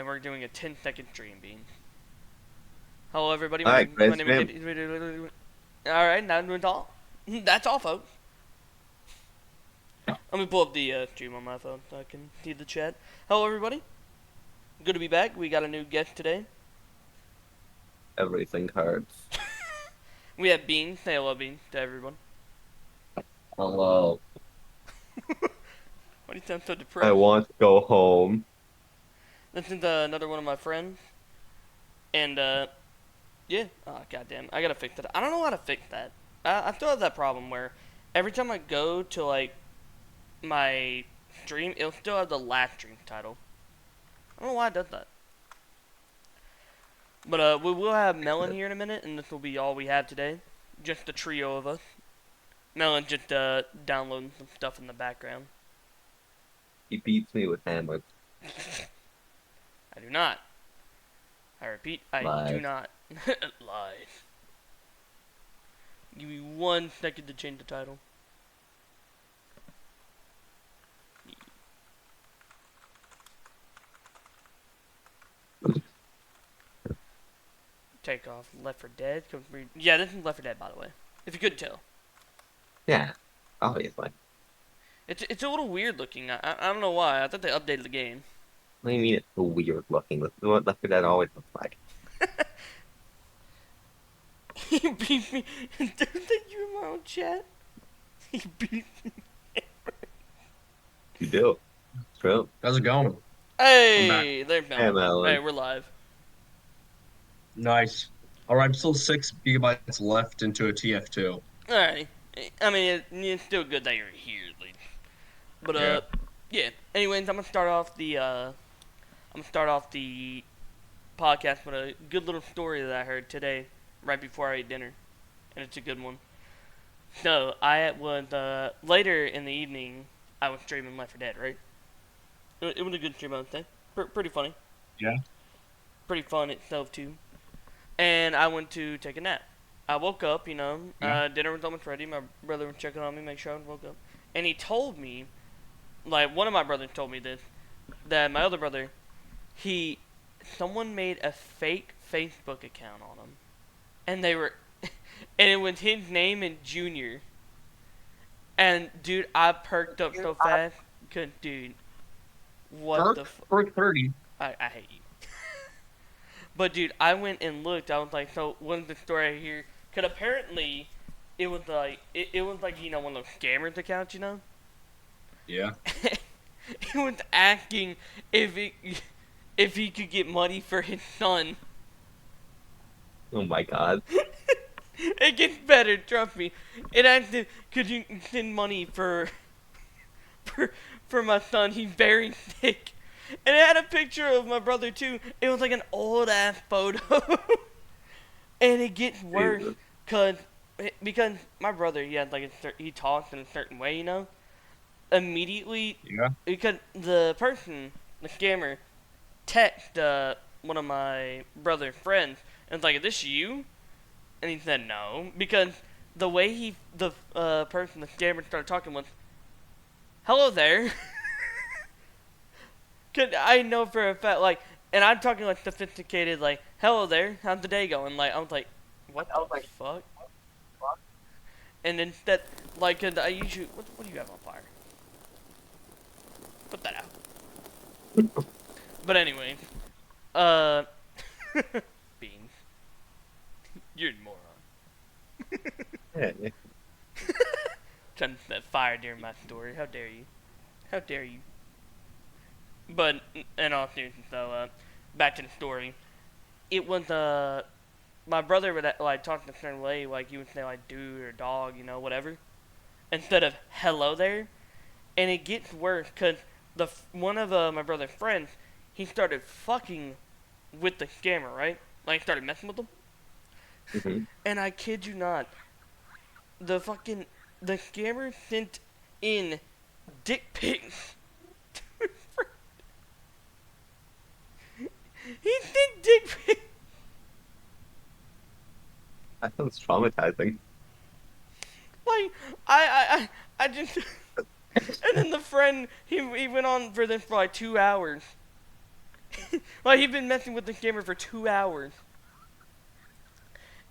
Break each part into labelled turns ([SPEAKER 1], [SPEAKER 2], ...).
[SPEAKER 1] and we're doing a 10-second stream bean. Hello, everybody.
[SPEAKER 2] All right,
[SPEAKER 1] My
[SPEAKER 2] great
[SPEAKER 1] name is.
[SPEAKER 2] stream.
[SPEAKER 1] All right, now doing all. That's all, folks. Let me pull up the stream on my phone so I can see the chat. Hello, everybody. Good to be back. We got a new guest today.
[SPEAKER 2] Everything hurts.
[SPEAKER 1] We have Bean. Say hello, Bean, to everyone.
[SPEAKER 2] Hello.
[SPEAKER 1] Why do you sound so
[SPEAKER 2] I
[SPEAKER 1] depressed?
[SPEAKER 2] want to go home.
[SPEAKER 1] This is another one of my friends, and yeah. Oh, goddamn. I gotta fix that. I don't know how to fix that. I still have that problem where every time I go to like my stream, it'll still have the last stream title. I don't know why it does that. But we will have Melon here in a minute, and this will be all we have today. Just the trio of us. Melon just downloading some stuff in the background.
[SPEAKER 2] He beats me with hammers.
[SPEAKER 1] I do not. I repeat, I do
[SPEAKER 2] Lies.
[SPEAKER 1] not. Lies. Give me 1 second to change the title. Take off Left 4 Dead. Yeah, this is Left 4 Dead, by the way. If you could tell.
[SPEAKER 2] Yeah, obviously.
[SPEAKER 1] It's a little weird looking. I don't know why. I thought they updated the game.
[SPEAKER 2] What do you mean it's so weird looking? This is what Left 4 Dead always looks like.
[SPEAKER 1] He beat me. Don't think you in my own chat. He beat me.
[SPEAKER 2] You do. It's true.
[SPEAKER 3] How's it going? I'm back.
[SPEAKER 1] Hey, there's
[SPEAKER 2] Hey,
[SPEAKER 1] Melon. Hey,
[SPEAKER 2] Melon.
[SPEAKER 1] we're live.
[SPEAKER 3] Nice. All right, I'm still 6 GB left into a TF2.
[SPEAKER 1] Alright. I mean, it's still good that you're here, at least. But
[SPEAKER 3] Yeah.
[SPEAKER 1] yeah. Anyways, I'm gonna start off the podcast with a good little story that I heard today, right before I ate dinner, and it's a good one. So I was later in the evening. I was streaming Left 4 Dead, right? It was a good stream, I would say. Pretty funny.
[SPEAKER 3] Yeah.
[SPEAKER 1] Pretty fun itself too. And I went to take a nap. I woke up,
[SPEAKER 3] Yeah.
[SPEAKER 1] dinner was almost ready. My brother was checking on me, make sure I woke up, and he told me, like one of my brothers told me this, that my other brother, he, someone made a fake Facebook account on him, and they were, and it was his name and Junior. And dude, I perked up so fast, dude, what the
[SPEAKER 3] For 30.
[SPEAKER 1] I hate you. But dude, I went and looked. I was like, so what's the story I hear? Cause apparently, it was like one of those scammers accounts,
[SPEAKER 3] Yeah.
[SPEAKER 1] He was asking if if he could get money for his son.
[SPEAKER 2] Oh my god.
[SPEAKER 1] It gets better, trust me. It asked him, could you send money for for my son? He's very sick. And it had a picture of my brother too. It was like an old ass photo. And it gets worse,
[SPEAKER 2] Jesus.
[SPEAKER 1] cause because my brother, he had like he talks in a certain way, Immediately,
[SPEAKER 3] Yeah.
[SPEAKER 1] because the person, the scammer, text one of my brother's friends and was like, "Is this you?" And he said no, because the way the person, the scammer, started talking was, "Hello there." Cause I know for a fact, like, and I'm talking like sophisticated, like, "Hello there, how's the day going?" Like, I was like, "What the fuck?" And instead, like, 'cause I usually, what do you have on fire? Put that out. But anyway, uh, Beans, you're a moron.
[SPEAKER 2] Yeah.
[SPEAKER 1] Trying to set fire during my story. How dare you? How dare you? But in all seriousness, though, back to the story. It was my brother would like talk in a certain way, like he would say like dude or dog, whatever, instead of hello there. And it gets worse because one of my brother's friends, he started fucking with the scammer, right? Like, he started messing with him.
[SPEAKER 2] hmm
[SPEAKER 1] And I kid you not, the scammer sent in dick pics. to his friend. He sent dick pics.
[SPEAKER 2] That sounds traumatizing.
[SPEAKER 1] Like, I just. And then the friend, he went on for this for like 2 hours. Like he's been messing with the camera for 2 hours.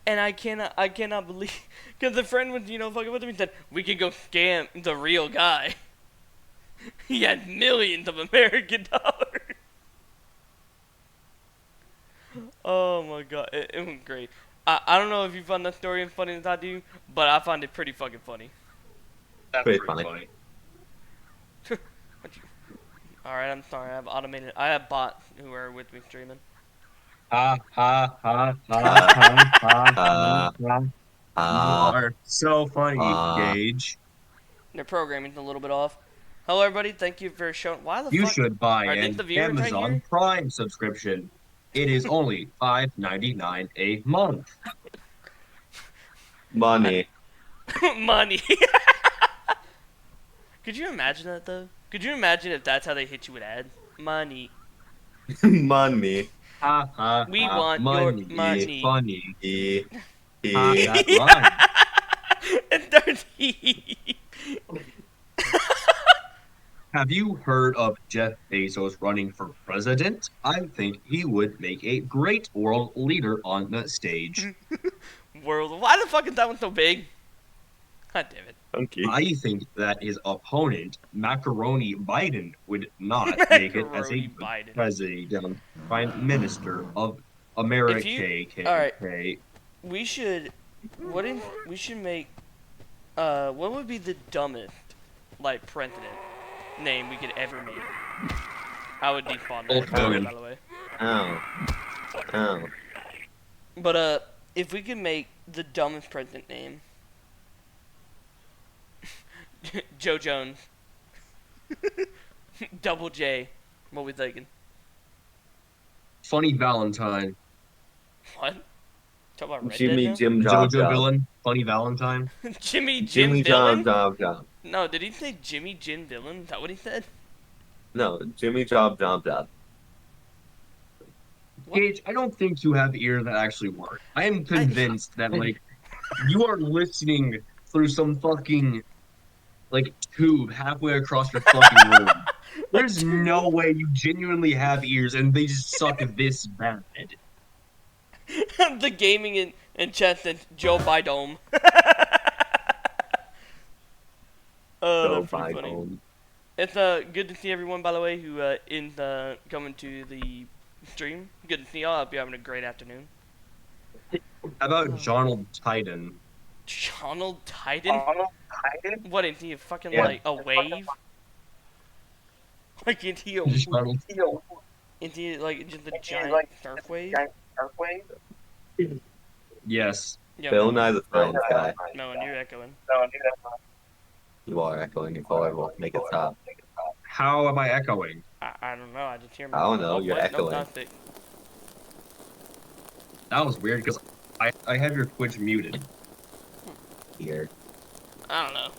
[SPEAKER 1] And I cannot believe, because the friend was, fucking with him and said, we could go scam the real guy. He had millions of American dollars. Oh my god, it was great. I don't know if you found that story as funny as I do, but I find it pretty fucking funny.
[SPEAKER 3] That's
[SPEAKER 2] Pretty
[SPEAKER 3] pretty
[SPEAKER 2] funny.
[SPEAKER 3] funny.
[SPEAKER 1] Alright, I'm sorry, I have bots who are with me streaming.
[SPEAKER 3] Ha ha ha ha
[SPEAKER 2] Uh,
[SPEAKER 3] ha ha
[SPEAKER 2] uh,
[SPEAKER 3] ha. You
[SPEAKER 2] uh,
[SPEAKER 3] are so funny,
[SPEAKER 2] uh,
[SPEAKER 3] Gage.
[SPEAKER 1] Their programming's a little bit off. Hello everybody, thank you for showing. Why the
[SPEAKER 3] You
[SPEAKER 1] fuck
[SPEAKER 3] should buy
[SPEAKER 1] are these
[SPEAKER 3] an
[SPEAKER 1] the viewers right
[SPEAKER 3] Amazon
[SPEAKER 1] here?
[SPEAKER 3] Prime subscription. It is only $5.99 a month.
[SPEAKER 2] money.
[SPEAKER 1] Money. Could you imagine that though? Could you imagine if that's how they hit you with ads? Money.
[SPEAKER 2] Money.
[SPEAKER 3] Ha ha
[SPEAKER 1] We
[SPEAKER 3] ha.
[SPEAKER 1] want your
[SPEAKER 3] Money is
[SPEAKER 1] money.
[SPEAKER 3] funny.
[SPEAKER 2] E,
[SPEAKER 3] Ha,
[SPEAKER 2] e.
[SPEAKER 3] that rhyme.
[SPEAKER 1] It starts
[SPEAKER 3] Have you heard of Jeff Bezos running for president? I think he would make a great world leader on the stage.
[SPEAKER 1] world. Why the fuck is that one so big? God damn it.
[SPEAKER 2] Funky.
[SPEAKER 3] I think that his opponent, Macaroni Biden, would not make it as a
[SPEAKER 1] Macaroni
[SPEAKER 3] good
[SPEAKER 1] Biden.
[SPEAKER 3] president, prime minister of
[SPEAKER 1] If
[SPEAKER 3] America.
[SPEAKER 1] you, all right, we should. We should make. What would be the dumbest, like, president name we could ever make? I would despawn
[SPEAKER 3] Hulk
[SPEAKER 1] that,
[SPEAKER 3] Hogan.
[SPEAKER 1] by the way.
[SPEAKER 2] Oh. Oh.
[SPEAKER 1] But if we could make the dumbest president name, Joe Jones, Double J, what we thinking?
[SPEAKER 3] Funny Valentine.
[SPEAKER 1] What? Talk about Red
[SPEAKER 2] Jimmy
[SPEAKER 1] Dead
[SPEAKER 2] Jim Job
[SPEAKER 3] JoJo
[SPEAKER 2] Job.
[SPEAKER 3] villain. Funny Valentine.
[SPEAKER 1] now? Jimmy Jim
[SPEAKER 2] Jimmy Job
[SPEAKER 1] Villain?
[SPEAKER 2] Job Job.
[SPEAKER 1] No, did he say Jimmy Jim Villain? Is that what he said?
[SPEAKER 2] No, Jimmy Job Job Job.
[SPEAKER 1] What?
[SPEAKER 3] Gage, I don't think you have ears that actually work. I am convinced that you are listening through some fucking tube halfway across your fucking room. There's no way you genuinely have ears and they just suck this bad.
[SPEAKER 1] The gaming in chat said Joe Biden. Oh,
[SPEAKER 2] Go
[SPEAKER 1] that's pretty
[SPEAKER 2] by
[SPEAKER 1] funny.
[SPEAKER 2] home.
[SPEAKER 1] It's good to see everyone, by the way, who is coming to the stream. Good to see y'all. Hope you're having a great afternoon.
[SPEAKER 3] How about Donald Titan?
[SPEAKER 1] Donald Titan? What, is he fucking like a wave? Like, is he
[SPEAKER 3] Donald.
[SPEAKER 1] is he like just a giant surf wave?
[SPEAKER 3] Yes.
[SPEAKER 1] Yo,
[SPEAKER 2] Bill
[SPEAKER 1] no,
[SPEAKER 2] Nye the Science Guy.
[SPEAKER 1] no, and you're echoing.
[SPEAKER 2] You are echoing. You probably will make it stop.
[SPEAKER 3] How am I echoing?
[SPEAKER 1] I don't know. I just hear.
[SPEAKER 2] I don't know,
[SPEAKER 1] Oh,
[SPEAKER 2] you're
[SPEAKER 1] what? Nope,
[SPEAKER 2] echoing.
[SPEAKER 1] not sick.
[SPEAKER 3] That was weird because I have your Twitch muted.
[SPEAKER 2] Here.
[SPEAKER 1] I don't know.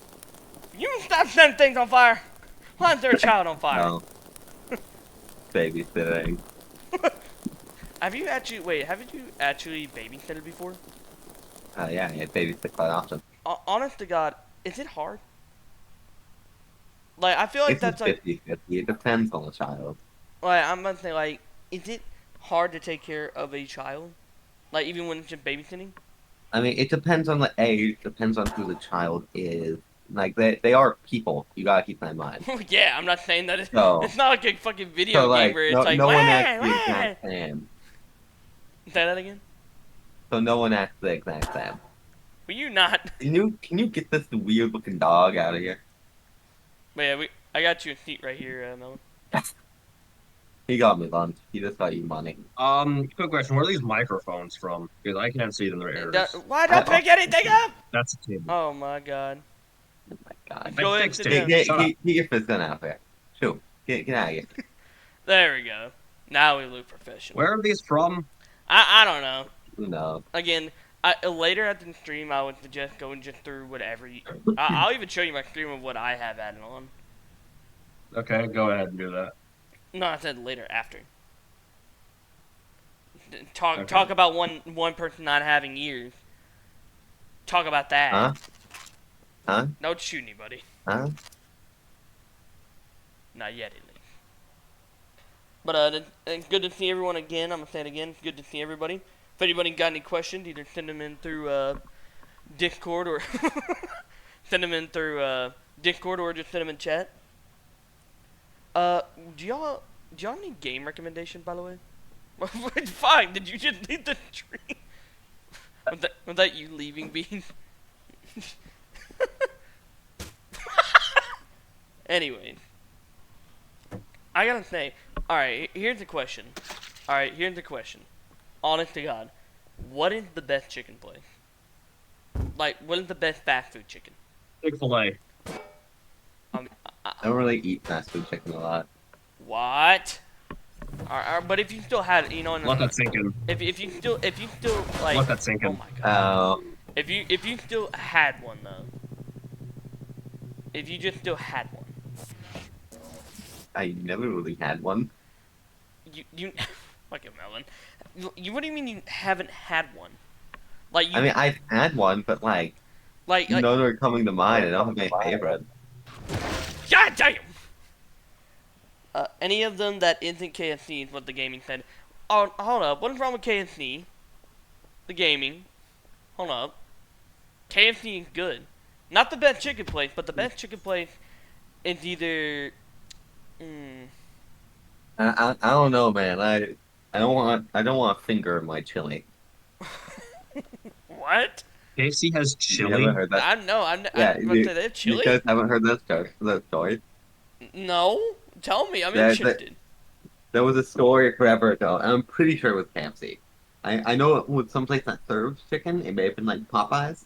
[SPEAKER 1] You stop setting things on fire. Why is there a child on fire?
[SPEAKER 2] No. Babysitting.
[SPEAKER 1] Have you actually babysitted before?
[SPEAKER 2] Yeah, I babysit quite often.
[SPEAKER 1] Honest to God, is it hard? Like, I feel like
[SPEAKER 2] It's
[SPEAKER 1] that's like,
[SPEAKER 2] 50-50. It depends on the child.
[SPEAKER 1] I'm about to say, like, is it hard to take care of a child? Like, even when it's just babysitting?
[SPEAKER 2] I mean, it depends on the age, depends on who the child is. Like, they are people. You gotta keep that in mind.
[SPEAKER 1] Yeah, I'm not saying that
[SPEAKER 2] So,
[SPEAKER 1] it's not like a fucking video
[SPEAKER 2] so
[SPEAKER 1] game
[SPEAKER 2] like,
[SPEAKER 1] where it's
[SPEAKER 2] no,
[SPEAKER 1] like,
[SPEAKER 2] no one
[SPEAKER 1] "Wah,
[SPEAKER 2] acts the
[SPEAKER 1] wah."
[SPEAKER 2] exact same.
[SPEAKER 1] Say that again?
[SPEAKER 2] So no one acts the exact same.
[SPEAKER 1] Were you not?
[SPEAKER 2] Can you get this weird looking dog out of here?
[SPEAKER 1] But yeah, I got you a seat right here, Melvin.
[SPEAKER 2] He got me lunch. He just got you money.
[SPEAKER 3] Quick question. Where are these microphones from? Because I can't see them. They're errors.
[SPEAKER 1] Why don't pick anything up?
[SPEAKER 3] That's a table.
[SPEAKER 1] Oh my god.
[SPEAKER 2] Oh my god.
[SPEAKER 1] Go ahead,
[SPEAKER 3] fixed
[SPEAKER 1] sit
[SPEAKER 3] it.
[SPEAKER 1] down.
[SPEAKER 3] Shut up.
[SPEAKER 2] Get your fist gun out there. Shoot. Get out of here.
[SPEAKER 1] There we go. Now we look professional.
[SPEAKER 3] Where are these from?
[SPEAKER 1] I don't know.
[SPEAKER 2] Who knows?
[SPEAKER 1] Again, later at the stream, I would suggest going just through whatever. I'll even show you my stream of what I have added on.
[SPEAKER 3] Okay, go ahead and do that.
[SPEAKER 1] No, I said later after. Talk
[SPEAKER 3] Okay.
[SPEAKER 1] talk about one person not having ears. Talk about that.
[SPEAKER 2] Huh? Huh?
[SPEAKER 1] Don't shoot anybody.
[SPEAKER 2] Huh?
[SPEAKER 1] Not yet, at least. But it's good to see everyone again. I'm gonna say it again. It's good to see everybody. If anybody got any questions, either send them in through Discord or send them in through Discord or just send them in chat. Uh, do y'all need game recommendation, by the way? Fine. Did you just leave the tree? Was that you leaving, Bean? Anyways, I gotta say, alright, here's the question. Alright, here's the question. Honest to God, what is the best chicken place? Like, what is the best fast food chicken?
[SPEAKER 3] Chick-fil-A.
[SPEAKER 1] Um,
[SPEAKER 2] I don't really eat fast food chicken a lot.
[SPEAKER 1] what? But if you still had,
[SPEAKER 3] Let that sink in.
[SPEAKER 1] if you still like,
[SPEAKER 3] Let that sink
[SPEAKER 1] oh
[SPEAKER 3] in.
[SPEAKER 1] my God,
[SPEAKER 2] Uh,
[SPEAKER 1] if you still had one though, if you just still had one,
[SPEAKER 2] I never really had one.
[SPEAKER 1] you like a melon. What do you mean you haven't had one? Like
[SPEAKER 2] I
[SPEAKER 1] you
[SPEAKER 2] mean, I've had one, but
[SPEAKER 1] like
[SPEAKER 2] none are coming to mind. I don't have my favorite.
[SPEAKER 1] God damn. Any of them that isn't KFC is what the gaming said. Oh, hold up. What is wrong with KFC? The gaming. Hold up. KFC is good. Not the best chicken place, but the best chicken place is either. Mm,
[SPEAKER 2] I don't know, man. I don't want a finger in my chili.
[SPEAKER 1] what?
[SPEAKER 3] KFC has
[SPEAKER 2] You haven't
[SPEAKER 3] chili.
[SPEAKER 2] heard that?
[SPEAKER 1] I know.
[SPEAKER 2] Yeah,
[SPEAKER 1] I'm about to say they have
[SPEAKER 2] you
[SPEAKER 1] chili.
[SPEAKER 2] guys haven't heard that story.
[SPEAKER 1] No. Tell me. I'm
[SPEAKER 2] That
[SPEAKER 1] interested.
[SPEAKER 2] there was a story forever ago, and I'm pretty sure it was KFC. I know it was someplace that serves chicken. It may have been like Popeyes,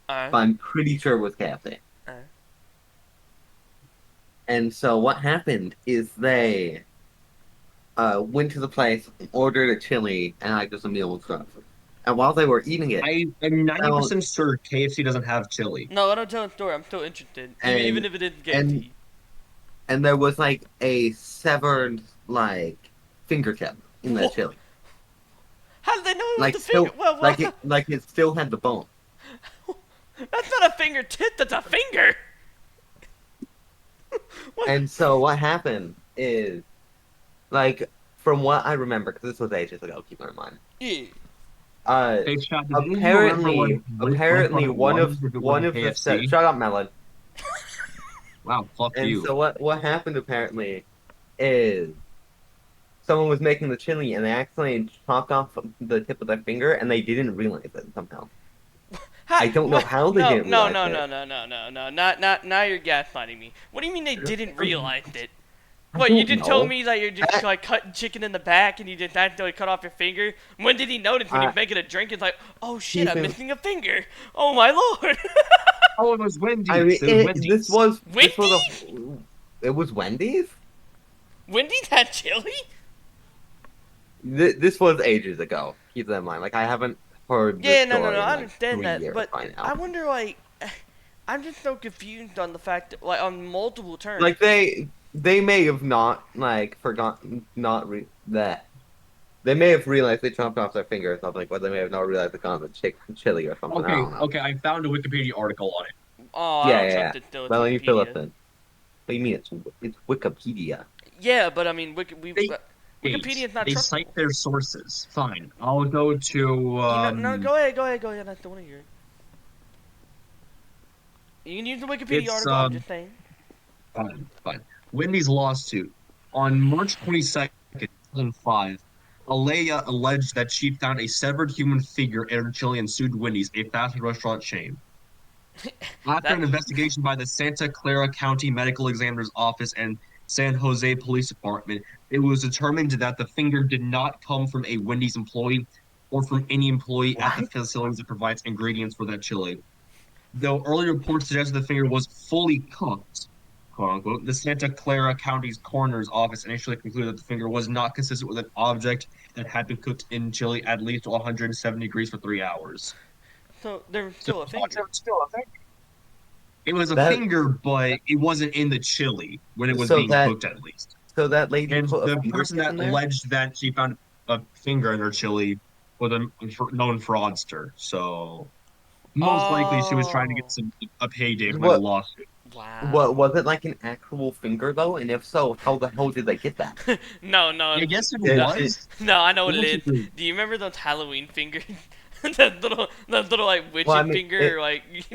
[SPEAKER 1] Uh.
[SPEAKER 2] but I'm pretty sure it was KFC.
[SPEAKER 1] uh
[SPEAKER 2] And so what happened is they went to the place, ordered a chili, and like just a meal and stuff. And while they were eating it,
[SPEAKER 3] I am
[SPEAKER 2] found
[SPEAKER 3] 90% sure KFC doesn't have chili.
[SPEAKER 1] No, let him tell a story. I'm still interested. Even
[SPEAKER 2] and
[SPEAKER 1] if it isn't
[SPEAKER 2] and
[SPEAKER 1] KFC.
[SPEAKER 2] and there was like a severed like fingertip in that
[SPEAKER 1] Wha-
[SPEAKER 2] chili.
[SPEAKER 1] How did they know it was
[SPEAKER 2] Like
[SPEAKER 1] the finger?
[SPEAKER 2] still
[SPEAKER 1] Well, what?
[SPEAKER 2] like it still had the bone.
[SPEAKER 1] That's not a fingertip. That's a finger. What?
[SPEAKER 2] And so what happened is like from what I remember, because this was ages ago, keep in mind.
[SPEAKER 1] Yeah.
[SPEAKER 2] Uh,
[SPEAKER 3] Hey, chat, does anyone remember like which
[SPEAKER 2] apparently
[SPEAKER 3] restaurant it was if it
[SPEAKER 2] one
[SPEAKER 3] wasn't
[SPEAKER 2] of the
[SPEAKER 3] KFC?
[SPEAKER 2] shut up, Melon.
[SPEAKER 3] Wow, fuck
[SPEAKER 2] And
[SPEAKER 3] you.
[SPEAKER 2] so what happened apparently is someone was making the chili and they accidentally chopped off the tip of their finger and they didn't realize it somehow. I don't know
[SPEAKER 1] What?
[SPEAKER 2] how they
[SPEAKER 1] No,
[SPEAKER 2] didn't
[SPEAKER 1] no,
[SPEAKER 2] realize
[SPEAKER 1] no, no,
[SPEAKER 2] it.
[SPEAKER 1] no, no, no, no. Not. Now you're gaslighting me. What do you mean they didn't realize it?
[SPEAKER 2] I
[SPEAKER 1] What? You
[SPEAKER 2] don't
[SPEAKER 1] just told
[SPEAKER 2] know.
[SPEAKER 1] me that you're just like cutting chicken in the back and you just accidentally cut off your finger. When did he notice when
[SPEAKER 2] Uh,
[SPEAKER 1] he's making a drink? It's like, oh shit,
[SPEAKER 2] keep
[SPEAKER 1] I'm
[SPEAKER 2] in,
[SPEAKER 1] missing a finger. Oh my lord.
[SPEAKER 3] Oh, it was
[SPEAKER 2] I mean,
[SPEAKER 3] Wendy's. It was Wendy's.
[SPEAKER 2] this was
[SPEAKER 1] Wendy's?
[SPEAKER 2] a it was Wendy's.
[SPEAKER 1] Wendy's had chili?
[SPEAKER 2] This was ages ago. Keep that in mind. Like I haven't heard this
[SPEAKER 1] Yeah, no, no, no.
[SPEAKER 2] story in
[SPEAKER 1] I
[SPEAKER 2] like
[SPEAKER 1] understand
[SPEAKER 2] 3 years
[SPEAKER 1] that, but
[SPEAKER 2] by
[SPEAKER 1] I
[SPEAKER 2] now.
[SPEAKER 1] wonder like, I'm just so confused on the fact that like on multiple terms.
[SPEAKER 2] Like they may have not like forgotten not that they may have realized they chopped off their finger or something, but they may have not realized they got the chili or something. I
[SPEAKER 3] Okay,
[SPEAKER 2] don't know.
[SPEAKER 3] okay, I found a Wikipedia article on it.
[SPEAKER 1] Oh, I
[SPEAKER 2] Yeah,
[SPEAKER 1] don't
[SPEAKER 2] yeah, yeah.
[SPEAKER 1] trust it still. It's
[SPEAKER 2] Well, let me fill us
[SPEAKER 1] Wikipedia.
[SPEAKER 2] in. What do you mean it's Wikipedia?
[SPEAKER 1] Yeah, but I mean,
[SPEAKER 3] They
[SPEAKER 1] Wikipedia is not
[SPEAKER 3] they
[SPEAKER 1] trustable.
[SPEAKER 3] cite their sources. Fine. I'll go to
[SPEAKER 1] No, go ahead, go ahead, go ahead. I still want to hear it. You can use the Wikipedia
[SPEAKER 3] it's
[SPEAKER 1] article. I'm just saying.
[SPEAKER 3] fine. Wendy's lawsuit. On March 22nd, 2005, Alea alleged that she found a severed human figure in her chili and sued Wendy's, a fast food restaurant chain. After
[SPEAKER 1] That
[SPEAKER 3] an investigation by the Santa Clara County Medical Examiner's Office and San Jose Police Department, it was determined that the finger did not come from a Wendy's employee or from any employee at the
[SPEAKER 2] What?
[SPEAKER 3] facility that provides ingredients for that chili. Though early reports suggested the finger was fully cooked, quote unquote, the Santa Clara County's coroner's office initially concluded that the finger was not consistent with an object that had been cooked in chili at least 170 degrees for 3 hours.
[SPEAKER 1] so there's
[SPEAKER 3] So
[SPEAKER 1] still a finger.
[SPEAKER 3] it was a
[SPEAKER 2] That
[SPEAKER 3] finger, but it wasn't in the chili when it was
[SPEAKER 2] so
[SPEAKER 3] being
[SPEAKER 2] that
[SPEAKER 3] cooked, at least.
[SPEAKER 2] so that lady
[SPEAKER 3] And
[SPEAKER 2] put a
[SPEAKER 3] the person
[SPEAKER 2] fingertip
[SPEAKER 3] that
[SPEAKER 2] in there?
[SPEAKER 3] alleged that she found a finger in her chili was a known fraudster. So most likely she was trying to get
[SPEAKER 1] Oh,
[SPEAKER 3] a payday from like a
[SPEAKER 2] What
[SPEAKER 3] lawsuit.
[SPEAKER 1] Wow.
[SPEAKER 2] What was it like an actual finger though? And if so, how the hell did they get that?
[SPEAKER 1] No, no,
[SPEAKER 3] I guess it
[SPEAKER 2] It, it,
[SPEAKER 3] was.
[SPEAKER 1] no. I know
[SPEAKER 3] It
[SPEAKER 1] what it
[SPEAKER 3] was
[SPEAKER 1] is.
[SPEAKER 3] a
[SPEAKER 1] Do you remember those Halloween fingers? that little like
[SPEAKER 2] well, I
[SPEAKER 1] witching
[SPEAKER 2] mean,
[SPEAKER 1] finger, like.
[SPEAKER 2] is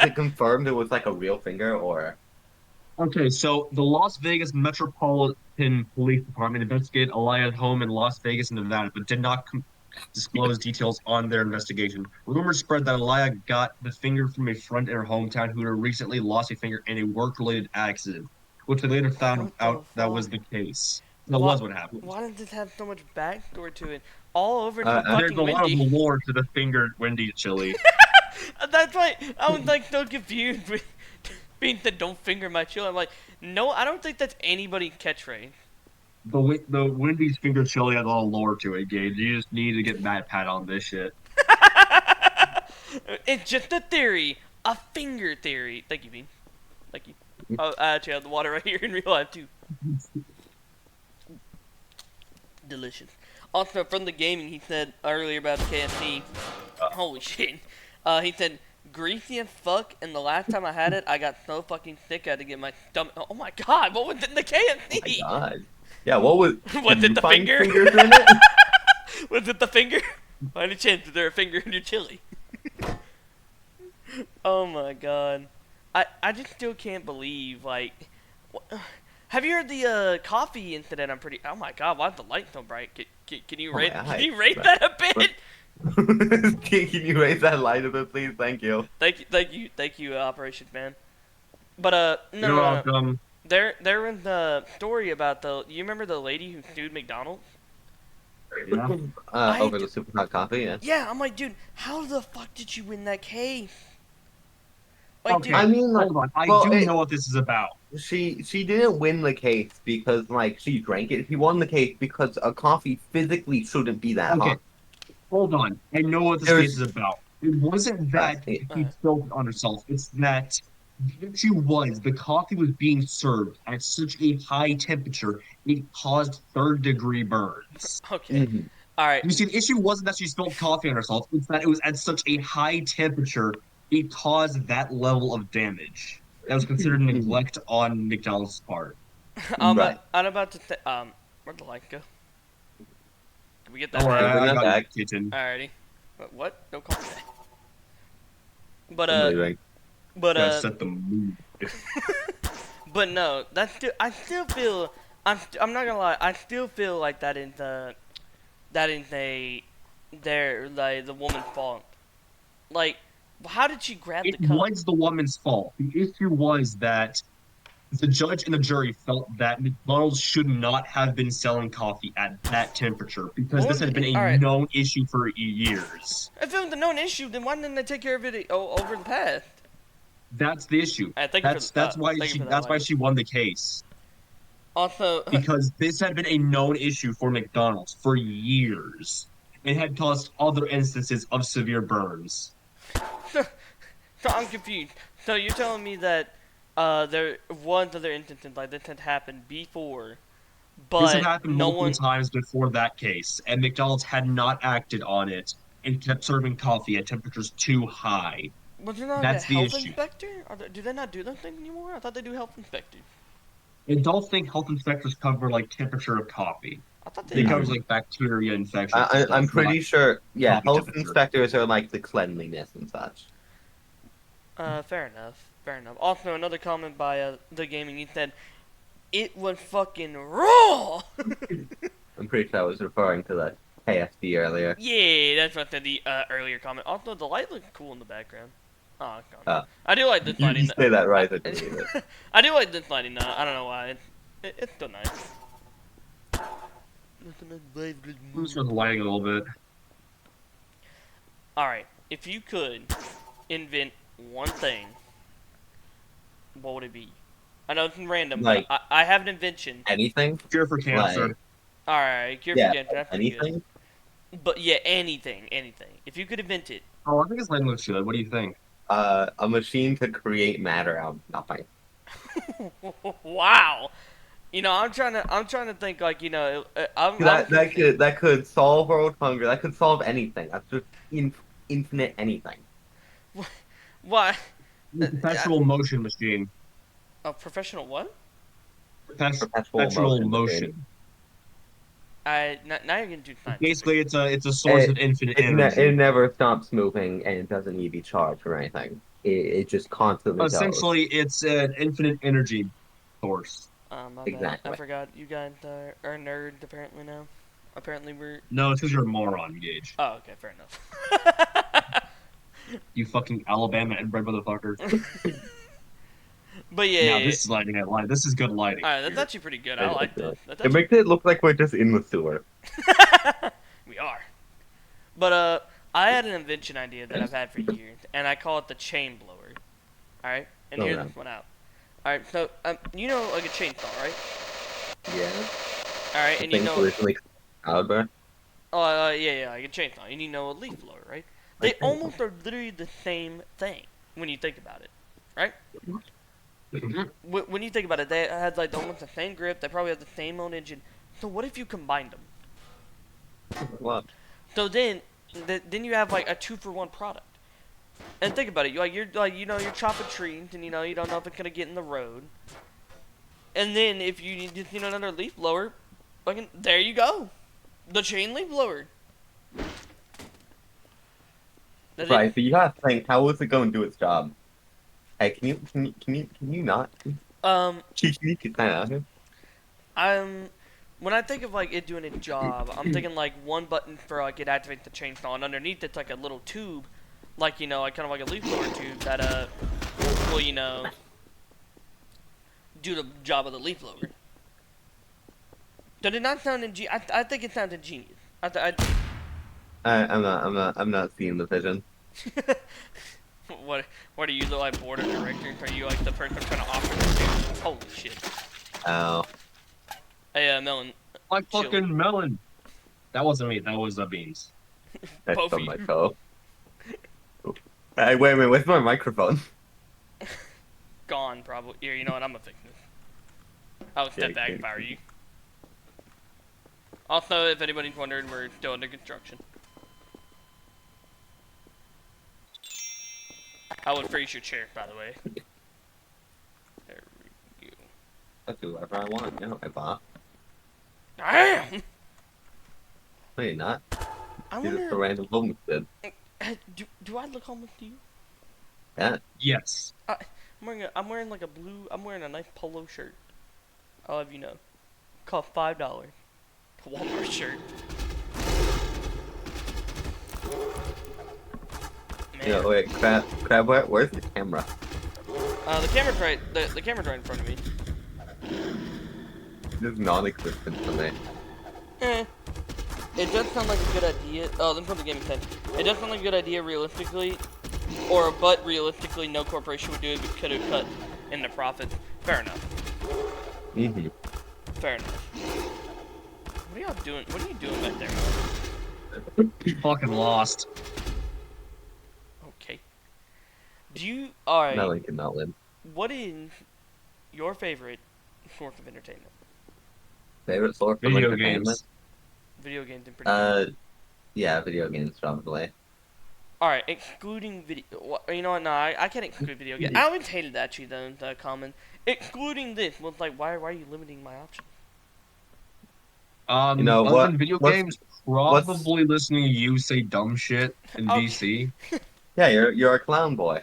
[SPEAKER 2] it confirmed it was like a real finger or?
[SPEAKER 3] Okay, so the Las Vegas Metropolitan Police Department investigated Elia's home in Las Vegas, Nevada, but did not disclose details on their investigation. Rumors spread that Elia got the finger from a friend in her hometown who had recently lost a finger in a work-related accident, which they later found
[SPEAKER 1] What the
[SPEAKER 3] out that was
[SPEAKER 1] fuck?
[SPEAKER 3] the case. That
[SPEAKER 1] What?
[SPEAKER 3] was what happened.
[SPEAKER 1] Why does this have so much backstory to it? All over the
[SPEAKER 2] Uh,
[SPEAKER 3] There's
[SPEAKER 1] fucking
[SPEAKER 3] a lot of
[SPEAKER 1] Wendy.
[SPEAKER 3] lore to the fingered Wendy chili.
[SPEAKER 1] That's why I was like so confused with being the "don't finger my chill." I'm like, no, I don't think that's anybody's catchphrase.
[SPEAKER 3] The Wendy's finger chili has a lot of lore to it, Gage. You just need to get Matt Pat on this shit.
[SPEAKER 1] It's just a theory, a finger theory. Thank you, Bean. Thank you. Oh, I actually have the water right here in real life too. Delicious. Also, from the gaming, he said earlier about KFC. Holy shit. He said, greasy as fuck, and the last time I had it, I got so fucking sick I had to get my stomach. Oh my god, what was in the
[SPEAKER 2] oh my
[SPEAKER 1] KFC?
[SPEAKER 2] God. Yeah, what was?
[SPEAKER 1] Was
[SPEAKER 2] Did
[SPEAKER 1] it
[SPEAKER 2] you
[SPEAKER 1] the
[SPEAKER 2] find
[SPEAKER 1] finger?
[SPEAKER 2] fingers in it?
[SPEAKER 1] Was it the finger? By any chance, is there a finger in your chili? Oh my god. I just still can't believe, like. Have you heard the coffee incident? I'm pretty. Oh my god, why is the light so bright? Can you
[SPEAKER 2] Oh my
[SPEAKER 1] rate? Can
[SPEAKER 2] eyes.
[SPEAKER 1] you rate that a bit?
[SPEAKER 2] Can you raise that light a bit, please? Thank you.
[SPEAKER 1] Thank you, Operation Man. But no,
[SPEAKER 3] You're
[SPEAKER 1] no, no, no.
[SPEAKER 3] welcome.
[SPEAKER 1] There was the story about the. You remember the lady who sued McDonald's?
[SPEAKER 3] Yeah.
[SPEAKER 2] Over the super hot coffee, yeah.
[SPEAKER 1] Yeah, I'm like, dude, how the fuck did you win that case? Like, dude,
[SPEAKER 2] I
[SPEAKER 3] Okay,
[SPEAKER 2] mean, like,
[SPEAKER 3] hold on. I
[SPEAKER 2] well,
[SPEAKER 3] do know what this is about.
[SPEAKER 2] she didn't win the case because like she drank it. She won the case because a coffee physically shouldn't be that
[SPEAKER 3] Okay,
[SPEAKER 2] hot.
[SPEAKER 3] hold on. I know what this case
[SPEAKER 2] There's
[SPEAKER 3] is about. It wasn't that
[SPEAKER 2] it,
[SPEAKER 3] she spilled on herself. It's that the coffee was being served at such a high temperature, it caused third-degree burns.
[SPEAKER 1] okay,
[SPEAKER 2] mhm,
[SPEAKER 1] all right.
[SPEAKER 3] You see, the issue wasn't that she spilled coffee on herself, it's that it was at such a high temperature, it caused that level of damage. That was considered
[SPEAKER 2] mhm,
[SPEAKER 3] neglect on McDonald's part.
[SPEAKER 2] right.
[SPEAKER 1] I'm about to say, where'd the light go? Can we get
[SPEAKER 3] Don't
[SPEAKER 1] that
[SPEAKER 3] worry,
[SPEAKER 1] back?
[SPEAKER 2] Can you bring
[SPEAKER 3] I
[SPEAKER 2] that
[SPEAKER 3] got it in
[SPEAKER 2] back?
[SPEAKER 3] the kitchen.
[SPEAKER 1] Alrighty. What? Don't call me that. But
[SPEAKER 2] I'm leaving.
[SPEAKER 1] but
[SPEAKER 3] Gotta set the mood.
[SPEAKER 1] but no, that's still. I still feel. I'm not gonna lie. I still feel like that is the woman's fault. Like, how did she grab
[SPEAKER 3] It
[SPEAKER 1] the cup?
[SPEAKER 3] was the woman's fault. The issue was that the judge and the jury felt that McDonald's should not have been selling coffee at that temperature because this had been a
[SPEAKER 1] All right.
[SPEAKER 3] known issue for years.
[SPEAKER 1] If it was a known issue, then why didn't they take care of it over the past?
[SPEAKER 3] That's the issue.
[SPEAKER 1] Thank you for thank you for that
[SPEAKER 3] That's why
[SPEAKER 1] light.
[SPEAKER 3] she won the case
[SPEAKER 1] Also,
[SPEAKER 3] because this had been a known issue for McDonald's for years and had caused other instances of severe burns.
[SPEAKER 1] so I'm confused. So you're telling me that there was other instances like this had happened before,
[SPEAKER 3] This had
[SPEAKER 1] but
[SPEAKER 3] happened
[SPEAKER 1] no
[SPEAKER 3] multiple
[SPEAKER 1] one.
[SPEAKER 3] times before that case, and McDonald's had not acted on it and kept serving coffee at temperatures too high.
[SPEAKER 1] Was there not like a
[SPEAKER 3] That's the
[SPEAKER 1] health
[SPEAKER 3] issue.
[SPEAKER 1] inspector? Do they not do those things anymore? I thought they do health inspectors.
[SPEAKER 3] I don't think health inspectors cover like temperature of coffee.
[SPEAKER 1] I thought they
[SPEAKER 3] They
[SPEAKER 1] did.
[SPEAKER 3] covers
[SPEAKER 2] Mhm.
[SPEAKER 3] like bacteria infections and
[SPEAKER 2] I'm
[SPEAKER 3] stuff, not
[SPEAKER 2] pretty sure. Yeah,
[SPEAKER 3] coffee
[SPEAKER 2] health
[SPEAKER 3] temperature.
[SPEAKER 2] inspectors are like the cleanliness and such.
[SPEAKER 1] Fair enough. Fair enough. Also, another comment by the gaming. He said it was fucking raw.
[SPEAKER 2] I'm pretty sure I was referring to the KFC earlier.
[SPEAKER 1] Yeah, that's what I said the earlier comment. Also, the light looks cool in the background. Oh, God.
[SPEAKER 2] Uh,
[SPEAKER 1] I do like this
[SPEAKER 2] you
[SPEAKER 1] lighting.
[SPEAKER 2] say that right, I believe it.
[SPEAKER 1] I do like this lighting. I don't know why. It's still nice.
[SPEAKER 3] I'm just lighting a little bit.
[SPEAKER 1] All right, if you could invent one thing, what would it be? I know it's random, but
[SPEAKER 2] Like
[SPEAKER 1] I have an invention.
[SPEAKER 2] anything?
[SPEAKER 3] Cure for
[SPEAKER 2] Like
[SPEAKER 3] cancer.
[SPEAKER 1] All right, cure for
[SPEAKER 2] yeah,
[SPEAKER 1] cancer. That's pretty good.
[SPEAKER 2] anything?
[SPEAKER 1] But yeah, anything. If you could invent it,
[SPEAKER 3] Oh, I think it's lighting looks good. What do you think?
[SPEAKER 2] A machine to create matter out of nothing.
[SPEAKER 1] wow. I'm trying to think like I'm
[SPEAKER 2] That could solve world hunger. That could solve anything. That's just infinite anything.
[SPEAKER 1] why.
[SPEAKER 3] The perpetual motion machine.
[SPEAKER 1] A professional what?
[SPEAKER 2] Perpetual
[SPEAKER 3] Perpetual
[SPEAKER 2] motion machine.
[SPEAKER 3] motion.
[SPEAKER 1] Now you're getting too scientific.
[SPEAKER 3] Basically, it's a source of
[SPEAKER 2] It
[SPEAKER 3] infinite
[SPEAKER 2] it
[SPEAKER 3] energy.
[SPEAKER 2] never stops moving and it doesn't need to be charged or anything. It just constantly goes.
[SPEAKER 3] Essentially, it's an infinite energy source.
[SPEAKER 1] My bad. I
[SPEAKER 2] Exactly.
[SPEAKER 1] forgot you guys are nerds apparently now. Apparently we're.
[SPEAKER 3] No, it's because you're a moron, Gage.
[SPEAKER 1] Oh, okay, fair enough.
[SPEAKER 3] You fucking Alabama inbred motherfucker.
[SPEAKER 1] But yeah,
[SPEAKER 3] Now
[SPEAKER 1] yeah, yeah.
[SPEAKER 3] this is lighting at light. This is good lighting
[SPEAKER 1] All right, that's
[SPEAKER 3] here.
[SPEAKER 1] actually pretty good. I
[SPEAKER 2] It,
[SPEAKER 1] like this.
[SPEAKER 2] it,
[SPEAKER 1] That's
[SPEAKER 2] it
[SPEAKER 1] actually.
[SPEAKER 2] makes it look like we're just in the sewer.
[SPEAKER 1] We are. But I had an invention idea that I've had for years, and I call it the chain blower. All right, and
[SPEAKER 2] Oh,
[SPEAKER 1] hear
[SPEAKER 2] yeah.
[SPEAKER 1] this one out. All right, so you know like a chainsaw, right?
[SPEAKER 2] Yeah.
[SPEAKER 1] All right,
[SPEAKER 2] The
[SPEAKER 1] and you
[SPEAKER 2] things
[SPEAKER 1] know,
[SPEAKER 2] originally caliber.
[SPEAKER 1] yeah, like a chainsaw, and you know a leaf blower, right? They
[SPEAKER 2] Okay.
[SPEAKER 1] almost are literally the same thing when you think about it, right? When you think about it, they had like almost the same grip. They probably have the same own engine. So what if you combined them?
[SPEAKER 2] Well,
[SPEAKER 1] So then you have like a 2-for-1 product. And think about it, you're chopping trees, and you don't know if it's gonna get in the road. And then if you just another leaf blower, fucking there you go, the chain leaf blower. That it,
[SPEAKER 2] right, but you gotta think, how is it going to do its job? Hey, can you not?
[SPEAKER 1] um
[SPEAKER 2] Can you get that out here?
[SPEAKER 1] I'm when I think of like it doing a job, I'm thinking like one button for like it activates the chainsaw, and underneath it's like a little tube, like like kind of like a leaf blower tube that will do the job of the leaf blower. Does it not sound ingenious? I think it sounds ingenious.
[SPEAKER 2] I'm not seeing the vision.
[SPEAKER 1] What what are you the like board of directors? Are you like the person trying to offer this dude? Holy shit!
[SPEAKER 2] Oh,
[SPEAKER 1] Hey, Melon,
[SPEAKER 3] My
[SPEAKER 1] chill.
[SPEAKER 3] fucking melon. That wasn't me. That was Beans.
[SPEAKER 2] that's
[SPEAKER 1] Both of
[SPEAKER 2] on my
[SPEAKER 1] you.
[SPEAKER 2] toe. Hey, wait a minute, where's my microphone?
[SPEAKER 1] Gone probably. Here, you know what? I'm gonna fix this. I would step back if I were you. Also, if anybody's wondering, we're still under construction. I would freeze your chair, by the way. There we go.
[SPEAKER 2] I'll do whatever I want. You know, I bought.
[SPEAKER 1] Damn!
[SPEAKER 2] No, you're not.
[SPEAKER 1] I
[SPEAKER 2] You're just a
[SPEAKER 1] wonder.
[SPEAKER 2] random homeless kid.
[SPEAKER 1] Do I look homeless to you?
[SPEAKER 2] Yeah.
[SPEAKER 3] Yes.
[SPEAKER 1] I'm wearing like a blue. I'm wearing a nice polo shirt. I'll have you know. Cost $5. A Walmart shirt. Man.
[SPEAKER 2] You know, wait, crab, where's the camera?
[SPEAKER 1] The camera's right. The camera's right in front of me.
[SPEAKER 2] This is non-existent for me.
[SPEAKER 1] Eh. It does sound like a good idea. Oh, then from the gaming sense. It does sound like a good idea realistically, but realistically, no corporation would do it. We could have cut in the profits. Fair enough.
[SPEAKER 2] Mm-hmm.
[SPEAKER 1] Fair enough. What are y'all doing? What are you doing back there?
[SPEAKER 3] Fucking lost.
[SPEAKER 1] Okay. Do you? All right.
[SPEAKER 2] Melon cannot win.
[SPEAKER 1] What is your favorite source of entertainment?
[SPEAKER 2] Favorite source of
[SPEAKER 3] Video
[SPEAKER 2] entertainment?
[SPEAKER 3] games.
[SPEAKER 1] Video games in particular.
[SPEAKER 2] Yeah, video games probably.
[SPEAKER 1] All right, excluding video. You know what? No, I can't exclude video games. I always hated actually the comment. Excluding this was like, why are you limiting my options?
[SPEAKER 2] You know
[SPEAKER 3] Other
[SPEAKER 2] what?
[SPEAKER 3] than video
[SPEAKER 2] What's
[SPEAKER 3] games,
[SPEAKER 2] what's?
[SPEAKER 3] probably listening to you say dumb shit in
[SPEAKER 1] Okay.
[SPEAKER 3] VC.
[SPEAKER 2] Yeah, you're a clown boy.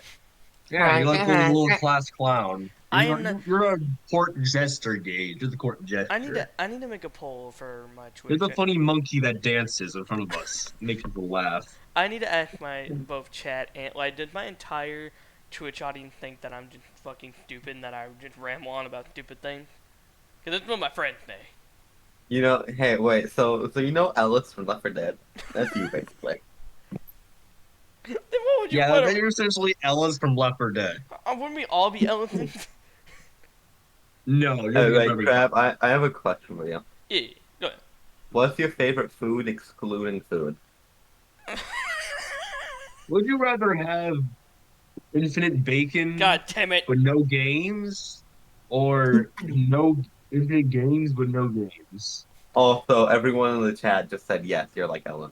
[SPEAKER 3] Yeah, you're like a little class clown.
[SPEAKER 1] I
[SPEAKER 3] You're,
[SPEAKER 1] am not.
[SPEAKER 3] you're a court jester, Gage. You're the court
[SPEAKER 1] I need
[SPEAKER 3] jester.
[SPEAKER 1] to. I need to make a poll for my
[SPEAKER 3] You're
[SPEAKER 1] Twitch.
[SPEAKER 3] the funny monkey that dances in front of us, makes people laugh.
[SPEAKER 1] I need to ask my both chat and like, did my entire Twitch audience think that I'm just fucking stupid and that I just ramble on about stupid things? Because that's what my friends say.
[SPEAKER 2] You know, hey, wait. So you know Ellis from Left 4 Dead? That's you basically.
[SPEAKER 1] Then what would you
[SPEAKER 3] Yeah,
[SPEAKER 1] put?
[SPEAKER 3] you're essentially Ella's from Left 4 Dead.
[SPEAKER 1] Wouldn't we all be elephants?
[SPEAKER 3] No, you're
[SPEAKER 2] Hey,
[SPEAKER 3] the
[SPEAKER 2] wait,
[SPEAKER 3] everybody.
[SPEAKER 2] Crab. I have a question for you.
[SPEAKER 1] Yeah. Go ahead.
[SPEAKER 2] What's your favorite food excluding food?
[SPEAKER 3] Would you rather have infinite bacon
[SPEAKER 1] God damn it.
[SPEAKER 3] but no games, or no infinite games but no games?
[SPEAKER 2] Also, everyone in the chat just said yes. You're like Ellen.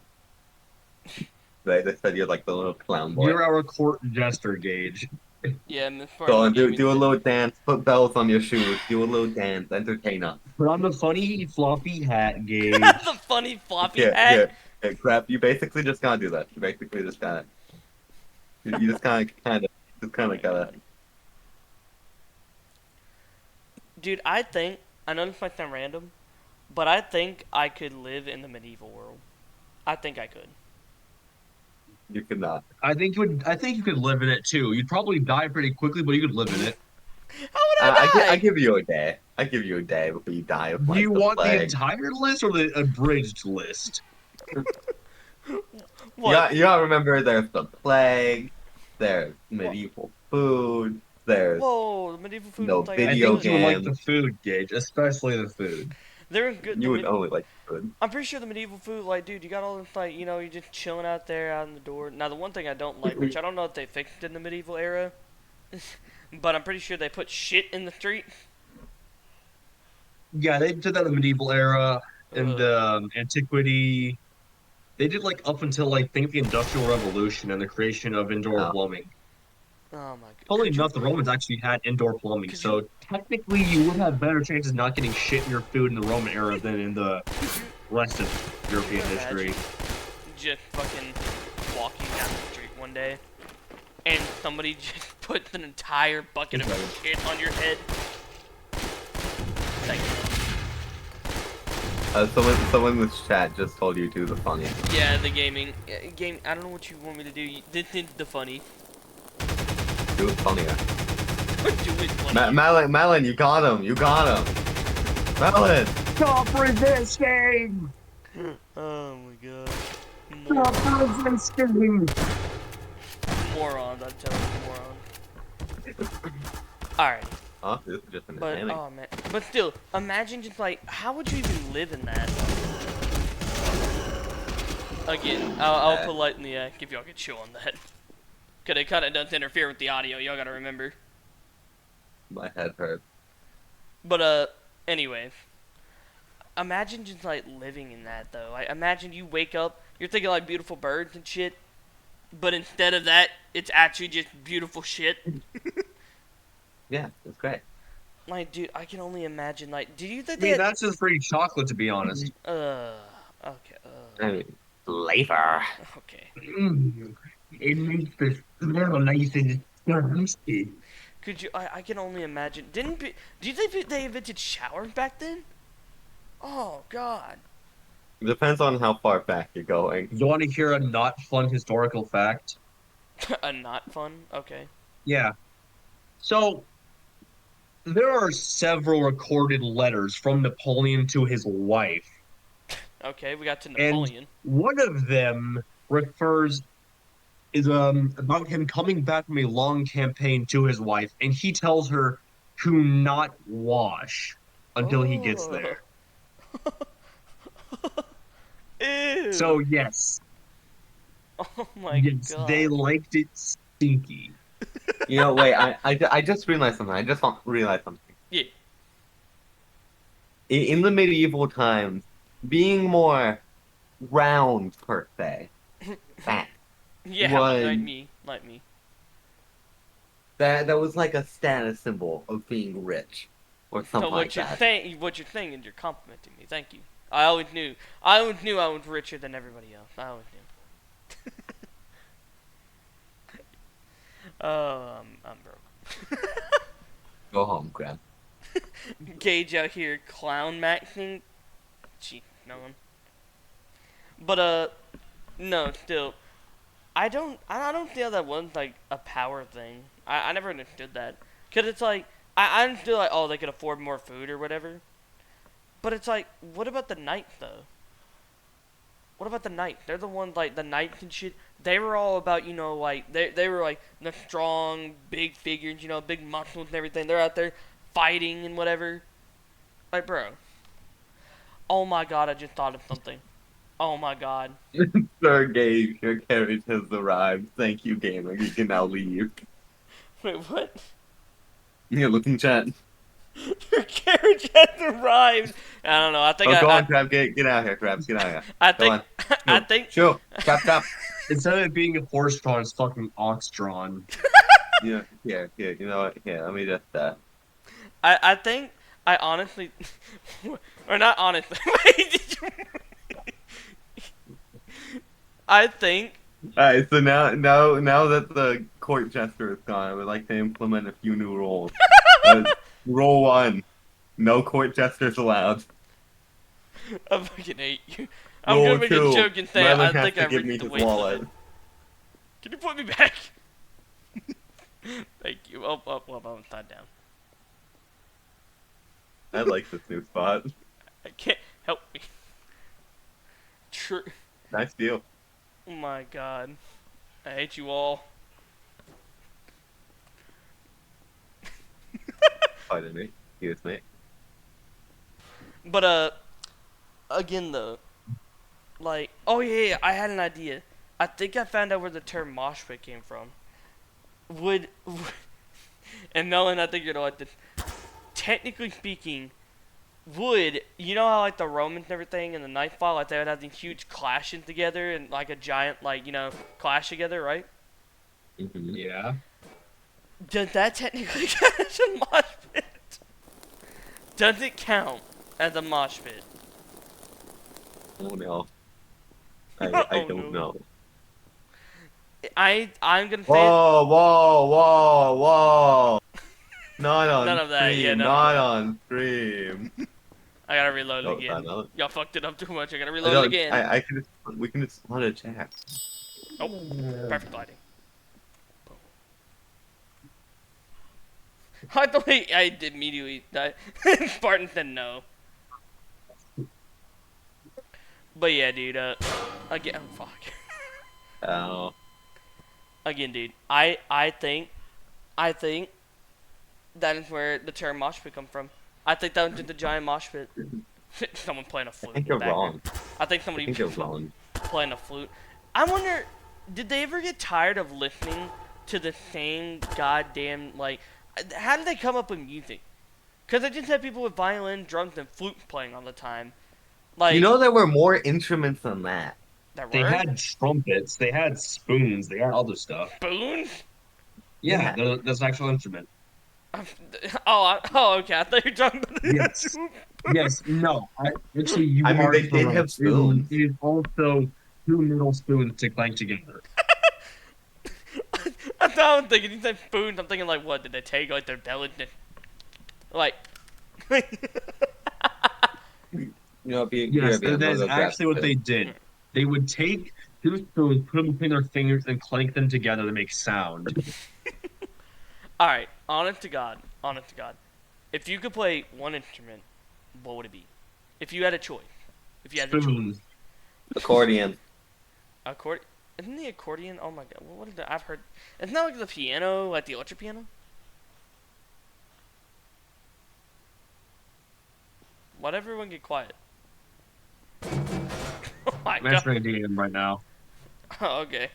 [SPEAKER 2] They said you're like the little clown boy.
[SPEAKER 3] You're our court jester, Gage.
[SPEAKER 1] Yeah, Miss
[SPEAKER 2] Go
[SPEAKER 1] Party's
[SPEAKER 2] on,
[SPEAKER 1] gaming
[SPEAKER 2] do a
[SPEAKER 1] bit.
[SPEAKER 2] little dance, put bells on your shoes, do a little dance, entertain us.
[SPEAKER 3] Put on the funny floppy hat,
[SPEAKER 1] The
[SPEAKER 3] Gage.
[SPEAKER 1] funny floppy
[SPEAKER 2] Here,
[SPEAKER 1] hat.
[SPEAKER 2] here, here, crap. You basically just gotta do that. You basically just gotta. You just just
[SPEAKER 1] Oh
[SPEAKER 2] kind
[SPEAKER 1] my
[SPEAKER 2] of gotta.
[SPEAKER 1] god. Dude, I think, I know this might sound random, but I think I could live in the medieval world. I think I could.
[SPEAKER 2] You could not.
[SPEAKER 3] I think you could live in it too. You'd probably die pretty quickly, but you could live in it.
[SPEAKER 1] How would I
[SPEAKER 2] I
[SPEAKER 1] die?
[SPEAKER 2] give you a day. I give you a day before you die of
[SPEAKER 3] Do you
[SPEAKER 2] like the
[SPEAKER 3] want the
[SPEAKER 2] plague.
[SPEAKER 3] entire list or the abridged list?
[SPEAKER 1] What?
[SPEAKER 2] You gotta remember there's the plague, there's
[SPEAKER 1] What?
[SPEAKER 2] medieval food, there's
[SPEAKER 1] Whoa, the medieval food
[SPEAKER 2] no
[SPEAKER 1] was like
[SPEAKER 3] I
[SPEAKER 1] actually
[SPEAKER 2] video
[SPEAKER 3] think
[SPEAKER 1] good.
[SPEAKER 3] you would like the
[SPEAKER 2] games.
[SPEAKER 3] food, Gage, especially the food.
[SPEAKER 1] They're good.
[SPEAKER 2] You would only like food.
[SPEAKER 1] I'm pretty sure the medieval food, like, dude, you got all this, like, you're just chilling out there out in the door. Now, the one thing I don't like, which I don't know if they fixed in the medieval era, but I'm pretty sure they put shit in the street.
[SPEAKER 3] Yeah, they did that in the medieval era and
[SPEAKER 1] Ugh.
[SPEAKER 3] antiquity. They did like up until like think the Industrial Revolution and the creation of indoor
[SPEAKER 2] Oh,
[SPEAKER 3] plumbing.
[SPEAKER 1] Oh my god.
[SPEAKER 3] Funnily enough, the Romans actually had indoor plumbing,
[SPEAKER 1] Could you,
[SPEAKER 3] so technically you would have better chances not getting shit in your food in the Roman era than in the
[SPEAKER 1] could you,
[SPEAKER 3] rest of
[SPEAKER 1] could you
[SPEAKER 3] European history.
[SPEAKER 1] imagine just fucking walking down the street one day and somebody just puts an entire bucket of shit on your head? Thank
[SPEAKER 2] someone in this chat just told you to do the funny.
[SPEAKER 1] you. Yeah, the gaming. Game, I don't know what you want me to do. This is the funny.
[SPEAKER 2] Do it funnier.
[SPEAKER 1] Do it funny.
[SPEAKER 2] Melon, you got him. You got him. Melon.
[SPEAKER 3] Stop resisting!
[SPEAKER 1] Oh my god.
[SPEAKER 3] Stop resisting!
[SPEAKER 1] Morons, I'm telling you, morons. Alright,
[SPEAKER 2] Oh, this is just
[SPEAKER 1] but,
[SPEAKER 2] entertaining.
[SPEAKER 1] oh man. But still, imagine just like, how would you even live in that? Again, I'll politely give y'all a chill on that. Cause it kinda does interfere with the audio, y'all gotta remember.
[SPEAKER 2] My head hurts.
[SPEAKER 1] But, anyways. Imagine just like living in that though. Like, imagine you wake up, you're thinking like beautiful birds and shit, but instead of that, it's actually just beautiful shit.
[SPEAKER 2] Yeah, it's great.
[SPEAKER 1] Like, dude, I can only imagine. Like, did you
[SPEAKER 3] I
[SPEAKER 1] think
[SPEAKER 3] mean,
[SPEAKER 1] that?
[SPEAKER 3] that's just pretty chocolate, to be honest.
[SPEAKER 1] Okay.
[SPEAKER 2] I mean, flavor.
[SPEAKER 1] Okay.
[SPEAKER 3] It makes the smell nice and thirsty.
[SPEAKER 1] Could you? I can only imagine. Do you think they invented showers back then? Oh God.
[SPEAKER 2] Depends on how far back you're going.
[SPEAKER 3] You want to hear a not fun historical fact?
[SPEAKER 1] A not fun. Okay.
[SPEAKER 3] Yeah. So, there are several recorded letters from Napoleon to his wife,
[SPEAKER 1] Okay. We got to
[SPEAKER 3] and
[SPEAKER 1] Napoleon.
[SPEAKER 3] one of them refers is about him coming back from a long campaign to his wife, and he tells her to not wash until he gets
[SPEAKER 1] Oh.
[SPEAKER 3] there. So
[SPEAKER 1] Ew.
[SPEAKER 3] yes,
[SPEAKER 1] Oh my
[SPEAKER 3] yes, they
[SPEAKER 1] God.
[SPEAKER 3] liked it stinky.
[SPEAKER 2] You know, wait, I just realized something. I just realized something.
[SPEAKER 1] Yeah.
[SPEAKER 2] In the medieval times, being more round per se, fat,
[SPEAKER 1] Yeah.
[SPEAKER 2] was
[SPEAKER 1] Like me. Like me.
[SPEAKER 2] that was like a status symbol of being rich, or
[SPEAKER 1] So
[SPEAKER 2] something like that.
[SPEAKER 1] what you're saying is you're complimenting me. Thank you. I always knew. I always knew I was richer than everybody else. I always knew. Oh, I'm broke.
[SPEAKER 2] Go home, Grab.
[SPEAKER 1] Gage out here clown maxing. Gee, no one. But no, still, I don't feel that was like a power thing. I never understood that. Cause it's like I understood like oh they could afford more food or whatever. But it's like what about the knights though? What about the knights? They're the ones like the knights and shit. They were all about like they were like the strong big figures, big muscles and everything. They're out there fighting and whatever. Like bro. Oh my god, I just thought of something. Oh my god.
[SPEAKER 2] Sir Gabe, your carriage has arrived. Thank you, gamer. You can now leave.
[SPEAKER 1] Wait, what?
[SPEAKER 2] You're looking chat.
[SPEAKER 1] Your carriage has arrived. I don't know. I think
[SPEAKER 2] Oh, go on, Crab. Get out of here, Crabs. Get out of here.
[SPEAKER 1] I
[SPEAKER 2] Go
[SPEAKER 1] think
[SPEAKER 2] on.
[SPEAKER 1] I think
[SPEAKER 2] Sure. Chop, chop.
[SPEAKER 3] Instead of it being a horse drawn, it's fucking ox drawn.
[SPEAKER 2] Here, you know what? Here, let me just
[SPEAKER 1] I think I honestly, or not honestly. Wait, did you? I think.
[SPEAKER 2] Alright, so now that the court jester is gone, I would like to implement a few new rules. Uh, Rule one, no court jesters allowed.
[SPEAKER 1] I fucking hate you. I'm gonna
[SPEAKER 2] Rule
[SPEAKER 1] make a
[SPEAKER 2] two,
[SPEAKER 1] joke and say
[SPEAKER 2] Merlin
[SPEAKER 1] I
[SPEAKER 2] has
[SPEAKER 1] think I
[SPEAKER 2] to give me
[SPEAKER 1] reached the
[SPEAKER 2] his
[SPEAKER 1] waist limit.
[SPEAKER 2] wallet.
[SPEAKER 1] Can you put me back? Thank you. I'm upside down.
[SPEAKER 2] I like this new spot.
[SPEAKER 1] I can't help me. True.
[SPEAKER 2] Nice deal.
[SPEAKER 1] Oh my god. I hate you all.
[SPEAKER 2] Pardon me. Excuse me.
[SPEAKER 1] But again though, like, oh yeah, I had an idea. I think I found out where the term mosh pit came from. Would and Melon, I think you're gonna like this. Technically speaking, would you know how like the Romans and everything in the Nightfall, like they would have these huge clashes together and like a giant clash together, right?
[SPEAKER 3] Yeah.
[SPEAKER 1] Does that technically count as a mosh pit? Does it count as a mosh pit?
[SPEAKER 2] Oh no. I
[SPEAKER 1] Oh
[SPEAKER 2] don't
[SPEAKER 1] no.
[SPEAKER 2] know.
[SPEAKER 1] I'm gonna say
[SPEAKER 2] Whoa, whoa, whoa, whoa. Not
[SPEAKER 1] none
[SPEAKER 2] on
[SPEAKER 1] of that. Yeah,
[SPEAKER 2] stream,
[SPEAKER 1] none of
[SPEAKER 2] not
[SPEAKER 1] that.
[SPEAKER 2] on stream.
[SPEAKER 1] I gotta reload it
[SPEAKER 2] No,
[SPEAKER 1] again.
[SPEAKER 2] no.
[SPEAKER 1] Y'all fucked it up too much. I gotta
[SPEAKER 2] I
[SPEAKER 1] reload it
[SPEAKER 2] don't,
[SPEAKER 1] again.
[SPEAKER 2] I can just, we can just spawn a chat.
[SPEAKER 1] Oh, perfect lighting. I thought I did immediately die. Spartan said no. But yeah, dude. Again, oh, fuck.
[SPEAKER 2] Oh.
[SPEAKER 1] Again, dude. I think that is where the term mosh pit come from. I think that was just a giant mosh pit. Someone playing a
[SPEAKER 2] I
[SPEAKER 1] flute
[SPEAKER 2] think
[SPEAKER 1] in the
[SPEAKER 2] you're
[SPEAKER 1] background.
[SPEAKER 2] wrong.
[SPEAKER 1] I think
[SPEAKER 2] I
[SPEAKER 1] somebody
[SPEAKER 2] think you're wrong.
[SPEAKER 1] playing a flute. I wonder, did they ever get tired of listening to the same goddamn like? How did they come up with music? Because I just had people with violin, drums, and flute playing all the time.
[SPEAKER 2] You
[SPEAKER 1] Like
[SPEAKER 2] know there were more instruments than that.
[SPEAKER 1] there
[SPEAKER 3] They
[SPEAKER 1] were
[SPEAKER 3] had trumpets, they had spoons, they had other stuff.
[SPEAKER 1] spoons.
[SPEAKER 3] Yeah,
[SPEAKER 2] Yeah.
[SPEAKER 3] that's an actual instrument.
[SPEAKER 1] Oh, okay. I thought you were talking about the
[SPEAKER 3] Yes.
[SPEAKER 1] actual.
[SPEAKER 3] Yes, no. Actually,
[SPEAKER 2] I
[SPEAKER 3] you
[SPEAKER 2] mean,
[SPEAKER 3] are
[SPEAKER 2] they did
[SPEAKER 3] correct.
[SPEAKER 2] have spoons.
[SPEAKER 3] It is also two middle spoons to clank together.
[SPEAKER 1] I thought I'm thinking you said spoons. I'm thinking like, what did they take like their belly? Like,
[SPEAKER 2] You know,
[SPEAKER 3] Yes,
[SPEAKER 2] BRB, I'm
[SPEAKER 3] that
[SPEAKER 2] gonna
[SPEAKER 3] is
[SPEAKER 2] go grab
[SPEAKER 3] actually what they
[SPEAKER 2] this.
[SPEAKER 3] did. They would take two spoons, put them between their fingers, and clank them together to make sound.
[SPEAKER 1] all right. Honest to God. Honest to God. If you could play one instrument, what would it be? If you had a choice. If you had a choice.
[SPEAKER 3] Spoons.
[SPEAKER 2] Accordion.
[SPEAKER 1] Accordion. Isn't the accordion? Oh my god. What is that? I've heard. Isn't that like the piano, like the electric piano? Why did everyone get quiet? Oh my
[SPEAKER 3] I'm
[SPEAKER 1] god.
[SPEAKER 3] answering a DM right now.
[SPEAKER 1] Oh, okay.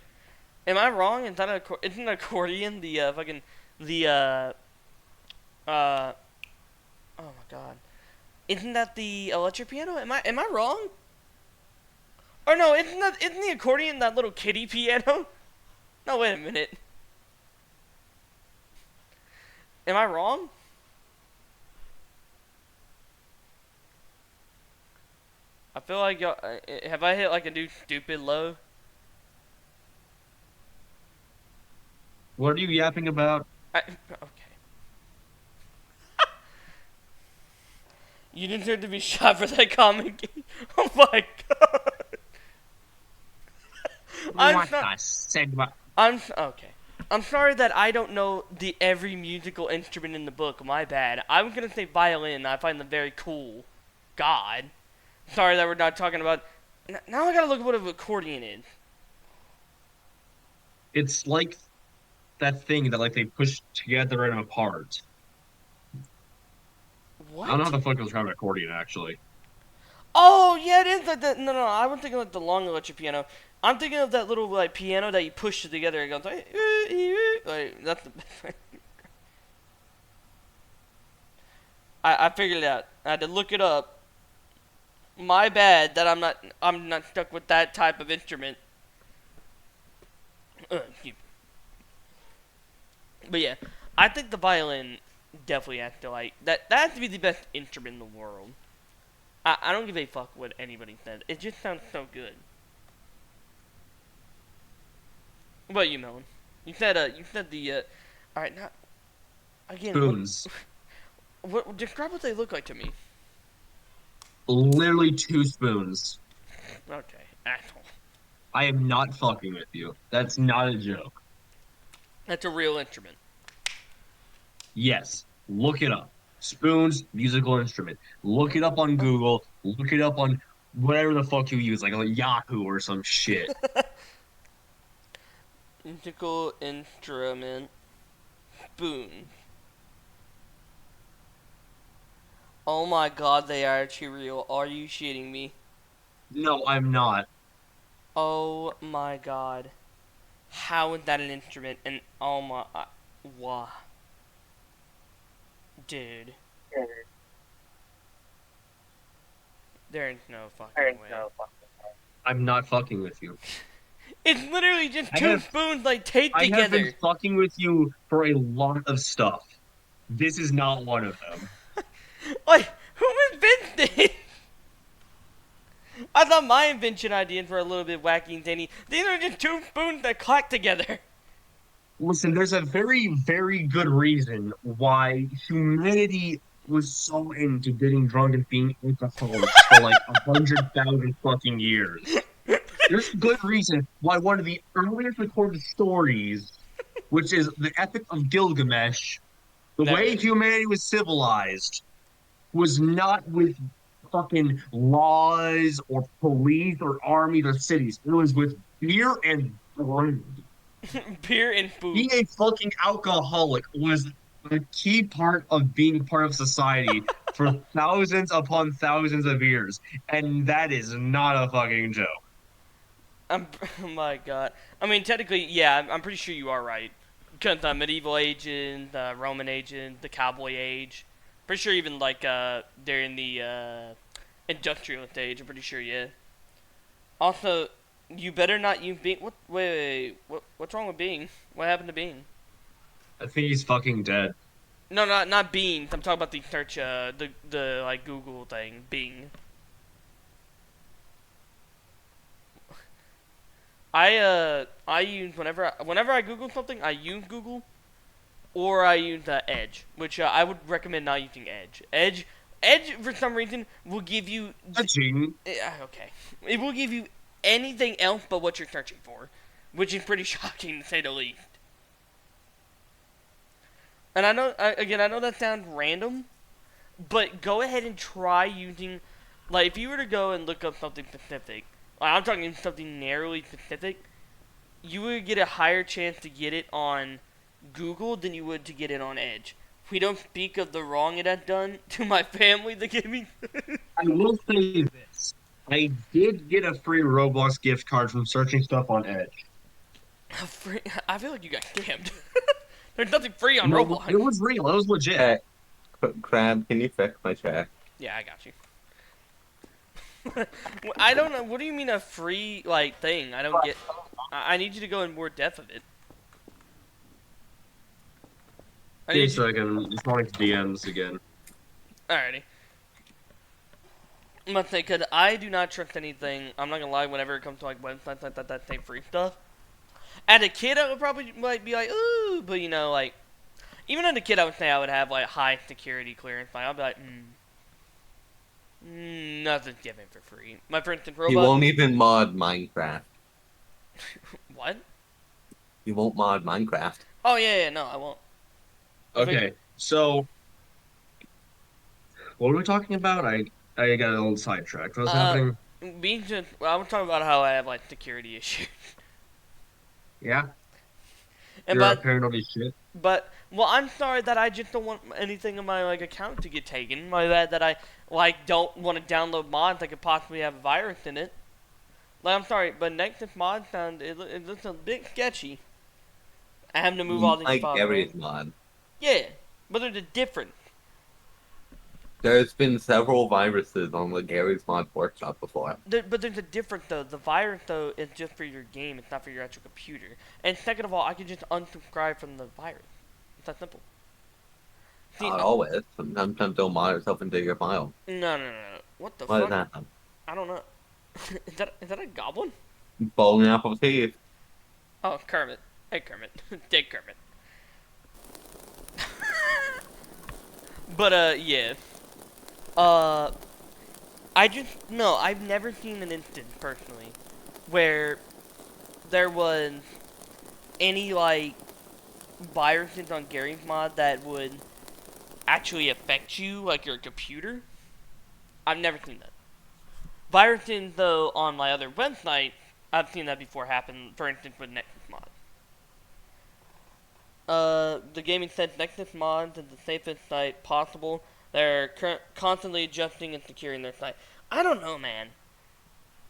[SPEAKER 1] Am I wrong? Is that isn't an accordion the fucking the uh oh my god. Isn't that the electric piano? Am I wrong? Or no, isn't the accordion that little kitty piano? No, wait a minute. Am I wrong? I feel like y'all, have I hit like a new stupid low?
[SPEAKER 3] What are you yapping about?
[SPEAKER 1] Okay. You deserve to be shot for that comment. Oh my god. I'm
[SPEAKER 3] What
[SPEAKER 1] not.
[SPEAKER 3] the sigma?
[SPEAKER 1] Okay. I'm sorry that I don't know the every musical instrument in the book. My bad. I was gonna say violin. I find them very cool. God. Sorry that we're not talking about. Now I gotta look at what an accordion is.
[SPEAKER 3] It's like that thing that like they push together and apart. I don't know how
[SPEAKER 1] What?
[SPEAKER 3] the fuck to describe an accordion actually.
[SPEAKER 1] Oh yeah, it is like that. No, no, I was thinking like the long electric piano. I'm thinking of that little like piano that you push together and goes like that's the best way. I figured it out. I had to look it up. My bad that I'm not stuck with that type of instrument. But yeah, I think the violin definitely has to like that. That has to be the best instrument in the world. I don't give a fuck what anybody says. It just sounds so good. What about you, Melon? You said the all right, now again,
[SPEAKER 3] Spoons.
[SPEAKER 1] what describe what they look like to me.
[SPEAKER 3] Literally two spoons.
[SPEAKER 1] Okay, asshole.
[SPEAKER 3] I am not fucking with you. That's not a joke.
[SPEAKER 1] That's a real instrument.
[SPEAKER 3] Yes, look it up. Spoons, musical instrument. Look it up on Google. Look it up on whatever the fuck you use, like Yahoo or some shit.
[SPEAKER 1] Musical instrument. Spoon. Oh my god, they are actually real. Are you shitting me?
[SPEAKER 3] No, I'm not.
[SPEAKER 1] Oh my god. How is that an instrument? And oh my. Wah. Dude. There ain't no fucking way.
[SPEAKER 3] I'm not fucking with you.
[SPEAKER 1] It's literally just
[SPEAKER 3] I
[SPEAKER 1] two
[SPEAKER 3] have
[SPEAKER 1] spoons like taped
[SPEAKER 3] I have been
[SPEAKER 1] together.
[SPEAKER 3] fucking with you for a lot of stuff. This is not one of them.
[SPEAKER 1] Like, who invented it? I thought my invention ideas were a little bit wacky and zany. These are just two spoons that clack together.
[SPEAKER 3] Listen, there's a very, very good reason why humanity was so into getting drunk and being alcoholics for like 100,000 fucking years. There's a good reason why one of the earliest recorded stories, which is the Epic of Gilgamesh, the
[SPEAKER 1] Never
[SPEAKER 3] way
[SPEAKER 1] heard of it.
[SPEAKER 3] humanity was civilized was not with fucking laws or police or armies or cities. It was with beer and bread.
[SPEAKER 1] Beer and food.
[SPEAKER 3] Being a fucking alcoholic was a key part of being part of society for thousands upon thousands of years. And that is not a fucking joke.
[SPEAKER 1] Oh my god. I mean, technically, yeah, I'm pretty sure you are right. Because the medieval age and the Roman age and the cowboy age. Pretty sure even like during the industrialist age. I'm pretty sure, yeah. Also, you better not use Bing. What's wrong with Bing? What happened to Bing?
[SPEAKER 3] I think he's fucking dead.
[SPEAKER 1] No, not Beans. I'm talking about the search, the like Google thing, Bing. I use whenever I Google something, I use Google or I use Edge, which I would recommend not using Edge. Edge for some reason will give you
[SPEAKER 3] Touching.
[SPEAKER 1] okay, it will give you anything else but what you're searching for, which is pretty shocking to say the least. And I know that sounds random, but go ahead and try using, like, if you were to go and look up something specific, like I'm talking something narrowly specific, you would get a higher chance to get it on Google than you would to get it on Edge. We don't speak of the wrong it has done to my family that gave me.
[SPEAKER 3] I will say this. I did get a free Roblox gift card from searching stuff on Edge.
[SPEAKER 1] Free, I feel like you got scammed. There's nothing free on
[SPEAKER 3] No,
[SPEAKER 1] Roblox.
[SPEAKER 3] it was real. It was legit.
[SPEAKER 2] Crab, can you fix my chat?
[SPEAKER 1] Yeah, I got you. I don't know. What do you mean a free like thing? I don't get. I need you to go in more depth of it. I
[SPEAKER 3] Give me a
[SPEAKER 1] need you.
[SPEAKER 3] second. Just wanting to DMs again.
[SPEAKER 1] Alrighty. I'm about to say, cause I do not trust anything. I'm not gonna lie. Whenever it comes to like websites like that say free stuff. As a kid, I would probably like be like, ooh, but you know, like even as a kid, I would say I would have like high security clearance. Like I'll be like, nothing's given for free. My friends in
[SPEAKER 2] He
[SPEAKER 1] Roblox.
[SPEAKER 2] won't even mod Minecraft.
[SPEAKER 1] What?
[SPEAKER 2] He won't mod Minecraft.
[SPEAKER 1] Oh yeah, no, I won't.
[SPEAKER 3] Okay, so what were we talking about? I got a little sidetracked. What's
[SPEAKER 1] Uh,
[SPEAKER 3] happening?
[SPEAKER 1] being just, well, I'm talking about how I have like security issues,
[SPEAKER 3] Yeah,
[SPEAKER 1] and
[SPEAKER 3] you're paranoid as shit.
[SPEAKER 1] well, I'm sorry that I just don't want anything in my like account to get taken. My bad that I like don't want to download mods that could possibly have a virus in it. Like I'm sorry, but Nexus mod sound it looks a bit sketchy. I have to move all these
[SPEAKER 2] Like
[SPEAKER 1] files
[SPEAKER 2] Gary's
[SPEAKER 1] around.
[SPEAKER 2] mod.
[SPEAKER 1] Yeah, but there's a difference.
[SPEAKER 2] There's been several viruses on the Gary's Mod Workshop before.
[SPEAKER 1] But there's a difference though. The virus though is just for your game. It's not for your actual computer. And second of all, I can just unsubscribe from the virus. It's that simple. See,
[SPEAKER 2] Not always. Sometimes they'll mod itself into your file.
[SPEAKER 1] no. What the
[SPEAKER 2] What is
[SPEAKER 1] fuck?
[SPEAKER 2] that?
[SPEAKER 1] I don't know. Is that a goblin?
[SPEAKER 2] Bowling apple teeth.
[SPEAKER 1] Oh, Kermit. Hey, Kermit. Dig Kermit. But yeah. Uh, I just no. I've never seen an instance personally where there was any like viruses on Gary's mod that would actually affect you, like your computer. I've never seen that. Viruses, though, on my other website, I've seen that before happen. For instance, with Nexus mod. The gaming says Nexus mods is the safest site possible. They're constantly adjusting and securing their site. I don't know, man.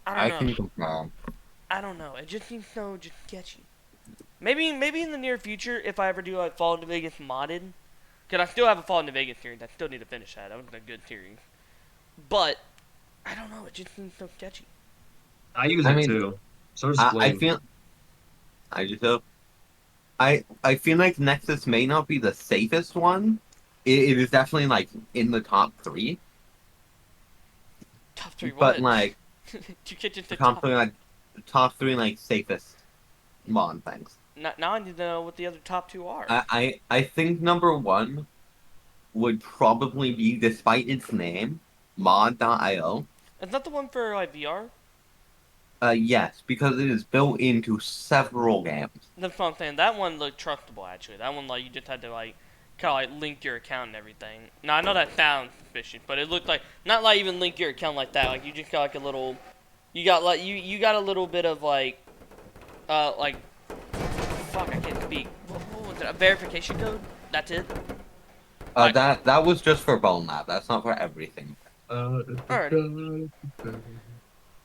[SPEAKER 1] I don't
[SPEAKER 2] I
[SPEAKER 1] know.
[SPEAKER 2] can confirm.
[SPEAKER 1] I don't know. It just seems so just sketchy. Maybe in the near future, if I ever do like Fall into Vegas modded, because I still have a Fall into Vegas series. I still need to finish that. That was a good series. But I don't know. It just seems so sketchy.
[SPEAKER 3] I use
[SPEAKER 2] I
[SPEAKER 3] it
[SPEAKER 2] mean,
[SPEAKER 3] too. So does
[SPEAKER 2] I
[SPEAKER 3] Flame.
[SPEAKER 2] feel I just hope I feel like Nexus may not be the safest one. It is definitely like in the top three,
[SPEAKER 1] Top three
[SPEAKER 2] but
[SPEAKER 1] what?
[SPEAKER 2] like
[SPEAKER 1] You can't just
[SPEAKER 2] the
[SPEAKER 1] say
[SPEAKER 2] top
[SPEAKER 1] top.
[SPEAKER 2] three like top three like safest mod things.
[SPEAKER 1] Now I need to know what the other top two are.
[SPEAKER 2] I think number one would probably be, despite its name, mod.io.
[SPEAKER 1] Is that the one for like VR?
[SPEAKER 2] Yes, because it is built into several games.
[SPEAKER 1] That's what I'm saying. That one looked trustable actually. That one like you just had to like kind of like link your account and everything. Now I know that sounds suspicious, but it looked like not like even link your account like that. Like you just got like a little, you got like you got a little bit of like fuck I can't speak. What was it? A verification code. That's it. Alright,
[SPEAKER 2] That was just for Bone Lab. That's not for everything.
[SPEAKER 1] alright.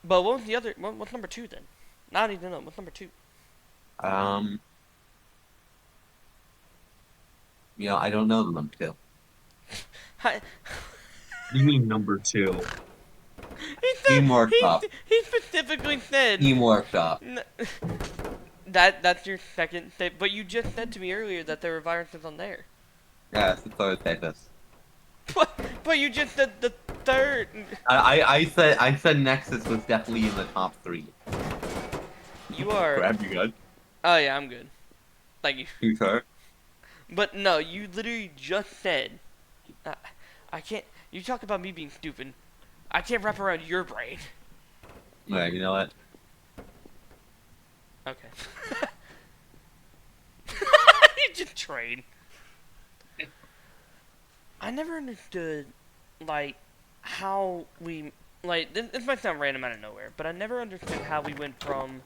[SPEAKER 1] But what was the other? What's number two then? Now I need to know what's number two.
[SPEAKER 2] Um, I don't know them too.
[SPEAKER 1] Hi-
[SPEAKER 3] You mean number two?
[SPEAKER 1] he said
[SPEAKER 2] Team Workshop.
[SPEAKER 1] he specifically said
[SPEAKER 2] Team Workshop.
[SPEAKER 1] that's your second thing, but you just said to me earlier that there were viruses on there.
[SPEAKER 2] Yeah, it's the third safest.
[SPEAKER 1] But you just said the third.
[SPEAKER 2] I said Nexus was definitely in the top three.
[SPEAKER 1] You are.
[SPEAKER 2] Grab you good.
[SPEAKER 1] Oh yeah, I'm good. Thank you.
[SPEAKER 2] You sure?
[SPEAKER 1] But no, you literally just said. Uh, I can't. You talk about me being stupid. I can't wrap around your brain.
[SPEAKER 2] Alright, you know what?
[SPEAKER 1] Okay. You just trade. I never understood, like, how we, like, this might sound random out of nowhere, but I never understood how we went from,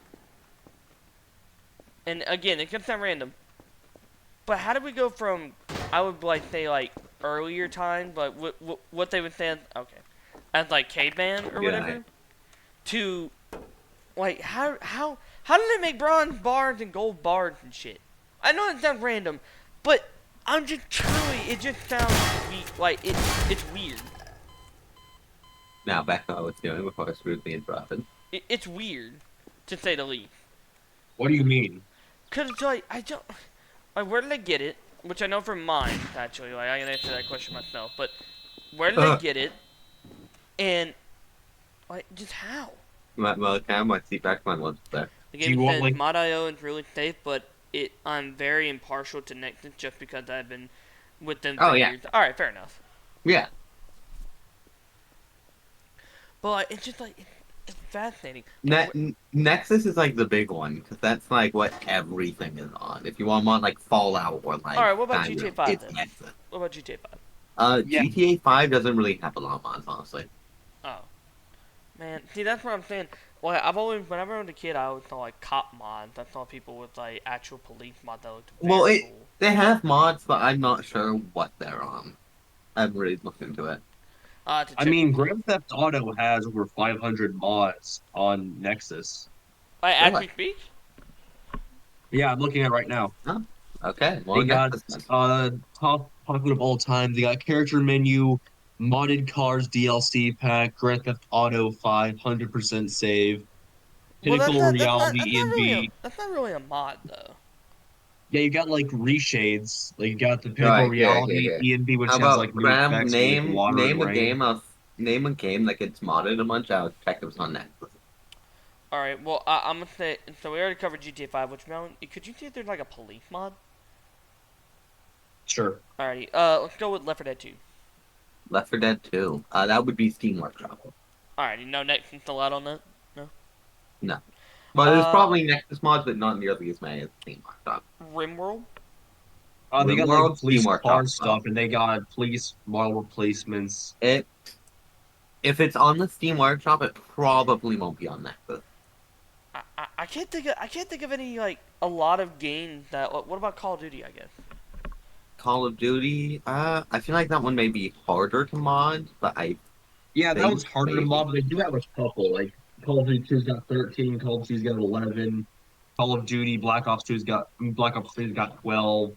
[SPEAKER 1] and again, it could sound random, but how did we go from, I would, like, say, like, earlier time, but what they would say, as, like, caveman or
[SPEAKER 2] Yeah.
[SPEAKER 1] whatever, to, like, how did they make bronze bars and gold bars and shit? I know it sounds random, but I'm just truly, it just sounds like it's weird.
[SPEAKER 2] Now back to what I was doing before I screwed the interrupted.
[SPEAKER 1] It's weird, to say the least.
[SPEAKER 3] What do you mean?
[SPEAKER 1] Cause it's like I don't like where did they get it? Which I know from mine actually. Like I can answer that question myself. But where did they get it? And like just how?
[SPEAKER 2] Well, can I have my seat back? My lunch there.
[SPEAKER 1] The
[SPEAKER 3] Do you
[SPEAKER 1] game
[SPEAKER 3] want,
[SPEAKER 1] says
[SPEAKER 3] like-
[SPEAKER 1] mod.io is really safe, but I'm very impartial to Nexus just because I've been with them for
[SPEAKER 2] Oh, yeah.
[SPEAKER 1] years. All right, fair enough.
[SPEAKER 2] Yeah.
[SPEAKER 1] But like, it's just like it's fascinating.
[SPEAKER 2] Nexus is like the big one because that's like what everything is on. If you want mod like Fallout or like
[SPEAKER 1] All right, what about
[SPEAKER 2] Skyrim,
[SPEAKER 1] GTA 5
[SPEAKER 2] it's
[SPEAKER 1] then?
[SPEAKER 2] Nexus.
[SPEAKER 1] What about GTA 5?
[SPEAKER 3] Yeah.
[SPEAKER 2] GTA 5 doesn't really have a lot of mods, honestly.
[SPEAKER 1] Oh. Man, see that's what I'm saying. Well, I've always, whenever I was a kid, I always saw like cop mods. I saw people with like actual police mods that looked
[SPEAKER 2] Well,
[SPEAKER 1] very cool.
[SPEAKER 2] they have mods, but I'm not sure what they're on. I haven't really looked into it.
[SPEAKER 1] To
[SPEAKER 3] I
[SPEAKER 1] check,
[SPEAKER 3] mean, Grand Theft Auto has over 500 mods on Nexus.
[SPEAKER 1] like as we
[SPEAKER 2] Really?
[SPEAKER 1] speak.
[SPEAKER 3] Yeah, I'm looking at it right now.
[SPEAKER 2] Okay, well,
[SPEAKER 3] They got
[SPEAKER 2] Nexus then.
[SPEAKER 3] top popular of all time. They got character menu, modded cars DLC pack, Grand Theft Auto 5, 100% save,
[SPEAKER 1] Well,
[SPEAKER 3] Pinnacle
[SPEAKER 1] that's not
[SPEAKER 3] Reality
[SPEAKER 1] really
[SPEAKER 3] ENB.
[SPEAKER 1] that's not really a mod though.
[SPEAKER 3] Yeah, you got like reshades. Like you got the
[SPEAKER 2] All
[SPEAKER 3] Pinnacle
[SPEAKER 2] right,
[SPEAKER 3] Reality
[SPEAKER 2] here.
[SPEAKER 3] ENB, which
[SPEAKER 2] How
[SPEAKER 3] has like
[SPEAKER 2] about
[SPEAKER 3] new
[SPEAKER 2] Crab?
[SPEAKER 3] effects for like
[SPEAKER 2] Name
[SPEAKER 3] water and
[SPEAKER 2] name a
[SPEAKER 3] rain.
[SPEAKER 2] game of name a game that gets modded a bunch. I'll check if it's on Netflix.
[SPEAKER 1] All right. Well, I'm gonna say. So we already covered GTA 5, which Melon, could you see if there's like a police mod?
[SPEAKER 3] Sure.
[SPEAKER 1] Alrighty. Let's go with Left 4 Dead 2.
[SPEAKER 2] Left 4 Dead 2. That would be Steam Workshop.
[SPEAKER 1] Alrighty. No Nexus allowed on that. No.
[SPEAKER 2] No. But there's
[SPEAKER 1] Uh,
[SPEAKER 2] probably Nexus mods, but not nearly as many as Steam Workshop.
[SPEAKER 1] RimWorld.
[SPEAKER 3] They got like
[SPEAKER 2] RimWorld, Steam
[SPEAKER 3] police car
[SPEAKER 2] Workshop.
[SPEAKER 3] stuff, and they got police model replacements.
[SPEAKER 2] It if it's on the Steam Workshop, it probably won't be on Nexus.
[SPEAKER 1] I can't think of any like a lot of games that. What about Call of Duty? I guess.
[SPEAKER 2] Call of Duty, I feel like that one may be harder to mod, but I
[SPEAKER 3] Yeah, that
[SPEAKER 2] think
[SPEAKER 3] one's harder to
[SPEAKER 2] maybe.
[SPEAKER 3] mob, but they do have a couple. Like Call of Duty 2's got 13, Call of Duty's got 11, Call of Duty Black Ops 3's got 12.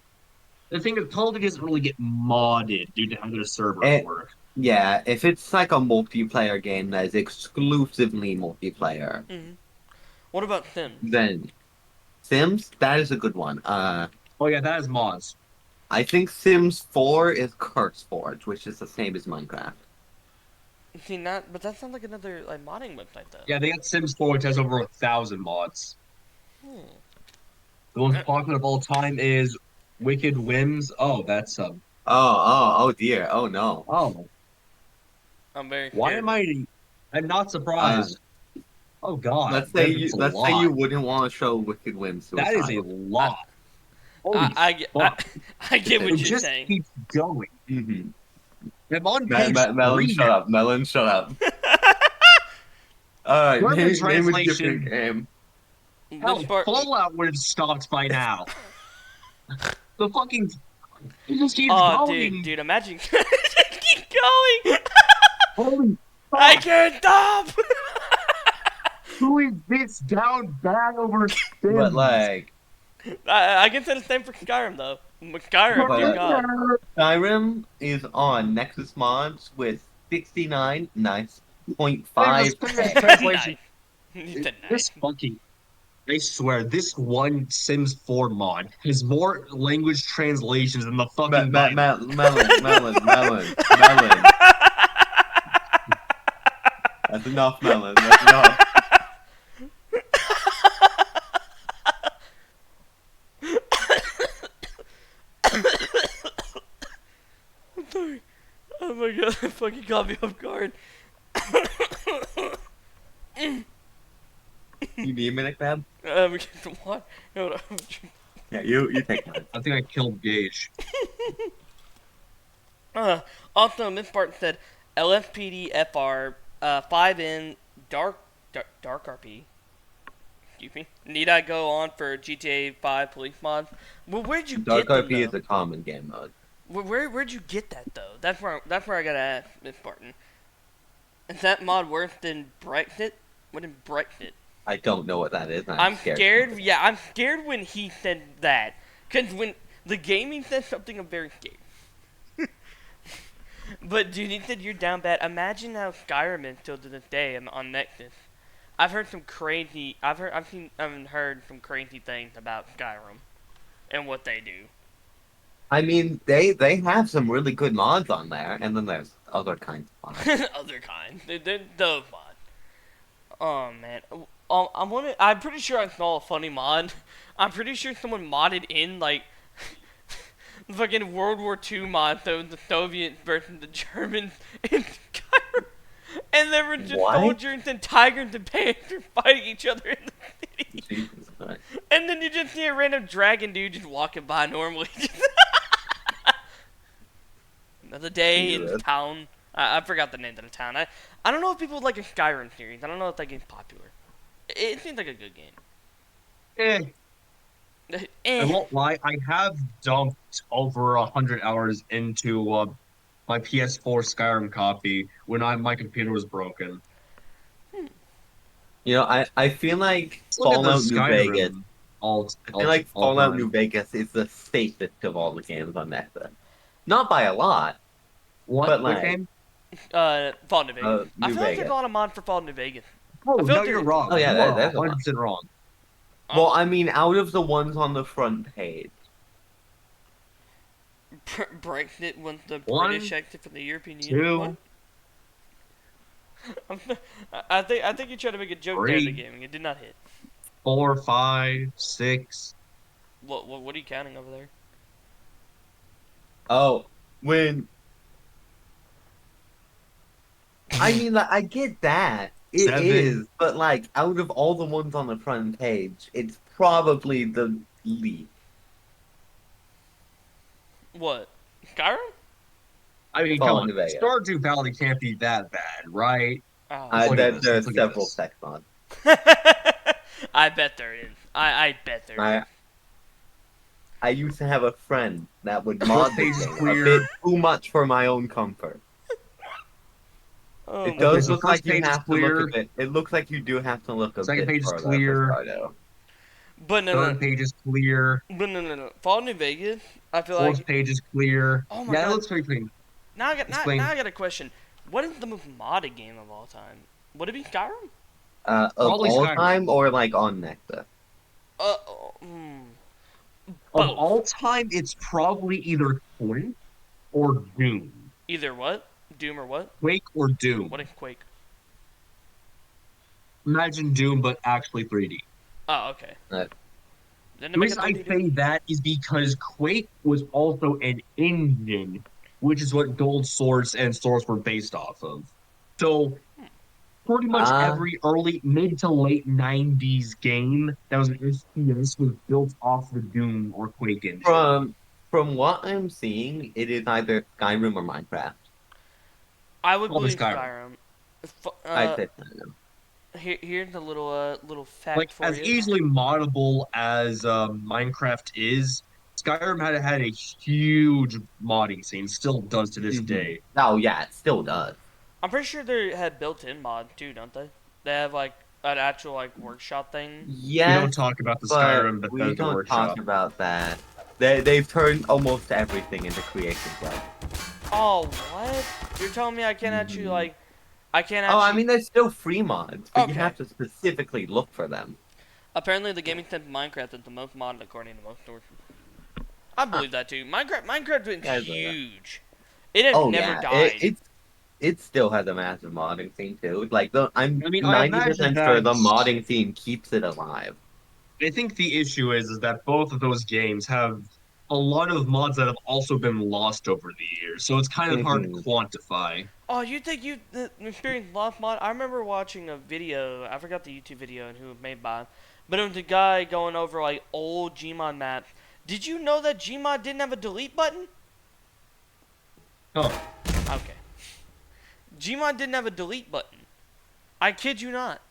[SPEAKER 3] The thing is, Call of Duty doesn't really get modded due to how their servers
[SPEAKER 2] It,
[SPEAKER 3] work.
[SPEAKER 2] yeah, if it's like a multiplayer game that is exclusively multiplayer,
[SPEAKER 1] Mm-hmm. What about Sims?
[SPEAKER 2] then Sims, that is a good one.
[SPEAKER 3] Oh yeah, that has mods.
[SPEAKER 2] I think Sims 4 is CurseForge, which is the same as Minecraft.
[SPEAKER 1] See, not, but that sounds like another like modding website though.
[SPEAKER 3] Yeah, they got Sims 4, which has over 1,000 mods.
[SPEAKER 1] Hmm.
[SPEAKER 3] The most popular of all time is Wicked Whims. Oh, that's
[SPEAKER 2] Oh dear. Oh no.
[SPEAKER 3] oh,
[SPEAKER 1] I'm very
[SPEAKER 3] why
[SPEAKER 1] scared.
[SPEAKER 3] am I? I'm not
[SPEAKER 2] Uh,
[SPEAKER 3] surprised. Oh God,
[SPEAKER 2] let's say
[SPEAKER 3] that's
[SPEAKER 2] you
[SPEAKER 3] a
[SPEAKER 2] let's say you
[SPEAKER 3] lot.
[SPEAKER 2] wouldn't want to show Wicked Whims to a
[SPEAKER 3] That is a
[SPEAKER 2] child.
[SPEAKER 1] I,
[SPEAKER 3] lot. Holy fuck!
[SPEAKER 1] I get what
[SPEAKER 3] It
[SPEAKER 1] you're
[SPEAKER 3] just
[SPEAKER 1] saying.
[SPEAKER 3] keeps going.
[SPEAKER 2] Mm-hmm.
[SPEAKER 3] I'm on page
[SPEAKER 2] Melon,
[SPEAKER 3] 3
[SPEAKER 2] shut
[SPEAKER 3] now.
[SPEAKER 2] up. Melon, shut up. All right,
[SPEAKER 3] German
[SPEAKER 2] name a different
[SPEAKER 3] translation.
[SPEAKER 2] game.
[SPEAKER 1] This
[SPEAKER 3] Hell,
[SPEAKER 1] part.
[SPEAKER 3] Fallout would have stopped by now. The fucking it just keeps
[SPEAKER 1] Oh,
[SPEAKER 3] going.
[SPEAKER 1] dude, imagine. Keep going.
[SPEAKER 3] Holy
[SPEAKER 1] I
[SPEAKER 3] fuck!
[SPEAKER 1] can't stop.
[SPEAKER 3] Who is this down bad over
[SPEAKER 2] But
[SPEAKER 3] Sims?
[SPEAKER 2] like,
[SPEAKER 1] I can say the same for Skyrim though. Skyrim,
[SPEAKER 2] but
[SPEAKER 1] dear God.
[SPEAKER 2] Skyrim is on Nexus Mods with 69 nice
[SPEAKER 3] There's
[SPEAKER 2] 0.5K.
[SPEAKER 3] translation.
[SPEAKER 1] Nice. You said
[SPEAKER 3] This
[SPEAKER 1] nice.
[SPEAKER 3] fucking I swear, this one Sims 4 mod has more language translations than the fucking Bible.
[SPEAKER 2] Melon. That's enough, Melon. That's enough.
[SPEAKER 1] I'm sorry. Oh my god, that fucking caught me off guard.
[SPEAKER 2] You need a minute, Crab?
[SPEAKER 1] We get some water. Hold on.
[SPEAKER 2] Yeah, you take mine.
[SPEAKER 3] I think I killed Gage.
[SPEAKER 1] Uh, also, Miss Barton said LFPDFR 5N Dark RP. Excuse me. Need I go on for GTA 5 police mods? Well, where'd you
[SPEAKER 2] Dark
[SPEAKER 1] get them
[SPEAKER 2] RP is
[SPEAKER 1] though?
[SPEAKER 2] a common game mode.
[SPEAKER 1] Where'd you get that though? That's where I gotta ask Miss Barton. Is that mod worse than Brexit? What is Brexit?
[SPEAKER 2] I don't know what that is. And
[SPEAKER 1] I'm
[SPEAKER 2] scared.
[SPEAKER 1] scared. Yeah, I'm scared when he said that. Cause when the gaming says something, I'm very scared. But dude, he said you're down bad. Imagine how Skyrim is still to this day on Nexus. I've heard some crazy. I've heard some crazy things about Skyrim and what they do.
[SPEAKER 2] I mean, they have some really good mods on there, and then there's other kinds of mods.
[SPEAKER 1] Other kind. They're those mods. Oh man. I'm pretty sure I saw a funny mod. I'm pretty sure someone modded in like fucking World War II mod, so the Soviets versus the Germans in Skyrim. And there were just
[SPEAKER 2] What?
[SPEAKER 1] soldiers and tigers and panthers fighting each other in the city.
[SPEAKER 2] Jesus Christ.
[SPEAKER 1] And then you just see a random dragon dude just walking by normally. Another day in
[SPEAKER 2] Jesus.
[SPEAKER 1] town. I forgot the name of the town. I don't know if people like a Skyrim series. I don't know if that game's popular. It seems like a good game.
[SPEAKER 3] Eh, I
[SPEAKER 1] Eh.
[SPEAKER 3] won't lie. I have dumped over 100 hours into my PS4 Skyrim copy when my computer was broken.
[SPEAKER 2] You know, I feel like
[SPEAKER 3] Let's look at the
[SPEAKER 2] Fallout New Vegas.
[SPEAKER 3] Skyrim all
[SPEAKER 2] I feel like
[SPEAKER 3] all
[SPEAKER 2] Fallout
[SPEAKER 3] time.
[SPEAKER 2] New Vegas is the safest of all the games on Nexus. Not by a lot,
[SPEAKER 3] What?
[SPEAKER 2] but
[SPEAKER 3] What
[SPEAKER 2] like,
[SPEAKER 3] game?
[SPEAKER 1] Fallout New Vegas. I
[SPEAKER 2] New
[SPEAKER 1] feel like
[SPEAKER 2] Vegas.
[SPEAKER 1] there's a lot of mod for Fallout New Vegas.
[SPEAKER 3] Oh
[SPEAKER 1] I feel
[SPEAKER 3] no,
[SPEAKER 1] like
[SPEAKER 3] you're
[SPEAKER 1] there-
[SPEAKER 3] wrong.
[SPEAKER 2] Oh, yeah,
[SPEAKER 3] You are
[SPEAKER 2] there's a lot.
[SPEAKER 3] 100% wrong.
[SPEAKER 2] well, I mean, out of the ones on the front page,
[SPEAKER 1] Brexit was the British
[SPEAKER 3] One,
[SPEAKER 1] exit from the European Union. What?
[SPEAKER 3] two,
[SPEAKER 1] I'm, I think you tried to make a joke there in the
[SPEAKER 3] three,
[SPEAKER 1] gaming. It did not hit.
[SPEAKER 3] 4, 5, 6.
[SPEAKER 1] What are you counting over there?
[SPEAKER 2] Oh, when I mean, like, I get that it
[SPEAKER 3] 7.
[SPEAKER 2] is, but like, out of all the ones on the front page, it's probably the least.
[SPEAKER 1] What? Skyrim?
[SPEAKER 3] I mean, come
[SPEAKER 2] Fallout
[SPEAKER 3] on.
[SPEAKER 2] New Vegas.
[SPEAKER 3] Stardew Valley can't be that bad, right?
[SPEAKER 1] Oh
[SPEAKER 3] Let's look at
[SPEAKER 2] That
[SPEAKER 3] this.
[SPEAKER 2] there are
[SPEAKER 3] Let's look at
[SPEAKER 2] several
[SPEAKER 3] this.
[SPEAKER 2] tech mods.
[SPEAKER 1] I bet there is. I bet there is.
[SPEAKER 2] I I used to have a friend that would
[SPEAKER 3] First
[SPEAKER 2] mod the
[SPEAKER 3] page is
[SPEAKER 2] game a bit
[SPEAKER 3] clear.
[SPEAKER 2] too much for my own comfort.
[SPEAKER 1] Oh
[SPEAKER 2] It
[SPEAKER 1] my
[SPEAKER 3] Okay,
[SPEAKER 2] does
[SPEAKER 3] so
[SPEAKER 1] god.
[SPEAKER 2] look
[SPEAKER 3] first
[SPEAKER 2] like you
[SPEAKER 3] page is
[SPEAKER 2] have to look a
[SPEAKER 3] clear.
[SPEAKER 2] bit. It looks like you do have to look a
[SPEAKER 3] Second
[SPEAKER 2] bit
[SPEAKER 3] page is
[SPEAKER 2] further for
[SPEAKER 3] clear.
[SPEAKER 2] Stardew.
[SPEAKER 1] But no, no,
[SPEAKER 3] Third page is clear.
[SPEAKER 1] no. Fallout New Vegas. I feel
[SPEAKER 3] Fourth
[SPEAKER 1] like.
[SPEAKER 3] page is clear.
[SPEAKER 1] Oh my
[SPEAKER 3] Yeah, it
[SPEAKER 1] god.
[SPEAKER 3] looks very clean.
[SPEAKER 1] Now
[SPEAKER 3] Explain.
[SPEAKER 1] I got a question. What is the most modded game of all time? Would it be Skyrim?
[SPEAKER 2] Of
[SPEAKER 3] Probably
[SPEAKER 2] all
[SPEAKER 3] Skyrim.
[SPEAKER 2] time or like on Nexus?
[SPEAKER 1] Uh, hmm,
[SPEAKER 3] Of
[SPEAKER 1] both.
[SPEAKER 3] all time, it's probably either Quake or Doom.
[SPEAKER 1] Either what? Doom or what?
[SPEAKER 3] Quake or
[SPEAKER 1] What
[SPEAKER 3] Doom.
[SPEAKER 1] is Quake?
[SPEAKER 3] Imagine Doom, but actually 3D.
[SPEAKER 1] Oh, okay.
[SPEAKER 2] Uh,
[SPEAKER 1] Then to
[SPEAKER 3] The
[SPEAKER 1] make a
[SPEAKER 3] reason I
[SPEAKER 1] 3D Doom.
[SPEAKER 3] say that is because Quake was also an engine, which is what Gold Source and Source were based off of. So pretty much
[SPEAKER 2] uh,
[SPEAKER 3] every early, mid to late 90s game that was an FPS was built off the Doom or Quake engine.
[SPEAKER 2] from from what I'm seeing, it is either Skyrim or Minecraft.
[SPEAKER 1] I would
[SPEAKER 3] Probably
[SPEAKER 1] believe
[SPEAKER 3] Skyrim.
[SPEAKER 1] Skyrim.
[SPEAKER 2] I said Skyrim.
[SPEAKER 1] Here's a little
[SPEAKER 3] Like
[SPEAKER 1] fact for
[SPEAKER 3] as
[SPEAKER 1] you.
[SPEAKER 3] easily moddable as Minecraft is, Skyrim had a huge modding scene, still does to this
[SPEAKER 2] Mhm.
[SPEAKER 3] day.
[SPEAKER 2] Oh yeah, it still does.
[SPEAKER 1] I'm pretty sure they had built-in mod too, don't they? They have like an actual like workshop thing.
[SPEAKER 3] We don't
[SPEAKER 2] Yes,
[SPEAKER 3] talk about the
[SPEAKER 2] but
[SPEAKER 3] Skyrim
[SPEAKER 2] we
[SPEAKER 3] Bethesda
[SPEAKER 2] don't talk
[SPEAKER 3] workshop.
[SPEAKER 2] about that. They've turned almost everything into creation club.
[SPEAKER 1] Oh, what? You're telling me I can't actually
[SPEAKER 2] Mhm.
[SPEAKER 1] like I can't
[SPEAKER 2] Oh, I
[SPEAKER 1] actually.
[SPEAKER 2] mean, there's still free mods, but you
[SPEAKER 1] Okay.
[SPEAKER 2] have to specifically look for them.
[SPEAKER 1] Apparently, the gaming sense of Minecraft is the most modded according to most sources. I
[SPEAKER 2] Huh.
[SPEAKER 1] believe that too. Minecraft was
[SPEAKER 2] Guys like that.
[SPEAKER 1] huge. It has
[SPEAKER 2] Oh
[SPEAKER 1] never
[SPEAKER 2] yeah,
[SPEAKER 1] died.
[SPEAKER 2] it still has a massive modding scene too. Like I'm
[SPEAKER 3] I mean, I imagine
[SPEAKER 2] 90% sure
[SPEAKER 3] that
[SPEAKER 2] the modding scene keeps it alive.
[SPEAKER 3] I think the issue is that both of those games have a lot of mods that have also been lost over the years, so it's kind of hard to
[SPEAKER 2] Hmm.
[SPEAKER 3] quantify.
[SPEAKER 1] Oh, you think you the experienced lost mod? I remember watching a video. I forgot the YouTube video and who it was made by, but it was a guy going over like old Gmod maps. Did you know that Gmod didn't have a delete button?
[SPEAKER 3] Huh.
[SPEAKER 1] Okay. Gmod didn't have a delete button. I kid you not.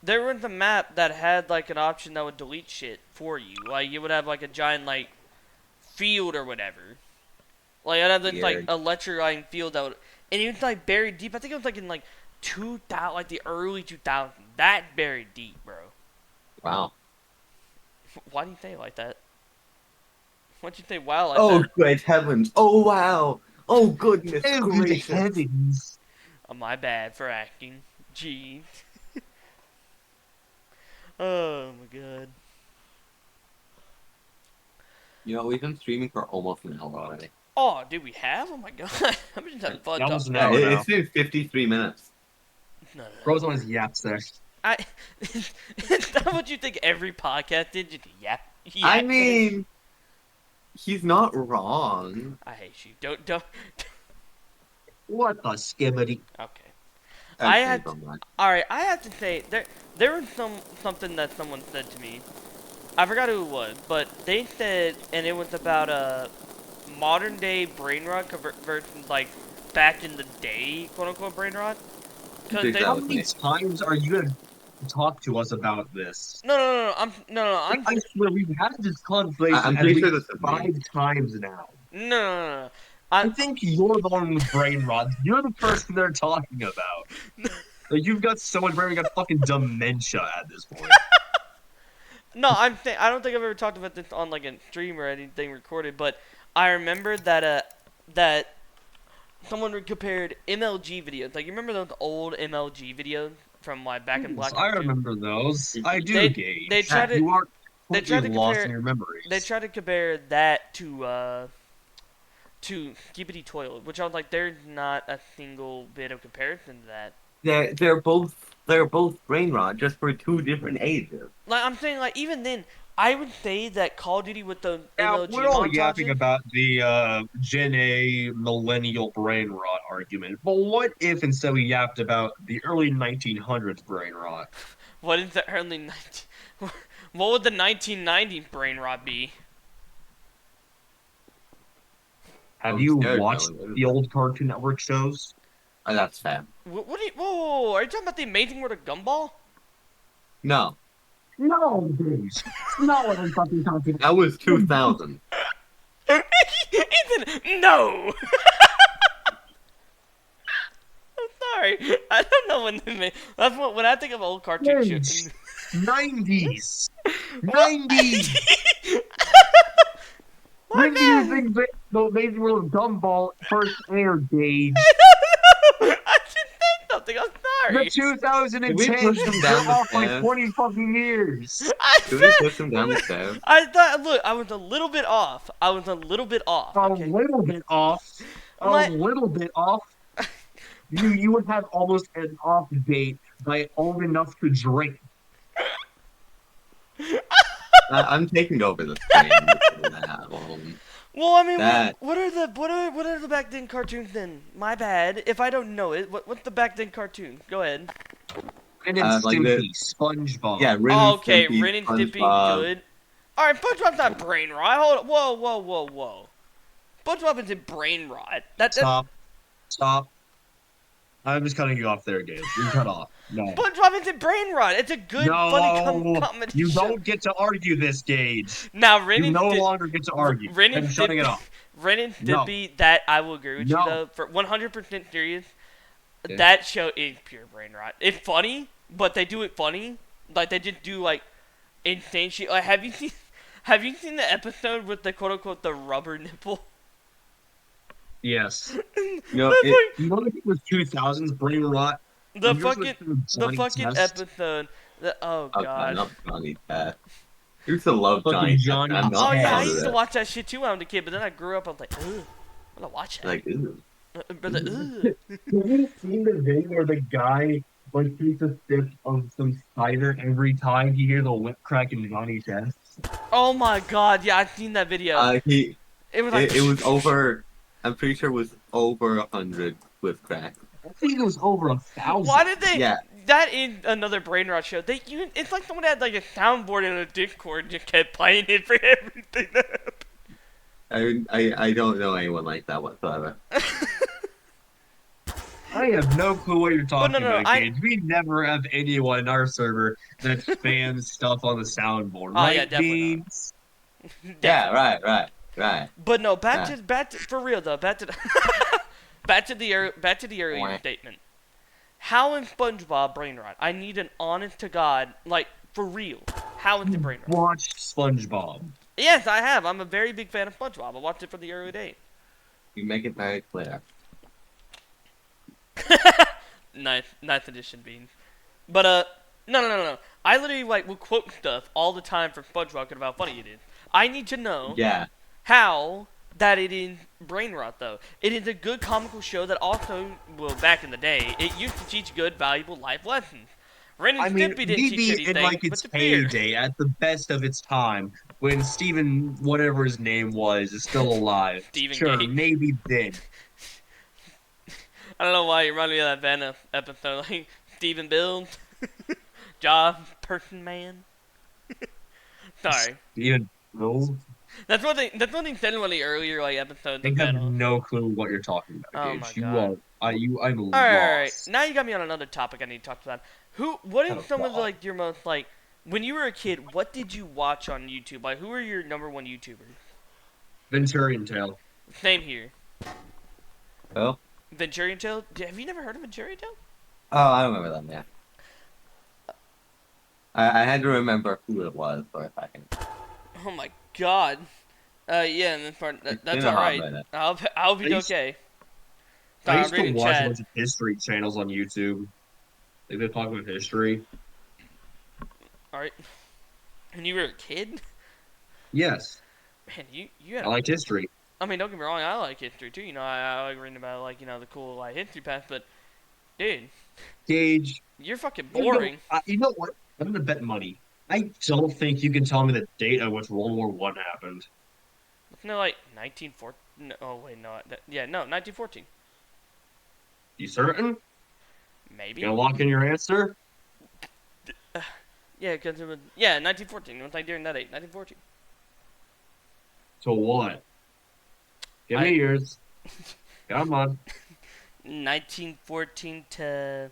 [SPEAKER 1] There was a map that had like an option that would delete shit for you. Like you would have like a giant like field or whatever. Like I'd have this like
[SPEAKER 2] Weird.
[SPEAKER 1] electrifying field that would, and it was like buried deep. I think it was like in like 2000, like the early 2000s. That buried deep, bro.
[SPEAKER 2] Wow.
[SPEAKER 1] Why do you say it like that? Why'd you say wow like
[SPEAKER 2] Oh
[SPEAKER 1] that?
[SPEAKER 2] great heavens! Oh wow! Oh goodness
[SPEAKER 3] Oh, good
[SPEAKER 2] gracious!
[SPEAKER 3] heavens.
[SPEAKER 1] Oh, my bad for acting. Jeez. Oh my god.
[SPEAKER 2] You know, we've been streaming for almost an hour already.
[SPEAKER 1] Oh, dude, we have? Oh my god. I'm just having fun
[SPEAKER 3] Almost
[SPEAKER 1] talking
[SPEAKER 3] an
[SPEAKER 2] Yeah,
[SPEAKER 1] about
[SPEAKER 3] hour
[SPEAKER 1] it.
[SPEAKER 3] now.
[SPEAKER 2] it's been 53 minutes.
[SPEAKER 1] No, no,
[SPEAKER 3] Bro's
[SPEAKER 1] no.
[SPEAKER 3] on his yaps there.
[SPEAKER 1] I. Is that what you think every podcast did? Just yap.
[SPEAKER 2] I
[SPEAKER 1] Yap.
[SPEAKER 2] mean, he's not wrong.
[SPEAKER 1] I hate you. Don't.
[SPEAKER 3] What the skibbity?
[SPEAKER 1] Okay. I
[SPEAKER 2] Okay,
[SPEAKER 1] had.
[SPEAKER 2] don't mind.
[SPEAKER 1] All right. I have to say there was something that someone said to me. I forgot who it was, but they said, and it was about a modern day brain rot versus like back in the day, quote unquote brain rot.
[SPEAKER 2] I
[SPEAKER 1] Because
[SPEAKER 2] think
[SPEAKER 1] they
[SPEAKER 2] that
[SPEAKER 3] How
[SPEAKER 2] was
[SPEAKER 3] many
[SPEAKER 2] me.
[SPEAKER 3] times are you gonna talk to us about this?
[SPEAKER 1] I'm
[SPEAKER 3] I swear we've had this conversation
[SPEAKER 2] I'm
[SPEAKER 3] at
[SPEAKER 2] pretty sure
[SPEAKER 3] least
[SPEAKER 2] this is me.
[SPEAKER 3] 5 times now.
[SPEAKER 1] no.
[SPEAKER 3] I
[SPEAKER 1] I
[SPEAKER 3] think you're the one with brain rot. You're the person they're talking about. Like, you've got so much brain, you got fucking dementia at this point.
[SPEAKER 1] no, I don't think I've ever talked about this on like a stream or anything recorded, but I remember that someone compared MLG videos. Like you remember those old MLG videos from like back in
[SPEAKER 3] Yes,
[SPEAKER 1] Black
[SPEAKER 3] I
[SPEAKER 1] Ops 2?
[SPEAKER 3] remember those. I do
[SPEAKER 1] They they
[SPEAKER 3] gauge
[SPEAKER 1] tried
[SPEAKER 3] that
[SPEAKER 1] to
[SPEAKER 3] you are
[SPEAKER 1] they
[SPEAKER 3] completely
[SPEAKER 1] tried to
[SPEAKER 3] lost
[SPEAKER 1] compare
[SPEAKER 3] in your
[SPEAKER 1] they
[SPEAKER 3] memories.
[SPEAKER 1] tried to compare that to to Skibbity Toilet, which I was like, there's not a single bit of comparison to that.
[SPEAKER 2] They're both brain rot, just for two different ages.
[SPEAKER 1] Like I'm saying, like even then, I would say that Call of Duty with the
[SPEAKER 3] Now,
[SPEAKER 1] MLG
[SPEAKER 3] we're all yapping
[SPEAKER 1] montages.
[SPEAKER 3] about the Gen A millennial brain rot argument, but what if instead we yapped about the early 1900s brain rot?
[SPEAKER 1] What is the early 19? What would the 1990 brain rot be?
[SPEAKER 3] Have
[SPEAKER 2] I'm
[SPEAKER 3] you
[SPEAKER 2] scared
[SPEAKER 3] watched
[SPEAKER 2] now.
[SPEAKER 3] the old Cartoon Network shows?
[SPEAKER 2] Oh, that's fair.
[SPEAKER 1] What do you? Whoa, are you talking about the Amazing World of Gumball?
[SPEAKER 2] No,
[SPEAKER 3] No, dude. It's not what I'm fucking talking about.
[SPEAKER 2] that was 2000.
[SPEAKER 1] Ethan, no. I'm sorry. I don't know when they made. That's what when I think of old cartoon shows.
[SPEAKER 3] 90s.
[SPEAKER 1] What?
[SPEAKER 3] 90s.
[SPEAKER 1] My
[SPEAKER 3] When do you
[SPEAKER 1] bad.
[SPEAKER 3] think that the Amazing World of Gumball first aired,
[SPEAKER 1] I
[SPEAKER 3] Gage?
[SPEAKER 1] don't know. I just said something. I'm
[SPEAKER 3] The
[SPEAKER 1] sorry.
[SPEAKER 2] Did we push
[SPEAKER 3] 2010s.
[SPEAKER 2] them
[SPEAKER 3] You're
[SPEAKER 2] down the
[SPEAKER 3] off like
[SPEAKER 2] stairs?
[SPEAKER 3] 20 fucking years.
[SPEAKER 1] I
[SPEAKER 2] Did we push them down the
[SPEAKER 1] said.
[SPEAKER 2] stairs?
[SPEAKER 1] I thought. Look, I was a little bit off. I was a little bit off.
[SPEAKER 3] A
[SPEAKER 1] Okay.
[SPEAKER 3] little bit off. A
[SPEAKER 1] My.
[SPEAKER 3] little bit off. You would have almost an off date by old enough to drink.
[SPEAKER 2] I'm taking over the stream because of that.
[SPEAKER 1] Well, I mean,
[SPEAKER 2] That
[SPEAKER 1] what are the back then cartoons then? My bad. If I don't know it, what's the back then cartoon? Go ahead.
[SPEAKER 3] And it's
[SPEAKER 2] like the
[SPEAKER 3] Stimpy, SpongeBob.
[SPEAKER 2] yeah, Ren
[SPEAKER 1] Oh,
[SPEAKER 2] and
[SPEAKER 1] okay,
[SPEAKER 2] Stimpy,
[SPEAKER 1] Ren and Stimpy,
[SPEAKER 2] SpongeBob.
[SPEAKER 1] good. All right, SpongeBob's not brain rot. Hold on. Whoa. SpongeBob isn't brain rot. That
[SPEAKER 3] Stop. Stop. I'm just cutting you off there, Gage. You're cut off. No.
[SPEAKER 1] SpongeBob isn't brain rot. It's a good, funny
[SPEAKER 3] No.
[SPEAKER 1] comedy
[SPEAKER 3] You
[SPEAKER 1] show.
[SPEAKER 3] don't get to argue this, Gage.
[SPEAKER 1] Now, Ren
[SPEAKER 3] You
[SPEAKER 1] and
[SPEAKER 3] no
[SPEAKER 1] Stimpy.
[SPEAKER 3] longer get to argue.
[SPEAKER 1] Ren and
[SPEAKER 3] I'm shutting it
[SPEAKER 1] Stimpy.
[SPEAKER 3] off.
[SPEAKER 1] Ren and
[SPEAKER 3] No.
[SPEAKER 1] Stimpy. That I will agree with you
[SPEAKER 3] No.
[SPEAKER 1] though. For 100% serious,
[SPEAKER 2] Yeah.
[SPEAKER 1] that show is pure brain rot. It's funny, but they do it funny. Like they just do like insane shit. Like have you seen? Have you seen the episode with the quote unquote the rubber nipple?
[SPEAKER 3] Yes.
[SPEAKER 2] You know,
[SPEAKER 1] That's
[SPEAKER 2] it,
[SPEAKER 3] You know, it was 2000s brain rot.
[SPEAKER 1] The
[SPEAKER 3] When yours was
[SPEAKER 1] fucking
[SPEAKER 3] through
[SPEAKER 1] the
[SPEAKER 3] Johnny
[SPEAKER 1] fucking
[SPEAKER 3] Test.
[SPEAKER 1] episode. Oh
[SPEAKER 2] oh god,
[SPEAKER 1] god.
[SPEAKER 2] not Johnny Test. I used to love
[SPEAKER 3] Fucking
[SPEAKER 2] Johnny Test.
[SPEAKER 3] Johnny
[SPEAKER 2] I'm
[SPEAKER 1] Oh
[SPEAKER 2] not
[SPEAKER 1] yeah, I
[SPEAKER 2] fond of
[SPEAKER 1] used to
[SPEAKER 2] it.
[SPEAKER 1] watch that shit too when I was a kid, but then I grew up. I was like, ugh, I'm gonna watch that.
[SPEAKER 2] Like, ooh.
[SPEAKER 1] Brother, ugh.
[SPEAKER 3] Have you seen the video where the guy like takes a sip of some cider every time he hears a whip crack in Johnny Test?
[SPEAKER 1] Oh my god, yeah, I've seen that video.
[SPEAKER 2] He
[SPEAKER 1] It was like
[SPEAKER 2] it was over. I'm pretty sure it was over 100 with crack.
[SPEAKER 3] I think it was over 1,000.
[SPEAKER 1] Why did they?
[SPEAKER 2] Yeah.
[SPEAKER 1] That is another brain rot show. It's like someone had like a soundboard in a Discord and just kept playing it for everything.
[SPEAKER 2] I don't know anyone like that whatsoever.
[SPEAKER 3] I have no clue what you're talking
[SPEAKER 1] no,
[SPEAKER 3] about, Gage. We never have anyone in our server that spams stuff on the soundboard,
[SPEAKER 1] Oh,
[SPEAKER 3] right,
[SPEAKER 1] yeah, definitely not.
[SPEAKER 3] Beans?
[SPEAKER 2] Yeah, right.
[SPEAKER 1] But no,
[SPEAKER 2] Yeah.
[SPEAKER 1] back to for real though. Back to back to the earlier
[SPEAKER 2] Wah.
[SPEAKER 1] statement. How in SpongeBob brain rot? I need an honest to God, like for real. How is the brain rot?
[SPEAKER 3] Watched SpongeBob.
[SPEAKER 1] Yes, I have. I'm a very big fan of SpongeBob. I watched it from the early days.
[SPEAKER 2] You make it very clear.
[SPEAKER 1] Ninth edition beans. But no. I literally like will quote stuff all the time from SpongeBob and how funny it is. I need to know
[SPEAKER 2] Yeah.
[SPEAKER 1] how that it is brain rot though. It is a good comical show that also, well, back in the day, it used to teach good, valuable life lessons. Ren and
[SPEAKER 3] I mean,
[SPEAKER 1] Stimpy didn't teach
[SPEAKER 3] maybe
[SPEAKER 1] anything
[SPEAKER 3] in like
[SPEAKER 1] but
[SPEAKER 3] its
[SPEAKER 1] the beer.
[SPEAKER 3] heyday, at the best of its time, when Steven, whatever his name was, is still alive.
[SPEAKER 1] Stephen
[SPEAKER 3] Sure,
[SPEAKER 1] Gage.
[SPEAKER 3] maybe then.
[SPEAKER 1] I don't know why you remind me of that Vanna episode, like Stephen Bill, Job Person Man. Sorry,
[SPEAKER 3] Steven, no,
[SPEAKER 1] that's what they said in one of the earlier like episodes
[SPEAKER 3] I
[SPEAKER 1] of
[SPEAKER 3] have
[SPEAKER 1] Vanna.
[SPEAKER 3] no clue what you're talking about,
[SPEAKER 1] Oh
[SPEAKER 3] Gage.
[SPEAKER 1] my
[SPEAKER 3] You
[SPEAKER 1] God.
[SPEAKER 3] I'm
[SPEAKER 1] All right.
[SPEAKER 3] lost.
[SPEAKER 1] Now you got me on another topic I need to talk about. What
[SPEAKER 3] Oh,
[SPEAKER 1] is some of
[SPEAKER 3] God.
[SPEAKER 1] like your most like when you were a kid? What did you watch on YouTube? Like, who are your number one YouTubers?
[SPEAKER 3] Venturian Tale.
[SPEAKER 1] Same here.
[SPEAKER 2] Well,
[SPEAKER 1] Venturian Tale. Have you never heard of Venturian Tale?
[SPEAKER 2] oh, I remember them. Yeah. I had to remember who it was for a second.
[SPEAKER 1] Oh my God. Yeah, and that's
[SPEAKER 2] It's
[SPEAKER 1] that's
[SPEAKER 2] been a
[SPEAKER 1] all
[SPEAKER 2] hot
[SPEAKER 1] right.
[SPEAKER 2] minute.
[SPEAKER 1] I'll be
[SPEAKER 3] I used-
[SPEAKER 1] okay.
[SPEAKER 3] I
[SPEAKER 1] Sorry,
[SPEAKER 3] used
[SPEAKER 1] I'm
[SPEAKER 3] to
[SPEAKER 1] reading
[SPEAKER 3] watch a
[SPEAKER 1] chat.
[SPEAKER 3] bunch of history channels on YouTube. Like they talk about history.
[SPEAKER 1] All right. When you were a kid,
[SPEAKER 3] Yes,
[SPEAKER 1] man, you had
[SPEAKER 3] I liked history.
[SPEAKER 1] I mean, don't get me wrong, I like history too. You know, I like reading about like the cool like history past. But dude,
[SPEAKER 3] Gage,
[SPEAKER 1] you're fucking
[SPEAKER 3] you know,
[SPEAKER 1] boring.
[SPEAKER 3] you know what? I'm gonna bet money. I don't think you can tell me the date at which World War One happened.
[SPEAKER 1] Wasn't it like 1914? No, oh wait, no, yeah, no, 1914.
[SPEAKER 3] You certain?
[SPEAKER 1] Maybe.
[SPEAKER 3] Gonna lock in your answer?
[SPEAKER 1] Yeah, because it was 1914. It was like during that age, 1914.
[SPEAKER 3] So what? Give
[SPEAKER 1] I
[SPEAKER 3] me yours. Come on.
[SPEAKER 1] 1914 to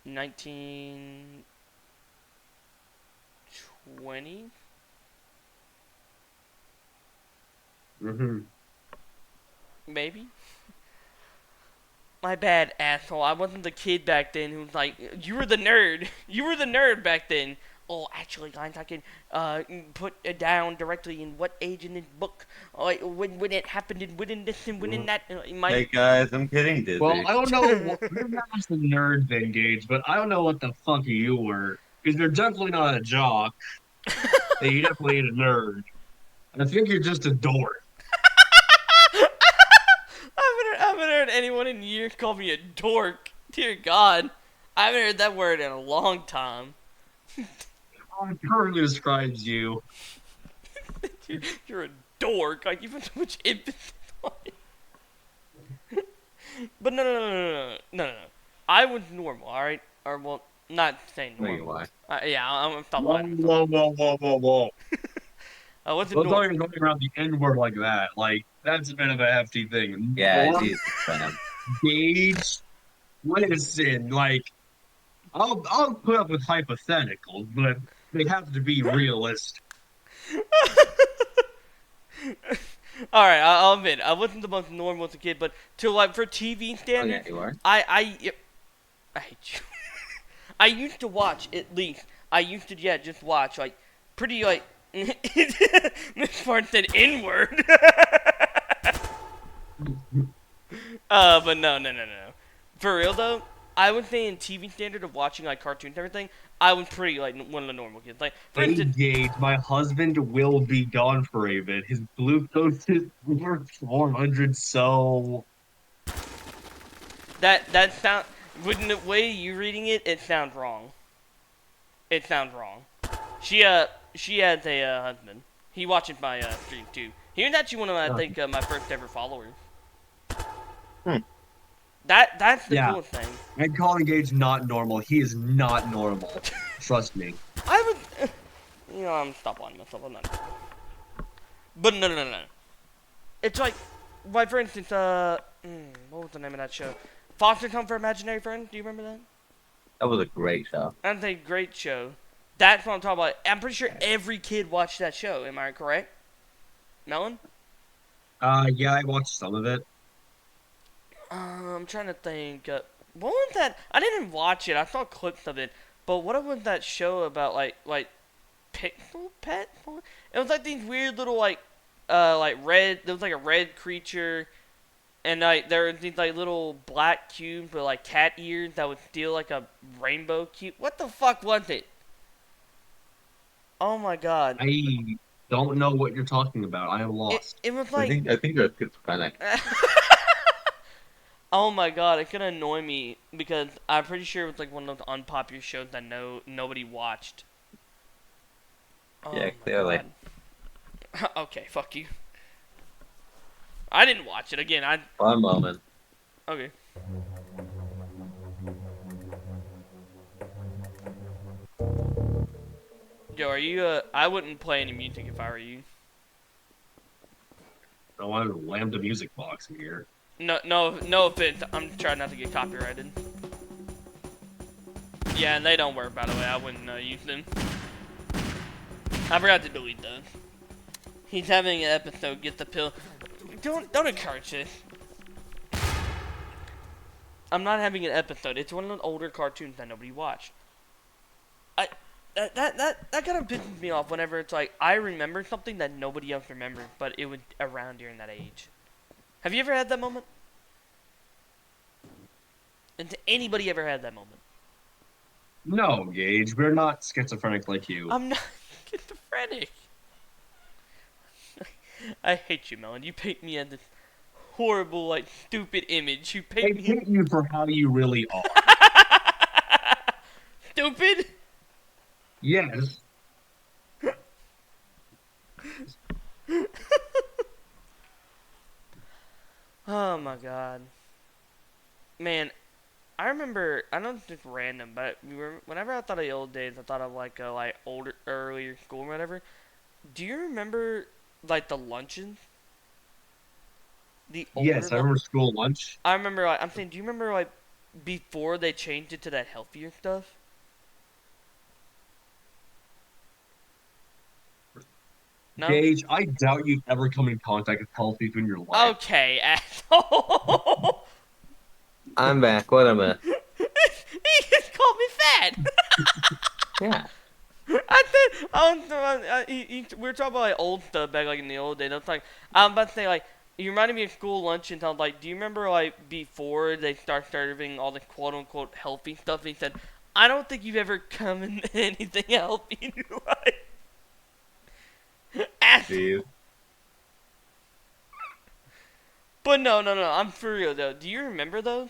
[SPEAKER 1] 1920,
[SPEAKER 3] Hmm.
[SPEAKER 1] maybe. My bad, asshole. I wasn't the kid back then who was like, you were the nerd. You were the nerd back then. Oh, actually, guys, I can put it down directly in what age in this book, when it happened, and when in this and when in that.
[SPEAKER 2] Hey guys, I'm getting
[SPEAKER 3] Well,
[SPEAKER 2] dizzy.
[SPEAKER 3] I don't know. Maybe I was the nerd then, Gage, but I don't know what the fuck you were. Because you're definitely not a jock. And you definitely ain't a nerd. I think you're just a dork.
[SPEAKER 1] I haven't heard anyone in years call me a dork. Dear God, I haven't heard that word in a long time.
[SPEAKER 3] It currently describes you.
[SPEAKER 1] You're a dork. Like you put so much emphasis on it. But no. I was normal, all right, or well, not saying
[SPEAKER 2] No, you
[SPEAKER 1] normal.
[SPEAKER 2] are.
[SPEAKER 1] Yeah, I'm gonna stop
[SPEAKER 3] Whoa,
[SPEAKER 1] lying.
[SPEAKER 3] whoa, whoa, whoa, whoa, whoa.
[SPEAKER 1] I wasn't
[SPEAKER 3] Don't
[SPEAKER 1] normal.
[SPEAKER 3] talk going around the N word like that. Like, that's a bit of a hefty thing.
[SPEAKER 2] Yeah,
[SPEAKER 3] Norm,
[SPEAKER 2] Jesus, fam.
[SPEAKER 3] Gage, listen, like, I'll put up with hypotheticals, but they have to be realistic.
[SPEAKER 1] All right, I'll admit I wasn't the most normal as a kid, but to like for TV
[SPEAKER 2] Oh yeah,
[SPEAKER 1] standards,
[SPEAKER 2] you are.
[SPEAKER 1] I hate you. I used to watch at least. I used to just watch like pretty like. This part said N word. But no. For real though, I would say in TV standard of watching like cartoons and everything, I was pretty like one of the normal kids. Like for
[SPEAKER 3] Hey,
[SPEAKER 1] instance,
[SPEAKER 3] Gage, my husband will be gone for a bit. His glucose is over 400, so
[SPEAKER 1] that sound wouldn't the way you reading it, it sounds wrong. It sounds wrong. She has a husband. He watches my stream too. He was actually one of I
[SPEAKER 3] uh,
[SPEAKER 1] think my first ever followers.
[SPEAKER 2] Hmm.
[SPEAKER 1] That's the
[SPEAKER 3] yeah.
[SPEAKER 1] coolest thing.
[SPEAKER 3] I'm calling Gage not normal. He is not normal. Trust me.
[SPEAKER 1] I would, I'm stop on myself. I'm not. But no. It's like for instance, what was the name of that show? Foster's Home for Imaginary Friends. Do you remember that?
[SPEAKER 2] That was a great show.
[SPEAKER 1] That's a great show. That's what I'm talking about. I'm pretty sure every kid watched that show. Am I correct, Melon?
[SPEAKER 3] Yeah, I watched some of it.
[SPEAKER 1] I'm trying to think. What was that? I didn't watch it. I saw clips of it. But what was that show about? Like Pixel Pet? It was like these weird little like red. There was like a red creature, and like there were these like little black cubes with like cat ears that would steal like a rainbow cube. What the fuck was it? Oh my god!
[SPEAKER 3] I don't know what you're talking about. I am
[SPEAKER 1] It
[SPEAKER 3] lost.
[SPEAKER 1] it was
[SPEAKER 2] I
[SPEAKER 1] like.
[SPEAKER 2] think I think you're schizophrenic.
[SPEAKER 1] Oh my god, it could annoy me because I'm pretty sure it was like one of those unpopular shows that nobody watched. Oh
[SPEAKER 2] Yeah,
[SPEAKER 1] my
[SPEAKER 2] clearly.
[SPEAKER 1] god. Okay, fuck you. I didn't watch it again.
[SPEAKER 2] One moment.
[SPEAKER 1] Okay. Joe, are you? I wouldn't play any music if I were you.
[SPEAKER 3] I wanted to lambda music box in here.
[SPEAKER 1] No offense. I'm trying not to get copyrighted. Yeah, and they don't work, by the way. I wouldn't use them. I forgot to delete those. He's having an episode. Get the pill. Don't encourage this. I'm not having an episode. It's one of the older cartoons that nobody watched. I that kind of pisses me off whenever it's like I remember something that nobody else remembers, but it was around during that age. Have you ever had that moment? And anybody ever had that moment?
[SPEAKER 3] No, Gage, we're not schizophrenic like you.
[SPEAKER 1] I'm not schizophrenic. I hate you, Melon. You paint me in this horrible, like, stupid image. You
[SPEAKER 3] I
[SPEAKER 1] paint me
[SPEAKER 3] hate you for how you really are.
[SPEAKER 1] stupid.
[SPEAKER 3] Yes.
[SPEAKER 1] Oh my god, man. I remember. I know it's just random, but whenever I thought of the old days, I thought of like a like older, earlier school or whatever. Do you remember like the luncheons? The older
[SPEAKER 3] Yes, I
[SPEAKER 1] lunch.
[SPEAKER 3] remember school lunch.
[SPEAKER 1] I remember. Like, I'm saying, do you remember like before they changed it to that healthier stuff? No.
[SPEAKER 3] Gage, I doubt you've ever come in contact with health food in your life.
[SPEAKER 1] Okay, asshole.
[SPEAKER 2] I'm back. What am I?
[SPEAKER 1] He just called me fat.
[SPEAKER 2] Yeah.
[SPEAKER 1] I said, we were talking about like old stuff back like in the old days. I'm about to say like, you reminded me of school lunch and I was like, do you remember like before they start serving all the quote unquote healthy stuff? And he said, I don't think you've ever come in anything healthy in your life. Asshole.
[SPEAKER 2] Jeez.
[SPEAKER 1] But no, I'm for real though. Do you remember those?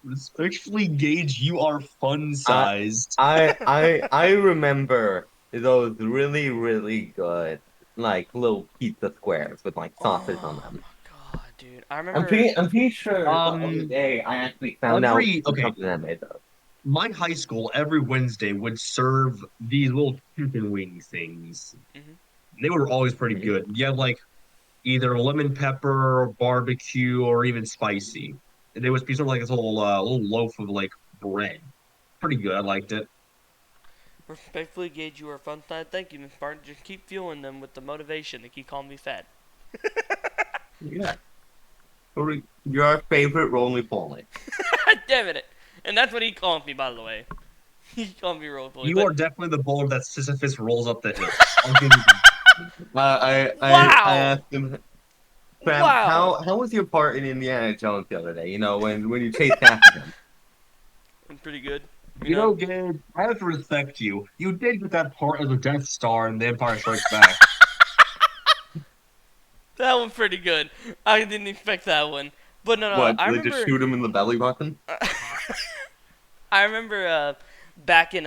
[SPEAKER 3] Respectfully, Gage, you are fun
[SPEAKER 2] I
[SPEAKER 3] sized.
[SPEAKER 2] I remember those really, really good like little pizza squares with like sausage on
[SPEAKER 1] Oh
[SPEAKER 2] them.
[SPEAKER 1] my god, dude. I remember.
[SPEAKER 2] I'm pretty sure the other day I actually found out
[SPEAKER 3] Every
[SPEAKER 2] the
[SPEAKER 3] okay,
[SPEAKER 2] company that made those.
[SPEAKER 3] my high school every Wednesday would serve these little chicken wing things.
[SPEAKER 1] Hmm.
[SPEAKER 3] They were always pretty
[SPEAKER 2] Mhm.
[SPEAKER 3] good. You had like either lemon pepper, or barbecue, or even spicy. And there was sort of like this little loaf of like bread. Pretty good. I liked it.
[SPEAKER 1] Respectfully, Gage, you are a fun side. Thank you, Miss Barton. Just keep fueling them with the motivation to keep calling me fat.
[SPEAKER 2] Yeah. Your favorite roly poly.
[SPEAKER 1] Damn it. And that's what he called me, by the way. He called me roly poly.
[SPEAKER 3] You
[SPEAKER 1] But
[SPEAKER 3] are definitely the boulder that Sisyphus rolls up the hill. I'll give you that.
[SPEAKER 2] I
[SPEAKER 1] wow,
[SPEAKER 2] asked him, Sam,
[SPEAKER 1] wow.
[SPEAKER 2] how was your part in Indiana Jones the other day? You know, when you chased after him.
[SPEAKER 1] I'm pretty good. You
[SPEAKER 3] You
[SPEAKER 1] know,
[SPEAKER 3] know, Gabe, I have to respect you. You did get that part of the Death Star in The Empire Strikes Back.
[SPEAKER 1] that one's pretty good. I didn't expect that one. But no.
[SPEAKER 2] What?
[SPEAKER 1] I
[SPEAKER 2] Did they just
[SPEAKER 1] remember.
[SPEAKER 2] shoot him in the belly button?
[SPEAKER 1] I remember back in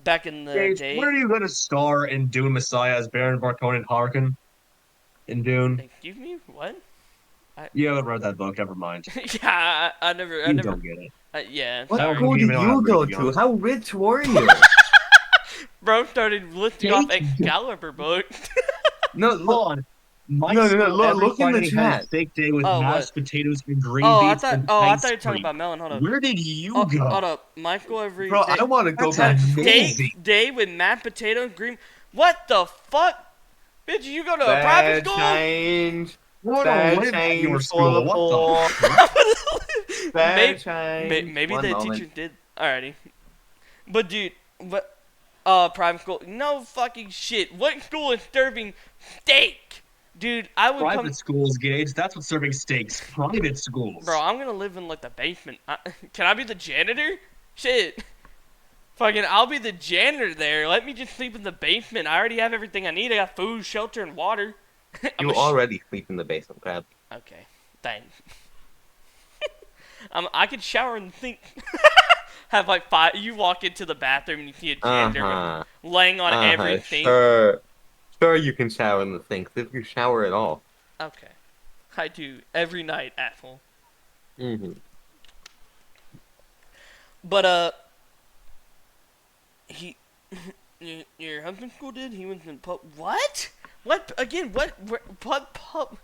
[SPEAKER 1] back in the
[SPEAKER 3] Gage, when
[SPEAKER 1] day.
[SPEAKER 3] are you going to star in Dune Messiah as Baron Harkonnen Harkin in Dune?
[SPEAKER 1] Excuse me. What? I,
[SPEAKER 3] You haven't read that book. Never mind.
[SPEAKER 1] yeah, I
[SPEAKER 3] You
[SPEAKER 1] never.
[SPEAKER 3] don't get it.
[SPEAKER 1] Yeah,
[SPEAKER 3] I
[SPEAKER 2] What
[SPEAKER 3] don't
[SPEAKER 1] sorry.
[SPEAKER 2] school
[SPEAKER 3] even
[SPEAKER 2] did
[SPEAKER 3] know how to
[SPEAKER 2] you
[SPEAKER 3] read,
[SPEAKER 2] go
[SPEAKER 3] to be
[SPEAKER 2] to?
[SPEAKER 3] honest.
[SPEAKER 2] How rich were you?
[SPEAKER 1] Bro started listing off
[SPEAKER 3] Steak?
[SPEAKER 1] Excalibur books.
[SPEAKER 2] No,
[SPEAKER 3] Hold
[SPEAKER 2] look,
[SPEAKER 3] on. My
[SPEAKER 2] no,
[SPEAKER 3] school every
[SPEAKER 2] look in the
[SPEAKER 3] Friday had a
[SPEAKER 2] chat.
[SPEAKER 3] steak day with
[SPEAKER 1] Oh, what?
[SPEAKER 3] mashed potatoes and green beans and
[SPEAKER 1] I
[SPEAKER 3] ice
[SPEAKER 1] thought you were talking
[SPEAKER 3] cream.
[SPEAKER 1] about Melon. Hold up.
[SPEAKER 3] Where did you
[SPEAKER 1] Oh,
[SPEAKER 3] go?
[SPEAKER 1] hold up. My school every
[SPEAKER 2] Bro,
[SPEAKER 1] day
[SPEAKER 2] I want to go
[SPEAKER 3] That's
[SPEAKER 2] back
[SPEAKER 1] had
[SPEAKER 2] to school.
[SPEAKER 3] amazing.
[SPEAKER 1] steak day with mashed potatoes, green. What the fuck? Bitch, you go to a private
[SPEAKER 2] Bad
[SPEAKER 1] school?
[SPEAKER 2] change.
[SPEAKER 3] You want to
[SPEAKER 2] Bad
[SPEAKER 3] live at your
[SPEAKER 2] change for the
[SPEAKER 3] school. What the
[SPEAKER 2] poor.
[SPEAKER 3] fuck?
[SPEAKER 2] Bad
[SPEAKER 1] maybe,
[SPEAKER 2] change.
[SPEAKER 1] maybe
[SPEAKER 2] One
[SPEAKER 1] the
[SPEAKER 2] moment.
[SPEAKER 1] teachers did. Alrighty. But dude, what? Private school? No fucking shit. What school is serving steak? Dude, I would come.
[SPEAKER 3] Private schools, Gage. That's what's serving steaks. Private
[SPEAKER 1] Bro,
[SPEAKER 3] schools.
[SPEAKER 1] I'm gonna live in like the basement. Can I be the janitor? Shit. Fucking, I'll be the janitor there. Let me just sleep in the basement. I already have everything I need. I got food, shelter, and water. I'm
[SPEAKER 2] You
[SPEAKER 1] a
[SPEAKER 2] already sleep in the basement, crab.
[SPEAKER 1] Okay, thanks. I could shower in the sink. Have like five. You walk into the bathroom and you see a janitor
[SPEAKER 2] Uh-huh.
[SPEAKER 1] laying on every sink.
[SPEAKER 2] Sure. Sure you can shower in the sinks if you shower at all.
[SPEAKER 1] Okay, I do every night, asshole.
[SPEAKER 2] Mm-hmm.
[SPEAKER 1] But he, your husband's school did. He went in pub. What? What again? What pub?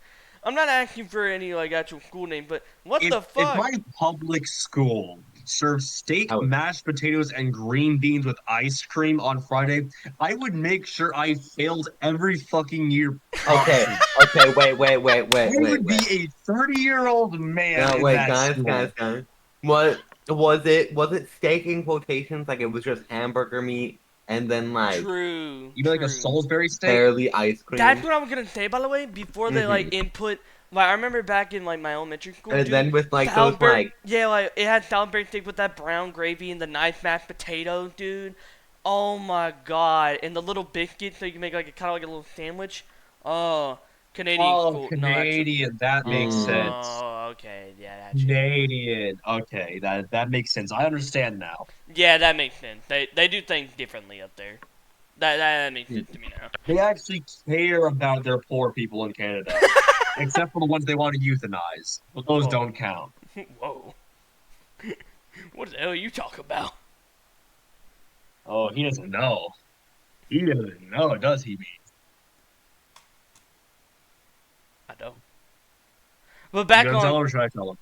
[SPEAKER 1] I'm not asking for any like actual school name, but what the
[SPEAKER 3] If
[SPEAKER 1] fuck?
[SPEAKER 3] my public school served steak,
[SPEAKER 2] Ouch.
[SPEAKER 3] mashed potatoes, and green beans with ice cream on Friday, I would make sure I failed every fucking year
[SPEAKER 2] Okay,
[SPEAKER 3] possible.
[SPEAKER 2] okay,
[SPEAKER 3] I would be a 30-year-old man
[SPEAKER 2] No,
[SPEAKER 3] in
[SPEAKER 2] wait,
[SPEAKER 3] that school.
[SPEAKER 2] guys. What was it steak in quotations? Like it was just hamburger meat and then like
[SPEAKER 1] True,
[SPEAKER 3] You know, like a
[SPEAKER 1] true.
[SPEAKER 3] Salisbury steak?
[SPEAKER 2] barely ice
[SPEAKER 1] That's
[SPEAKER 2] cream?
[SPEAKER 1] what I was gonna say, by the way. Before they
[SPEAKER 2] Mm-hmm.
[SPEAKER 1] like input, like I remember back in like my elementary school,
[SPEAKER 2] And
[SPEAKER 1] dude.
[SPEAKER 2] then with like those
[SPEAKER 1] Salisbury,
[SPEAKER 2] like
[SPEAKER 1] yeah, like it had Salisbury steak with that brown gravy and the nice mashed potatoes, dude. Oh my god! And the little biscuit, so you can make like a kind of like a little sandwich. Oh, Canadian
[SPEAKER 3] Oh,
[SPEAKER 1] cool. No, actually.
[SPEAKER 3] Canadian. That makes
[SPEAKER 2] Mm.
[SPEAKER 3] sense.
[SPEAKER 1] Oh, okay. Yeah, actually.
[SPEAKER 3] Canadian. Okay, that makes sense. I understand now.
[SPEAKER 1] Yeah, that makes sense. They do things differently up there. That makes sense to me now.
[SPEAKER 3] They actually care about their poor people in Canada, except for the ones they want to euthanize. But those
[SPEAKER 1] Whoa.
[SPEAKER 3] don't count.
[SPEAKER 1] Whoa. What the hell are you talking about?
[SPEAKER 3] Oh, he doesn't know. He doesn't know, does he?
[SPEAKER 1] I don't. But
[SPEAKER 3] You
[SPEAKER 1] back
[SPEAKER 3] gonna
[SPEAKER 1] on
[SPEAKER 3] tell him or should I tell him?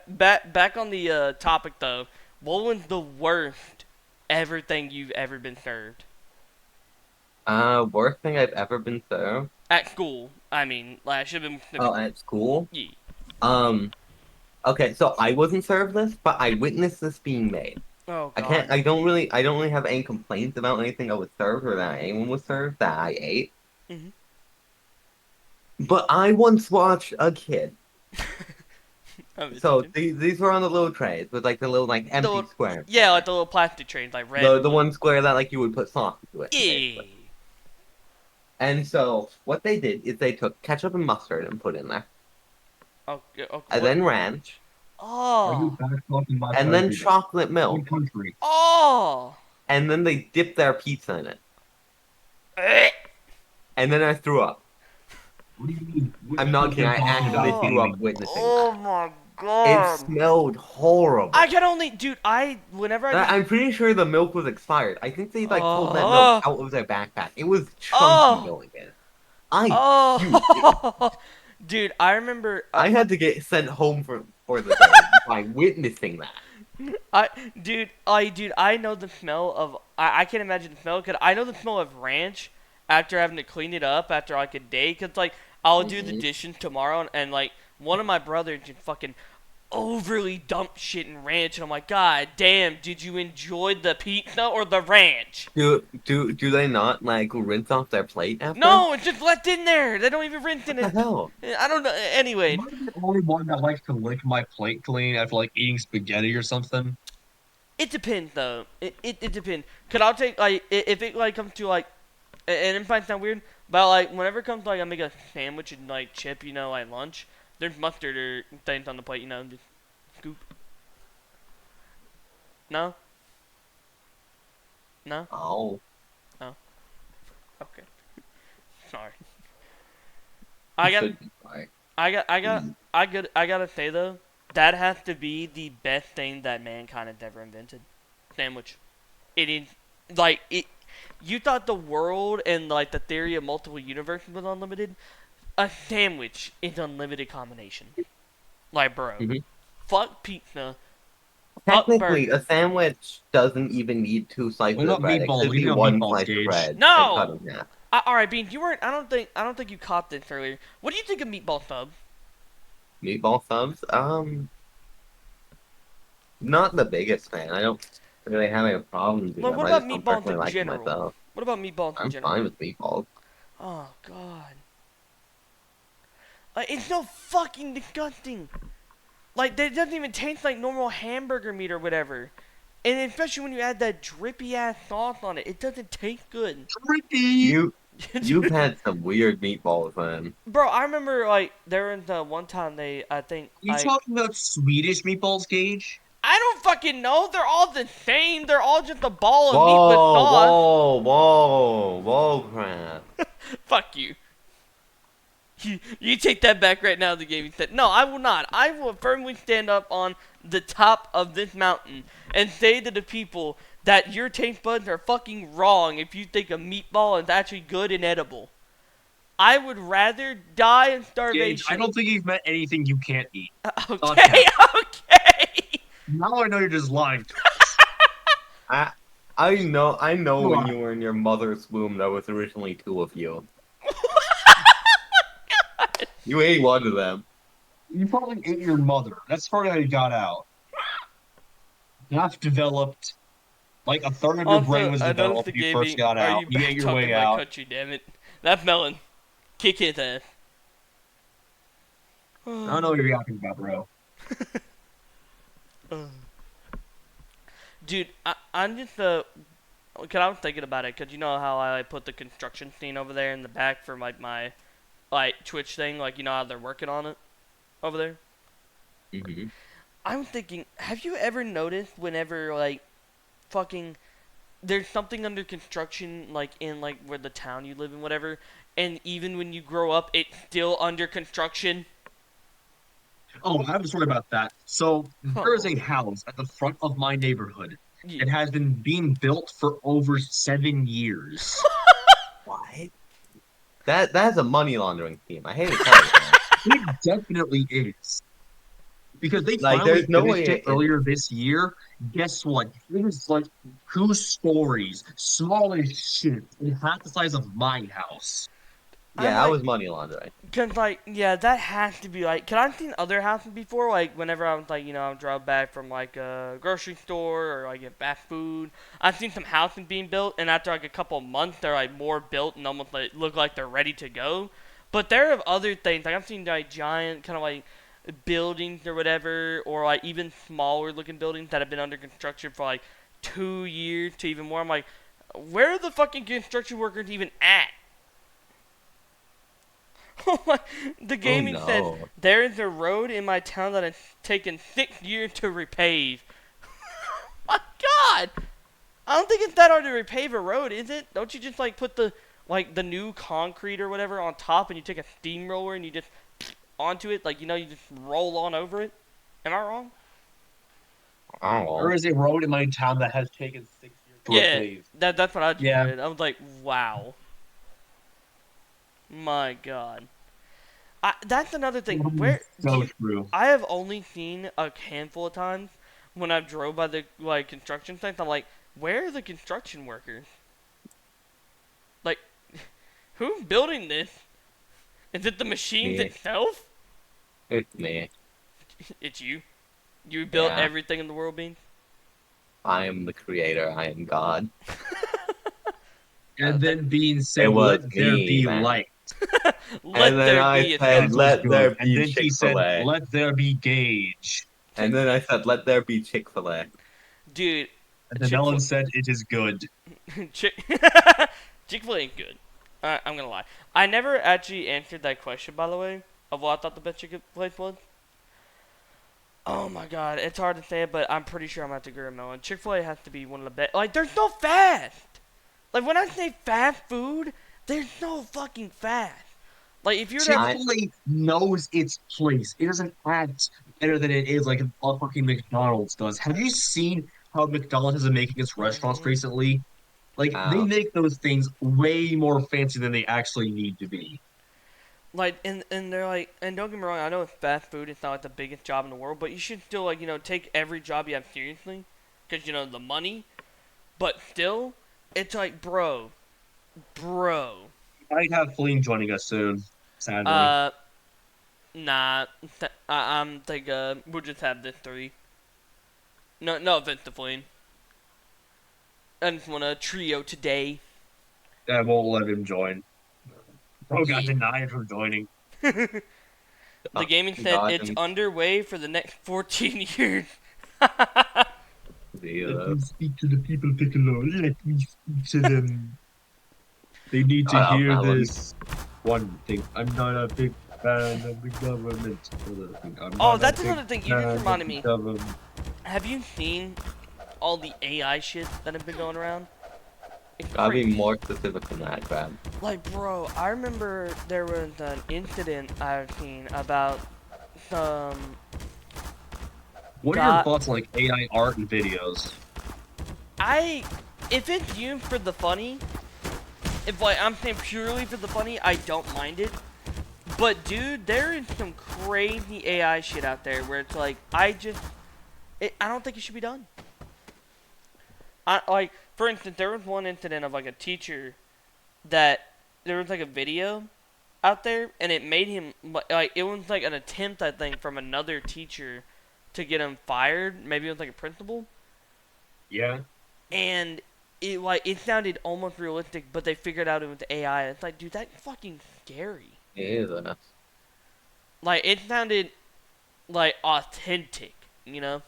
[SPEAKER 1] back on the topic though. What was the worst everything you've ever been served
[SPEAKER 2] Worst thing I've ever been served.
[SPEAKER 1] at school? I mean, like I should have been
[SPEAKER 2] Oh,
[SPEAKER 1] specific.
[SPEAKER 2] at school.
[SPEAKER 1] Yeah.
[SPEAKER 2] Um, okay, so I wasn't served this, but I witnessed this being made.
[SPEAKER 1] Oh
[SPEAKER 2] I
[SPEAKER 1] God.
[SPEAKER 2] can't. I don't really have any complaints about anything I was served or that anyone was served that I ate.
[SPEAKER 1] Mhm.
[SPEAKER 2] But I once watched a kid.
[SPEAKER 1] I'm
[SPEAKER 2] So
[SPEAKER 1] interested.
[SPEAKER 2] these were on the little trays with like the little like
[SPEAKER 1] The
[SPEAKER 2] empty
[SPEAKER 1] little,
[SPEAKER 2] square in
[SPEAKER 1] yeah, like
[SPEAKER 2] front.
[SPEAKER 1] the little plastic trays, like red
[SPEAKER 2] The
[SPEAKER 1] and
[SPEAKER 2] the
[SPEAKER 1] blue.
[SPEAKER 2] one square that like you would put sauce into it, basically.
[SPEAKER 1] Yeah.
[SPEAKER 2] And so what they did is they took ketchup and mustard and put in there,
[SPEAKER 1] Okay. Okay.
[SPEAKER 2] and
[SPEAKER 1] What?
[SPEAKER 2] then ranch,
[SPEAKER 3] Are you
[SPEAKER 1] Oh.
[SPEAKER 3] back talking my
[SPEAKER 2] and then
[SPEAKER 3] country though?
[SPEAKER 2] chocolate
[SPEAKER 3] What
[SPEAKER 2] milk,
[SPEAKER 3] country?
[SPEAKER 1] Oh.
[SPEAKER 2] and then they dipped their pizza in it.
[SPEAKER 1] Eh.
[SPEAKER 2] And then I threw up.
[SPEAKER 3] What do you mean? What
[SPEAKER 2] I'm
[SPEAKER 3] have
[SPEAKER 2] not
[SPEAKER 3] you
[SPEAKER 2] kidding.
[SPEAKER 3] been
[SPEAKER 2] I
[SPEAKER 3] talking about
[SPEAKER 2] actually threw up
[SPEAKER 1] Oh.
[SPEAKER 3] gaming?
[SPEAKER 2] witnessing
[SPEAKER 1] Oh
[SPEAKER 2] that.
[SPEAKER 1] my
[SPEAKER 2] It
[SPEAKER 1] God.
[SPEAKER 2] smelled
[SPEAKER 1] I
[SPEAKER 2] horrible.
[SPEAKER 1] can only, dude. Whenever I just.
[SPEAKER 2] I'm pretty sure the milk was expired. I think they like pulled that milk
[SPEAKER 1] Oh.
[SPEAKER 2] out of their backpack. It was chunky
[SPEAKER 1] Oh.
[SPEAKER 2] going in. I puked.
[SPEAKER 1] Oh. Dude, I remember.
[SPEAKER 2] I had to get sent home for the day by witnessing that.
[SPEAKER 1] I dude, I know the smell of. I can't imagine the smell because I know the smell of ranch after having to clean it up after like a day. Cause like I'll do the
[SPEAKER 2] Mhm.
[SPEAKER 1] dishes tomorrow and like one of my brothers just fucking overly dumped shit in ranch and I'm like, God damn, did you enjoy the pizza or the ranch?
[SPEAKER 2] Do they not like rinse off their plate after?
[SPEAKER 1] No, it's just left in there. They don't even rinse in
[SPEAKER 2] What the
[SPEAKER 1] it.
[SPEAKER 2] hell?
[SPEAKER 1] I don't know. Anyway,
[SPEAKER 3] Am I the only one that likes to lick my plate clean after like eating spaghetti or something?
[SPEAKER 1] it depends though. It depends. Cause I'll take like if it like comes to like and it might sound weird, but like whenever it comes to like I make a sandwich and like chip, like lunch, there's mustard or things on the plate, just scoop. No, no,
[SPEAKER 2] Oh,
[SPEAKER 1] no. Okay, sorry.
[SPEAKER 2] you
[SPEAKER 1] I got,
[SPEAKER 2] should be fine.
[SPEAKER 1] I got, I got, I gotta say though, that has to be the best thing that mankind has ever invented. Sandwich. It is like it. You thought the world and like the theory of multiple universes was unlimited. A sandwich is unlimited combination. Like, bro,
[SPEAKER 2] Mhm.
[SPEAKER 1] fuck pizza, fuck
[SPEAKER 2] Technically,
[SPEAKER 1] burger.
[SPEAKER 2] a sandwich doesn't even need two
[SPEAKER 3] What
[SPEAKER 2] slices of
[SPEAKER 3] about
[SPEAKER 2] bread. It
[SPEAKER 3] meatballs?
[SPEAKER 2] could
[SPEAKER 3] What do
[SPEAKER 2] be
[SPEAKER 3] you know
[SPEAKER 2] one
[SPEAKER 3] meatballs,
[SPEAKER 2] slice of
[SPEAKER 3] Gage?
[SPEAKER 2] bread and cut
[SPEAKER 1] No.
[SPEAKER 2] in half.
[SPEAKER 1] All right, Beans. You weren't. I don't think you caught this earlier. What do you think of meatball sub?
[SPEAKER 2] Meatball subs? Not the biggest fan. I don't really have any problems with
[SPEAKER 1] Like,
[SPEAKER 2] them.
[SPEAKER 1] what
[SPEAKER 2] I
[SPEAKER 1] about
[SPEAKER 2] just don't
[SPEAKER 1] meatballs
[SPEAKER 2] personally
[SPEAKER 1] in
[SPEAKER 2] like them
[SPEAKER 1] general?
[SPEAKER 2] myself.
[SPEAKER 1] What about meatballs in
[SPEAKER 2] I'm
[SPEAKER 1] general?
[SPEAKER 2] fine with meatballs.
[SPEAKER 1] Oh God. Like, it's so fucking disgusting. Like, it doesn't even taste like normal hamburger meat or whatever. And especially when you add that drippy ass sauce on it, it doesn't taste good.
[SPEAKER 3] Tricky.
[SPEAKER 2] You've had some weird meatballs, man.
[SPEAKER 1] Bro, I remember like there was one time I think
[SPEAKER 3] You talking about Swedish meatballs, Gage?
[SPEAKER 1] I don't fucking know. They're all the same. They're all just a ball of meat with
[SPEAKER 2] Whoa,
[SPEAKER 1] sauce.
[SPEAKER 2] whoa, crap.
[SPEAKER 1] Fuck you. You take that back right now, the gaming set. No, I will not. I will firmly stand up on the top of this mountain and say to the people that your taste buds are fucking wrong if you think a meatball is actually good and edible. I would rather die of
[SPEAKER 3] Gage, I
[SPEAKER 1] starvation.
[SPEAKER 3] don't think you've met anything you can't eat. Not
[SPEAKER 1] Okay,
[SPEAKER 3] count.
[SPEAKER 1] okay.
[SPEAKER 3] Now I know you're just lying to us.
[SPEAKER 2] I I know
[SPEAKER 3] You
[SPEAKER 2] when
[SPEAKER 3] are.
[SPEAKER 2] you were in your mother's womb there was originally two of you. You ate one of them.
[SPEAKER 3] You probably ate your mother. That's probably how you got out. Half developed. Like a third of your brain
[SPEAKER 1] Also,
[SPEAKER 3] was
[SPEAKER 1] I noticed
[SPEAKER 3] developed
[SPEAKER 1] the
[SPEAKER 3] when you first
[SPEAKER 1] gaming.
[SPEAKER 3] got
[SPEAKER 1] Are
[SPEAKER 3] out.
[SPEAKER 1] you
[SPEAKER 3] You ate
[SPEAKER 1] back
[SPEAKER 3] your
[SPEAKER 1] talking
[SPEAKER 3] way
[SPEAKER 1] my
[SPEAKER 3] out.
[SPEAKER 1] country? Damn it! That melon, kick his ass.
[SPEAKER 3] I don't know what you're talking about, bro.
[SPEAKER 1] Dude, I'm just Cause I was thinking about it, cause you know how I put the construction scene over there in the back for like my like Twitch thing, like you know how they're working on it over there.
[SPEAKER 2] Hmm.
[SPEAKER 1] I'm thinking, have you ever noticed whenever like fucking there's something under construction like in like where the town you live in, whatever, and even when you grow up, it's still under construction.
[SPEAKER 3] Oh, I have a story about that. So there is
[SPEAKER 1] Oh,
[SPEAKER 3] a house at the front of my neighborhood.
[SPEAKER 1] yeah.
[SPEAKER 3] It has been being built for over 7 years.
[SPEAKER 2] What? That's a money laundering scheme. I hate to tell you that.
[SPEAKER 3] It definitely is. Because they
[SPEAKER 2] Like, there's
[SPEAKER 3] finally
[SPEAKER 2] no way
[SPEAKER 3] finished it
[SPEAKER 2] it
[SPEAKER 3] earlier
[SPEAKER 2] isn't.
[SPEAKER 3] this year. Guess what? It was like 2 stories, small as shit, and half the size of my house.
[SPEAKER 1] I'm
[SPEAKER 2] Yeah, I
[SPEAKER 1] like,
[SPEAKER 2] was money laundering.
[SPEAKER 1] cause like, yeah, that has to be like. Cause I've seen other houses before. Like whenever I was like, I drove back from like a grocery store or like get fast food. I've seen some houses being built, and after like a couple of months, they're like more built and almost like look like they're ready to go. But there are other things. Like I've seen like giant kind of like buildings or whatever, or like even smaller looking buildings that have been under construction for like 2 years to even more. I'm like, where are the fucking construction workers even at? The
[SPEAKER 2] Oh
[SPEAKER 1] gaming says
[SPEAKER 2] no.
[SPEAKER 1] there is a road in my town that has taken 6 years to repave. My God, I don't think it's that hard to repave a road, is it? Don't you just like put the new concrete or whatever on top, and you take a steamroller and you just onto it, like you just roll on over it? Am I wrong?
[SPEAKER 3] There
[SPEAKER 2] Oh.
[SPEAKER 3] is a road in my town that has taken 6 years to
[SPEAKER 1] Yeah,
[SPEAKER 3] repave.
[SPEAKER 1] that's what I just
[SPEAKER 3] Yeah,
[SPEAKER 1] read. I was like, wow, my God. That's another thing. Where do
[SPEAKER 3] so
[SPEAKER 1] you?
[SPEAKER 3] true.
[SPEAKER 1] I have only seen a handful of times when I drove by the like construction sites. I'm like, where are the construction workers? Like, who's building this? Is it the machines
[SPEAKER 2] Me.
[SPEAKER 1] itself?
[SPEAKER 2] It's me.
[SPEAKER 1] It's you. You built
[SPEAKER 2] Yeah.
[SPEAKER 1] everything in the world, Bean.
[SPEAKER 2] I am the creator. I am God.
[SPEAKER 3] And
[SPEAKER 1] That
[SPEAKER 3] then being
[SPEAKER 2] It
[SPEAKER 3] said,
[SPEAKER 2] was
[SPEAKER 3] let there
[SPEAKER 2] me,
[SPEAKER 3] be
[SPEAKER 2] man.
[SPEAKER 3] light.
[SPEAKER 2] And
[SPEAKER 1] let
[SPEAKER 2] then
[SPEAKER 1] there
[SPEAKER 2] I
[SPEAKER 1] be a
[SPEAKER 2] said,
[SPEAKER 3] That was
[SPEAKER 1] sound.
[SPEAKER 2] let
[SPEAKER 3] good.
[SPEAKER 2] there
[SPEAKER 3] And
[SPEAKER 2] be
[SPEAKER 3] then he said,
[SPEAKER 2] Chick-fil-A.
[SPEAKER 3] let there be gauge.
[SPEAKER 2] And then I said, let there be Chick-fil-A.
[SPEAKER 1] Dude,
[SPEAKER 3] And then
[SPEAKER 1] Chick
[SPEAKER 3] Ellen
[SPEAKER 1] Fil
[SPEAKER 3] said, it is good.
[SPEAKER 1] Chick Chick Fil A ain't good. I'm gonna lie. I never actually answered that question, by the way, of what I thought the best chicken place was. Oh my God, it's hard to say, but I'm pretty sure I'm gonna have to agree with Melon. Chick Fil A has to be one of the best. Like, there's no fast. Like when I say fast food, there's no fucking fast. Like if you were to have,
[SPEAKER 2] I
[SPEAKER 3] Chick-fil-A knows its place. It doesn't act better than it is like a fucking McDonald's does. Have you seen how McDonald's has been making its restaurants
[SPEAKER 1] hmm
[SPEAKER 3] recently? Like they
[SPEAKER 2] uh,
[SPEAKER 3] make those things way more fancy than they actually need to be.
[SPEAKER 1] like and they're like, and don't get me wrong, I know it's fast food. It's not like the biggest job in the world, but you should still like take every job you have seriously, because the money. But still, it's like, bro.
[SPEAKER 3] Might have Feline joining us soon, sadly.
[SPEAKER 1] Uh, nah. I'm think we'll just have this three. No, no offense to Flynn. I just want a trio today.
[SPEAKER 3] I won't let him join. Bro got
[SPEAKER 1] Yeah.
[SPEAKER 3] denied from joining.
[SPEAKER 1] The gaming said
[SPEAKER 2] God
[SPEAKER 1] it's
[SPEAKER 2] and
[SPEAKER 1] underway for the next 14 years.
[SPEAKER 3] Let
[SPEAKER 2] the
[SPEAKER 3] me speak to the people, Piccolo. Let me speak to them. They need
[SPEAKER 2] Shut
[SPEAKER 3] to
[SPEAKER 2] up,
[SPEAKER 3] hear
[SPEAKER 2] Melon.
[SPEAKER 3] this. One thing, I'm not a big fan of the government. Other thing, I'm
[SPEAKER 1] Oh,
[SPEAKER 3] not a
[SPEAKER 1] that's
[SPEAKER 3] big
[SPEAKER 1] another thing. You just
[SPEAKER 3] fan of
[SPEAKER 1] reminded
[SPEAKER 3] the
[SPEAKER 1] me.
[SPEAKER 3] government.
[SPEAKER 1] Have you seen all the AI shit that have been going around? It's
[SPEAKER 2] Gotta be
[SPEAKER 1] crazy.
[SPEAKER 2] more specific than that, Brad.
[SPEAKER 1] Like, bro, I remember there was an incident I've seen about some
[SPEAKER 3] What are your
[SPEAKER 1] guy.
[SPEAKER 3] thoughts on like AI art and videos?
[SPEAKER 1] I, if it's used for the funny, if like I'm saying purely for the funny, I don't mind it. But dude, there is some crazy AI shit out there where it's like I don't think it should be done. Like for instance, there was one incident of like a teacher that there was like a video out there, and it made him like it was like an attempt I think from another teacher to get him fired. Maybe it was like a principal,
[SPEAKER 3] Yeah,
[SPEAKER 1] and it sounded almost realistic, but they figured out it was AI. It's like, dude, that's fucking scary.
[SPEAKER 2] Yeah,
[SPEAKER 1] Like it sounded like authentic, you know?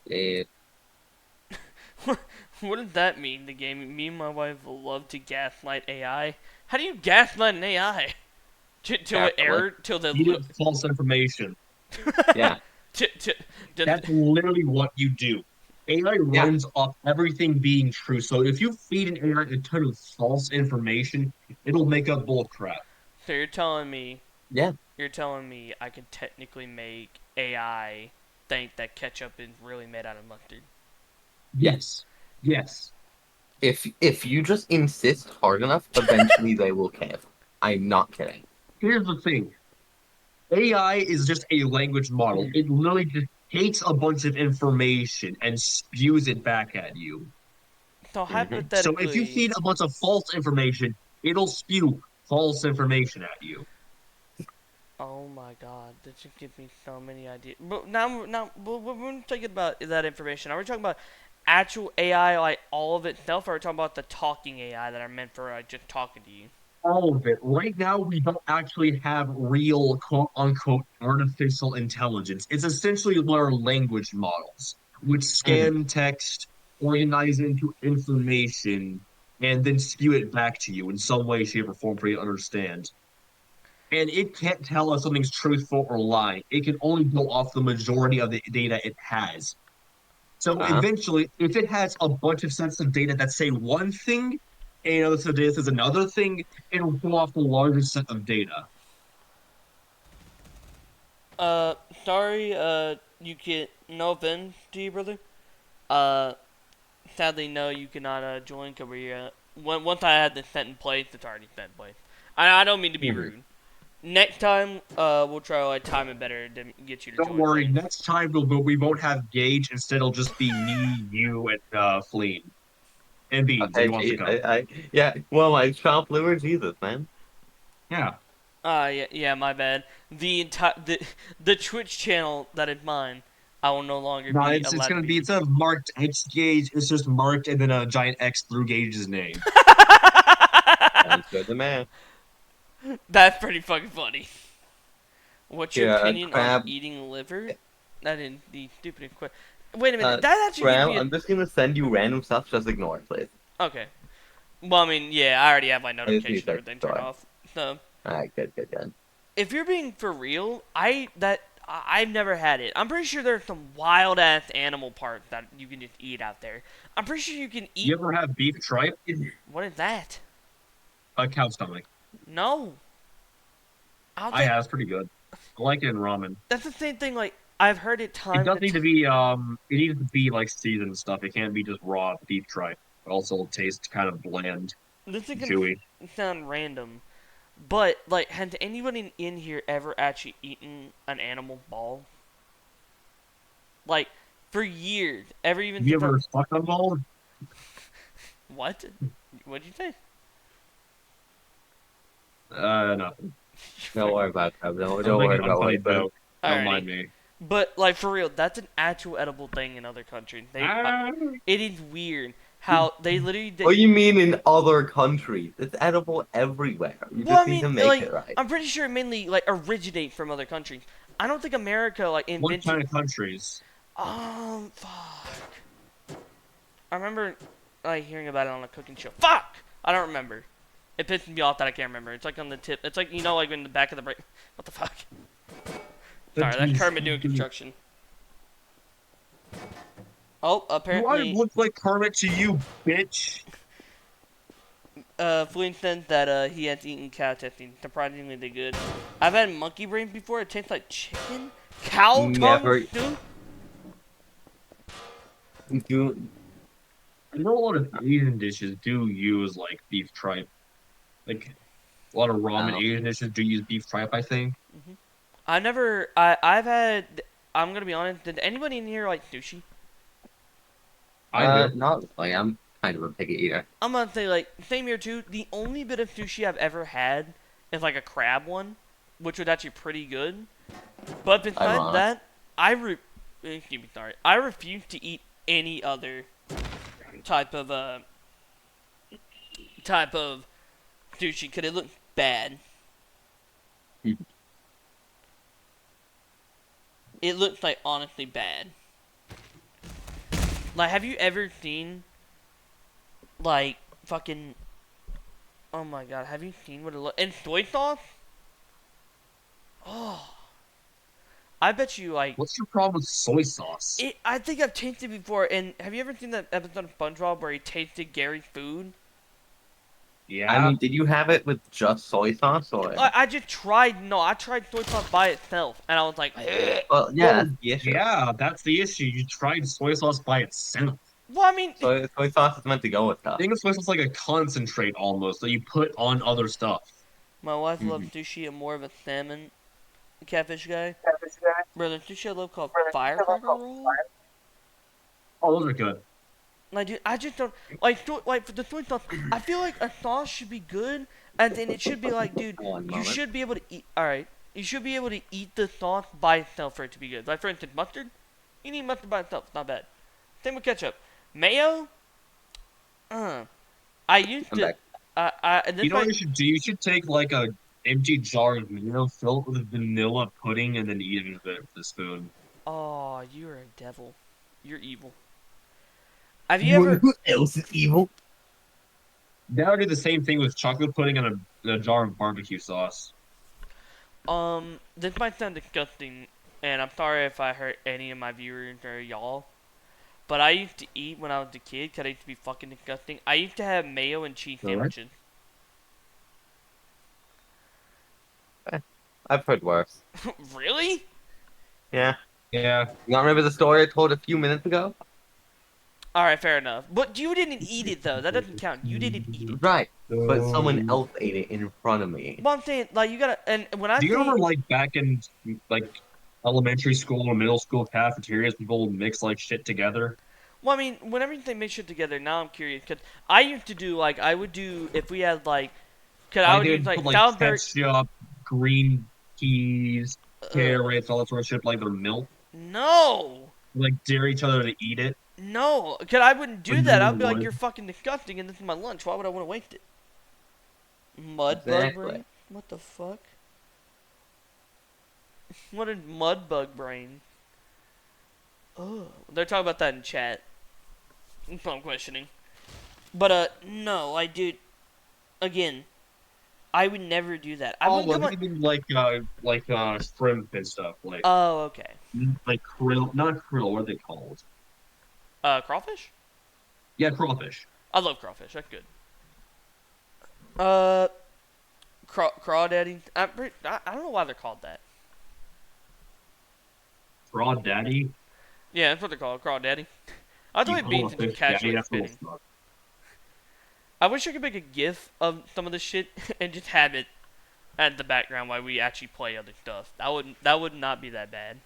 [SPEAKER 2] yeah.
[SPEAKER 1] What does that mean? The game. Me and my wife love to gaslight AI. How do you gaslight an AI? Till it
[SPEAKER 2] Carefully.
[SPEAKER 1] error till the
[SPEAKER 3] Feed it false information.
[SPEAKER 2] Yeah.
[SPEAKER 1] t- t- t-
[SPEAKER 3] That's literally what you do. AI
[SPEAKER 2] Yeah.
[SPEAKER 3] runs off everything being true. So if you feed an AI a ton of false information, it'll make up bull crap.
[SPEAKER 1] So
[SPEAKER 2] Yeah.
[SPEAKER 1] you're telling me I could technically make AI think that ketchup is really made out of mustard.
[SPEAKER 3] Yes. Yes.
[SPEAKER 2] If you just insist hard enough, eventually they will cave. I'm not kidding.
[SPEAKER 3] Here's the thing. AI is just a language model. It literally just takes a bunch of information and spews it back at you.
[SPEAKER 1] So
[SPEAKER 2] Hmm.
[SPEAKER 3] So if you
[SPEAKER 1] hypothetically,
[SPEAKER 3] feed a bunch of false information, it'll spew false information at you.
[SPEAKER 1] oh my god, that just gives me so many ideas. But now, we're talking about that information. Are we talking about actual AI, like all of itself, or are we talking about the talking AI that are meant for just talking to you?
[SPEAKER 3] All of it. Right now, we don't actually have real quote unquote artificial intelligence. It's essentially what are language models, which
[SPEAKER 2] Hmm.
[SPEAKER 3] scan text, organize it into information, and then spew it back to you in some way, shape, or form for you to understand. And it can't tell if something's truthful or lying. It can only go off the majority of the data it has. So
[SPEAKER 2] Uh-huh.
[SPEAKER 3] eventually, if it has a bunch of sets of data that say one thing, and another set of data says another thing, it'll go off the largest set of data.
[SPEAKER 1] Uh, sorry, you can, no offense to you, brother. Uh, sadly, no, you cannot, join Korea. Once I had this set in place, it's already set in place. I don't mean to be
[SPEAKER 2] Hmm.
[SPEAKER 1] rude. Next time, we'll try to like, time it better to get you to
[SPEAKER 3] Don't
[SPEAKER 1] join,
[SPEAKER 3] worry,
[SPEAKER 1] please.
[SPEAKER 3] next time we won't have Gage. Instead, it'll just be me, you, and Fleen and Beans if
[SPEAKER 2] Okay,
[SPEAKER 3] he wants to
[SPEAKER 2] geez,
[SPEAKER 3] come.
[SPEAKER 2] yeah. Well, my shop lure Jesus, man.
[SPEAKER 3] Yeah.
[SPEAKER 1] Yeah, my bad. The Twitch channel that is mine, I will no longer
[SPEAKER 3] No,
[SPEAKER 1] be
[SPEAKER 3] it's
[SPEAKER 1] allowed to
[SPEAKER 3] gonna be
[SPEAKER 1] be.
[SPEAKER 3] instead of marked X Gage, it's just marked and then a giant X through Gage's name.
[SPEAKER 2] Sounds good to me.
[SPEAKER 1] That's pretty fucking funny. What's your
[SPEAKER 2] Yeah,
[SPEAKER 1] opinion on
[SPEAKER 2] crab.
[SPEAKER 1] eating liver? That is the stupidest question. Wait a minute,
[SPEAKER 2] Uh,
[SPEAKER 1] that actually gives
[SPEAKER 2] crab.
[SPEAKER 1] me a.
[SPEAKER 2] I'm just gonna send you random stuff. Just ignore it, please.
[SPEAKER 1] Okay. Well, I mean, yeah, I already have my
[SPEAKER 2] I just need
[SPEAKER 1] notifications
[SPEAKER 2] to
[SPEAKER 1] and
[SPEAKER 2] check
[SPEAKER 1] everything
[SPEAKER 2] the
[SPEAKER 1] turned
[SPEAKER 2] store.
[SPEAKER 1] off. So,
[SPEAKER 2] All right, good, good, good.
[SPEAKER 1] if you're being for real, I've never had it. I'm pretty sure there's some wild ass animal parts that you can just eat out there. I'm pretty sure you can eat.
[SPEAKER 3] You ever have beef tripe?
[SPEAKER 1] What is that?
[SPEAKER 3] A cow stomach.
[SPEAKER 1] No. I don't
[SPEAKER 3] I
[SPEAKER 1] think
[SPEAKER 3] have. It's pretty good. I like it in ramen.
[SPEAKER 1] that's the same thing. Like I've heard it
[SPEAKER 3] It
[SPEAKER 1] time
[SPEAKER 3] does
[SPEAKER 1] to
[SPEAKER 3] need to
[SPEAKER 1] time.
[SPEAKER 3] be it needs to be like seasoned and stuff. It can't be just raw beef tripe. It also tastes kind of bland,
[SPEAKER 1] This is gonna
[SPEAKER 3] chewy.
[SPEAKER 1] sound random, but like, has anybody in here ever actually eaten an animal ball? Like, for years, ever even
[SPEAKER 3] Have you
[SPEAKER 1] since I.
[SPEAKER 3] ever sucked on ball?
[SPEAKER 1] What? What'd you say?
[SPEAKER 3] Nothing.
[SPEAKER 2] Don't worry about crab.
[SPEAKER 3] I was
[SPEAKER 2] Don't
[SPEAKER 3] making
[SPEAKER 2] worry
[SPEAKER 3] an
[SPEAKER 2] about what
[SPEAKER 3] unfunny
[SPEAKER 2] he said.
[SPEAKER 3] joke. Don't
[SPEAKER 1] Alrighty.
[SPEAKER 3] mind me.
[SPEAKER 1] But like for real, that's an actual edible thing in other countries.
[SPEAKER 3] Ah,
[SPEAKER 1] It is weird how they literally.
[SPEAKER 2] What do you mean in other countries? It's edible everywhere. You
[SPEAKER 1] Well, I
[SPEAKER 2] just need
[SPEAKER 1] mean,
[SPEAKER 2] to make
[SPEAKER 1] like
[SPEAKER 2] it right.
[SPEAKER 1] I'm pretty sure it mainly like originate from other countries. I don't think America like
[SPEAKER 3] what
[SPEAKER 1] invented.
[SPEAKER 3] kind of countries?
[SPEAKER 1] Fuck. I remember like hearing about it on a cooking show. Fuck. I don't remember. It pisses me off that I can't remember. It's like on the tip. It's like like in the back of the brain. What the fuck? Sorry, that's Kermit doing construction. Oh,
[SPEAKER 3] Do I
[SPEAKER 1] apparently,
[SPEAKER 3] look like Kermit to you, bitch?
[SPEAKER 1] Fleeing said that he has eaten cow testing. Surprisingly, they good. I've had monkey brain before. It tastes like chicken, cow tongue
[SPEAKER 2] Never
[SPEAKER 1] soup.
[SPEAKER 2] do.
[SPEAKER 3] I know a lot of Asian dishes do use like beef tripe. Like a lot of ramen
[SPEAKER 2] Oh,
[SPEAKER 3] Asian dishes do use beef tripe, I think.
[SPEAKER 1] I never. I've had. I'm gonna be honest. Did anybody in here like sushi?
[SPEAKER 3] I do.
[SPEAKER 2] not like I'm kind of a picky eater.
[SPEAKER 1] I'm gonna say like same here too. The only bit of sushi I've ever had is like a crab one, which was actually pretty good. But besides
[SPEAKER 2] Ironic.
[SPEAKER 1] that, excuse me, sorry. I refuse to eat any other type of type of sushi because it looks bad. It looks like honestly bad. Like, have you ever seen like fucking? Oh my god, have you seen what it looks? And soy sauce? Oh, I bet you like
[SPEAKER 3] What's your problem with soy sauce?
[SPEAKER 1] it. I think I've tasted it before. And have you ever seen that episode of SpongeBob where he tasted Gary's food?
[SPEAKER 2] I
[SPEAKER 3] Yeah.
[SPEAKER 2] mean, did you have it with just soy sauce or?
[SPEAKER 1] I just tried. No, I tried soy sauce by itself, and I was like,
[SPEAKER 2] Well, yeah,
[SPEAKER 3] Well,
[SPEAKER 2] that's the issue.
[SPEAKER 3] yeah, that's the issue. You tried soy sauce by itself.
[SPEAKER 1] well, I mean,
[SPEAKER 2] Soy sauce is meant to go with
[SPEAKER 3] I
[SPEAKER 2] stuff.
[SPEAKER 3] think soy sauce is like a concentrate almost that you put on other stuff.
[SPEAKER 1] my wife loves
[SPEAKER 2] Mhm.
[SPEAKER 1] sushi. I'm more of a salmon catfish guy. Bro, there's sushi I love called firecracker roll.
[SPEAKER 3] Oh, those are good.
[SPEAKER 1] Like, dude, I just don't like for the soy sauce. I feel like a sauce should be good, and then it should be like, dude,
[SPEAKER 2] One
[SPEAKER 1] you
[SPEAKER 2] moment.
[SPEAKER 1] should be able to eat. All right, you should be able to eat the sauce by itself for it to be good. Like for instance, mustard. You need mustard by itself. It's not bad. Same with ketchup. Mayo. I used
[SPEAKER 2] I'm
[SPEAKER 1] to.
[SPEAKER 2] back.
[SPEAKER 1] And this
[SPEAKER 3] You know what
[SPEAKER 1] might.
[SPEAKER 3] you should do? You should take like a empty jar of mayo, fill it with vanilla pudding, and then eat it with a spoon.
[SPEAKER 1] Oh, you're a devil. You're evil. Have you
[SPEAKER 2] You wonder
[SPEAKER 1] ever?
[SPEAKER 2] who else is evil?
[SPEAKER 3] Now I do the same thing with chocolate pudding and a jar of barbecue sauce.
[SPEAKER 1] This might sound disgusting, and I'm sorry if I hurt any of my viewers or y'all. But I used to eat when I was a kid, 'cause I used to be fucking disgusting. I used to have mayo and cheese
[SPEAKER 3] All right.
[SPEAKER 1] sandwiches.
[SPEAKER 2] I've heard worse.
[SPEAKER 1] Really?
[SPEAKER 2] Yeah.
[SPEAKER 3] Yeah.
[SPEAKER 2] You don't remember the story I told a few minutes ago?
[SPEAKER 1] Alright, fair enough. But you didn't eat it, though. That doesn't count. You didn't eat it.
[SPEAKER 2] Right. But someone
[SPEAKER 3] Do
[SPEAKER 2] else ate it in front of me.
[SPEAKER 1] Well, I'm saying, like, you gotta. And when I
[SPEAKER 3] you
[SPEAKER 1] say.
[SPEAKER 3] remember like back in like elementary school or middle school cafeterias, people would mix like shit together?
[SPEAKER 1] Well, I mean, whenever they mix shit together, now I'm curious. Because I used to do, like, I would do. If we had, like. Because I
[SPEAKER 3] Like
[SPEAKER 1] would
[SPEAKER 3] they
[SPEAKER 1] use,
[SPEAKER 3] would put
[SPEAKER 1] like,
[SPEAKER 3] like
[SPEAKER 1] Salisbury.
[SPEAKER 3] ketchup, green peas,
[SPEAKER 1] Uh,
[SPEAKER 3] carrots, all that sort of shit, like their milk.
[SPEAKER 1] no!
[SPEAKER 3] Like dare each other to eat it.
[SPEAKER 1] No! Because I wouldn't
[SPEAKER 3] But
[SPEAKER 1] do
[SPEAKER 3] no
[SPEAKER 1] that. I'd
[SPEAKER 3] one
[SPEAKER 1] be like,
[SPEAKER 3] would.
[SPEAKER 1] you're fucking disgusting, and this is my lunch. Why would I want to waste it? Mud bug
[SPEAKER 2] Exactly.
[SPEAKER 1] brain? What the fuck? What is mud bug brain? Oh, they're talking about that in chat. That's what I'm questioning. But no, I do. Again, I would never do that. I
[SPEAKER 3] Oh,
[SPEAKER 1] wouldn't
[SPEAKER 3] well,
[SPEAKER 1] come
[SPEAKER 3] I
[SPEAKER 1] on.
[SPEAKER 3] think you mean like shrimp and stuff,
[SPEAKER 1] Oh, okay.
[SPEAKER 3] like krill, not krill. What are they called?
[SPEAKER 1] Crawfish?
[SPEAKER 3] Yeah, crawfish.
[SPEAKER 1] I love crawfish. That's good. Uh, crawdaddy. I don't know why they're called that.
[SPEAKER 3] Crawdaddy.
[SPEAKER 1] Yeah, that's what they're called, crawdaddy. I thought
[SPEAKER 3] You
[SPEAKER 1] it
[SPEAKER 3] call
[SPEAKER 1] means
[SPEAKER 3] a
[SPEAKER 1] it's just
[SPEAKER 3] fish daddy?
[SPEAKER 1] casually
[SPEAKER 3] That's a little
[SPEAKER 1] spitting.
[SPEAKER 3] fucked.
[SPEAKER 1] I wish I could make a GIF of some of this shit and just have it at the background while we actually play other stuff. That would not be that bad.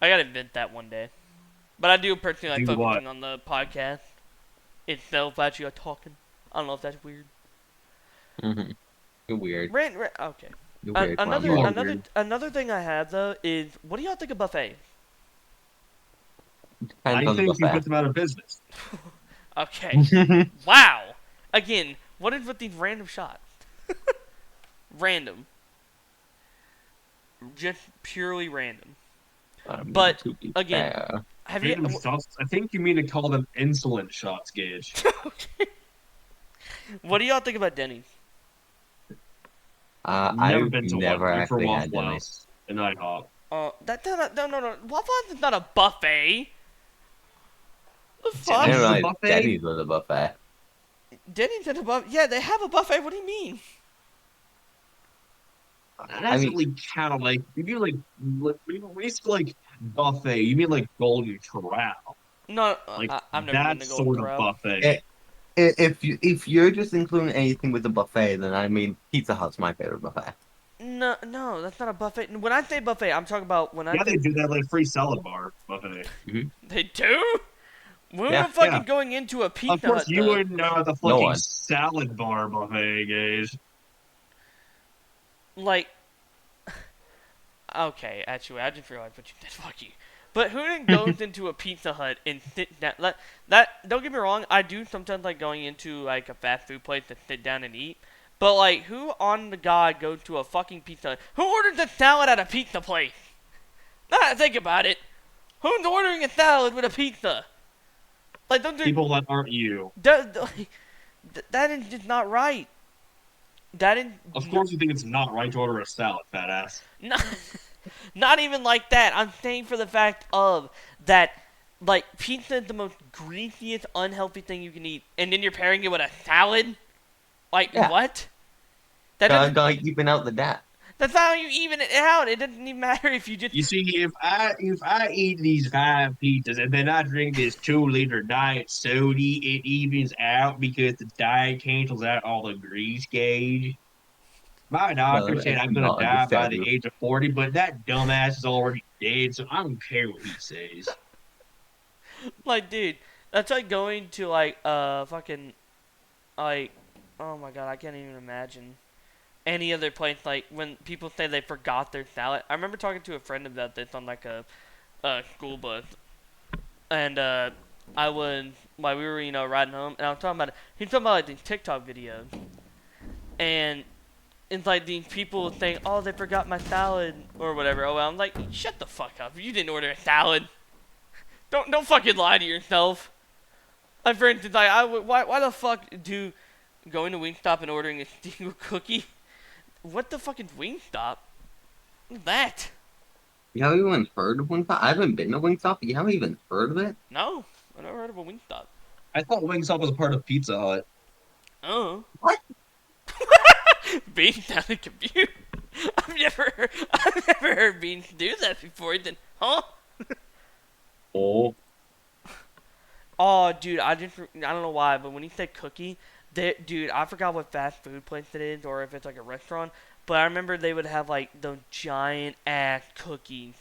[SPEAKER 1] I gotta invent that one day. But I do personally like
[SPEAKER 3] Do what?
[SPEAKER 1] focusing on the podcast itself, actually like talking. I don't know if that's weird.
[SPEAKER 2] Mm-hmm. You're weird.
[SPEAKER 1] Okay.
[SPEAKER 2] You're weird.
[SPEAKER 1] Another
[SPEAKER 3] You are
[SPEAKER 1] another
[SPEAKER 3] weird.
[SPEAKER 1] another thing I have though is, what do y'all think of buffet?
[SPEAKER 2] Depends
[SPEAKER 3] I
[SPEAKER 2] on the
[SPEAKER 3] think you
[SPEAKER 2] buffet.
[SPEAKER 3] put them out of business.
[SPEAKER 1] Okay. Wow. Again, what is with these random shots? Random. Just purely random. But,
[SPEAKER 2] To be
[SPEAKER 1] again,
[SPEAKER 2] fair.
[SPEAKER 1] have you?
[SPEAKER 3] Random shots. I think you mean to call them insolent shots, Gage.
[SPEAKER 1] What do y'all think about Denny's?
[SPEAKER 3] Never
[SPEAKER 2] I've
[SPEAKER 3] been to
[SPEAKER 2] never
[SPEAKER 3] one. Went for
[SPEAKER 2] actually had
[SPEAKER 3] Waffle
[SPEAKER 2] Denny's.
[SPEAKER 3] House and IHOP.
[SPEAKER 1] No. Waffle House is not a buffet. The
[SPEAKER 2] I
[SPEAKER 1] fuck?
[SPEAKER 3] Denny's
[SPEAKER 2] didn't
[SPEAKER 3] is a
[SPEAKER 2] realize
[SPEAKER 3] buffet?
[SPEAKER 2] Denny's was a buffet.
[SPEAKER 1] Denny's is a buffet. Yeah, they have a buffet. What do you mean?
[SPEAKER 3] That
[SPEAKER 2] I
[SPEAKER 3] doesn't
[SPEAKER 2] mean,
[SPEAKER 3] really count. Like you mean when you say like buffet, you mean like Golden Corral.
[SPEAKER 1] No,
[SPEAKER 3] Like
[SPEAKER 1] I've never been
[SPEAKER 3] that
[SPEAKER 1] to Golden
[SPEAKER 3] sort of
[SPEAKER 1] Corral.
[SPEAKER 3] buffet.
[SPEAKER 2] if you're just including anything with a buffet, then I mean Pizza Hut's my favorite buffet.
[SPEAKER 1] No, that's not a buffet. When I say buffet, I'm talking about when I
[SPEAKER 3] Yeah, they
[SPEAKER 1] say
[SPEAKER 3] do that like free salad bar buffet.
[SPEAKER 1] they do. We're
[SPEAKER 2] Yeah,
[SPEAKER 1] not fucking
[SPEAKER 3] yeah.
[SPEAKER 1] going into a
[SPEAKER 3] Of
[SPEAKER 1] Pizza
[SPEAKER 3] course,
[SPEAKER 1] Hut
[SPEAKER 3] you
[SPEAKER 1] though.
[SPEAKER 3] wouldn't know the
[SPEAKER 2] No
[SPEAKER 3] fucking
[SPEAKER 2] one.
[SPEAKER 3] salad bar buffet, Gage.
[SPEAKER 1] Like, okay, actually, I just realized what you did. Fuck you. But who then goes into a Pizza Hut and sit down? That don't get me wrong. I do sometimes like going into like a fast food place to sit down and eat. But like, who on the god goes to a fucking Pizza Hut? Who orders a salad at a pizza place? Nah, think about it. Who's ordering a salad with a pizza? Like, don't do
[SPEAKER 3] People that aren't you.
[SPEAKER 1] that is just not right. That is
[SPEAKER 3] Of
[SPEAKER 1] no,
[SPEAKER 3] course you think it's not right to order a salad, fat ass.
[SPEAKER 1] not, not even like that. I'm saying for the fact of that, like, pizza is the most greasiest, unhealthy thing you can eat, and then you're pairing it with a salad. Like,
[SPEAKER 2] Yeah,
[SPEAKER 1] what? That
[SPEAKER 2] gotta,
[SPEAKER 1] doesn't.
[SPEAKER 2] gotta even out the dat.
[SPEAKER 1] That's not how you even it out. It doesn't even matter if you just.
[SPEAKER 3] You see, if I eat these 5 pizzas and then I drink this 2 liter diet soda, it evens out because the diet cancels out all the grease gauge. My doctor
[SPEAKER 2] No,
[SPEAKER 3] said
[SPEAKER 2] I
[SPEAKER 3] I'm
[SPEAKER 2] do
[SPEAKER 3] gonna
[SPEAKER 2] not
[SPEAKER 3] die by
[SPEAKER 2] understand
[SPEAKER 3] the
[SPEAKER 2] you.
[SPEAKER 3] age of 40, but that dumbass is already dead, so I don't care what he says.
[SPEAKER 1] Like, dude, that's like going to like fucking like, oh my god, I can't even imagine any other place. Like when people say they forgot their salad. I remember talking to a friend about this on like a school bus, and I was like we were riding home, and I was talking about it. He's talking about like these TikTok videos, and it's like these people saying, oh, they forgot my salad or whatever. Oh, well, I'm like, shut the fuck up. You didn't order a salad. Don't fucking lie to yourself. Like for instance, like why the fuck do going to Wingstop and ordering a single cookie? What the fuck is Wingstop? What's that?
[SPEAKER 2] You haven't even heard of Wingstop? I haven't been to Wingstop, but you haven't even heard of it?
[SPEAKER 1] No, I never heard of a Wingstop.
[SPEAKER 3] I thought Wingstop was a part of Pizza Hut.
[SPEAKER 1] Oh,
[SPEAKER 2] What?
[SPEAKER 1] Beans sounded confused. I've never heard Beans do that before. Then, huh?
[SPEAKER 3] Oh,
[SPEAKER 1] Oh, dude, I don't know why, but when you said cookie, dude, I forgot what fast food place it is or if it's like a restaurant, but I remember they would have like those giant ass cookies.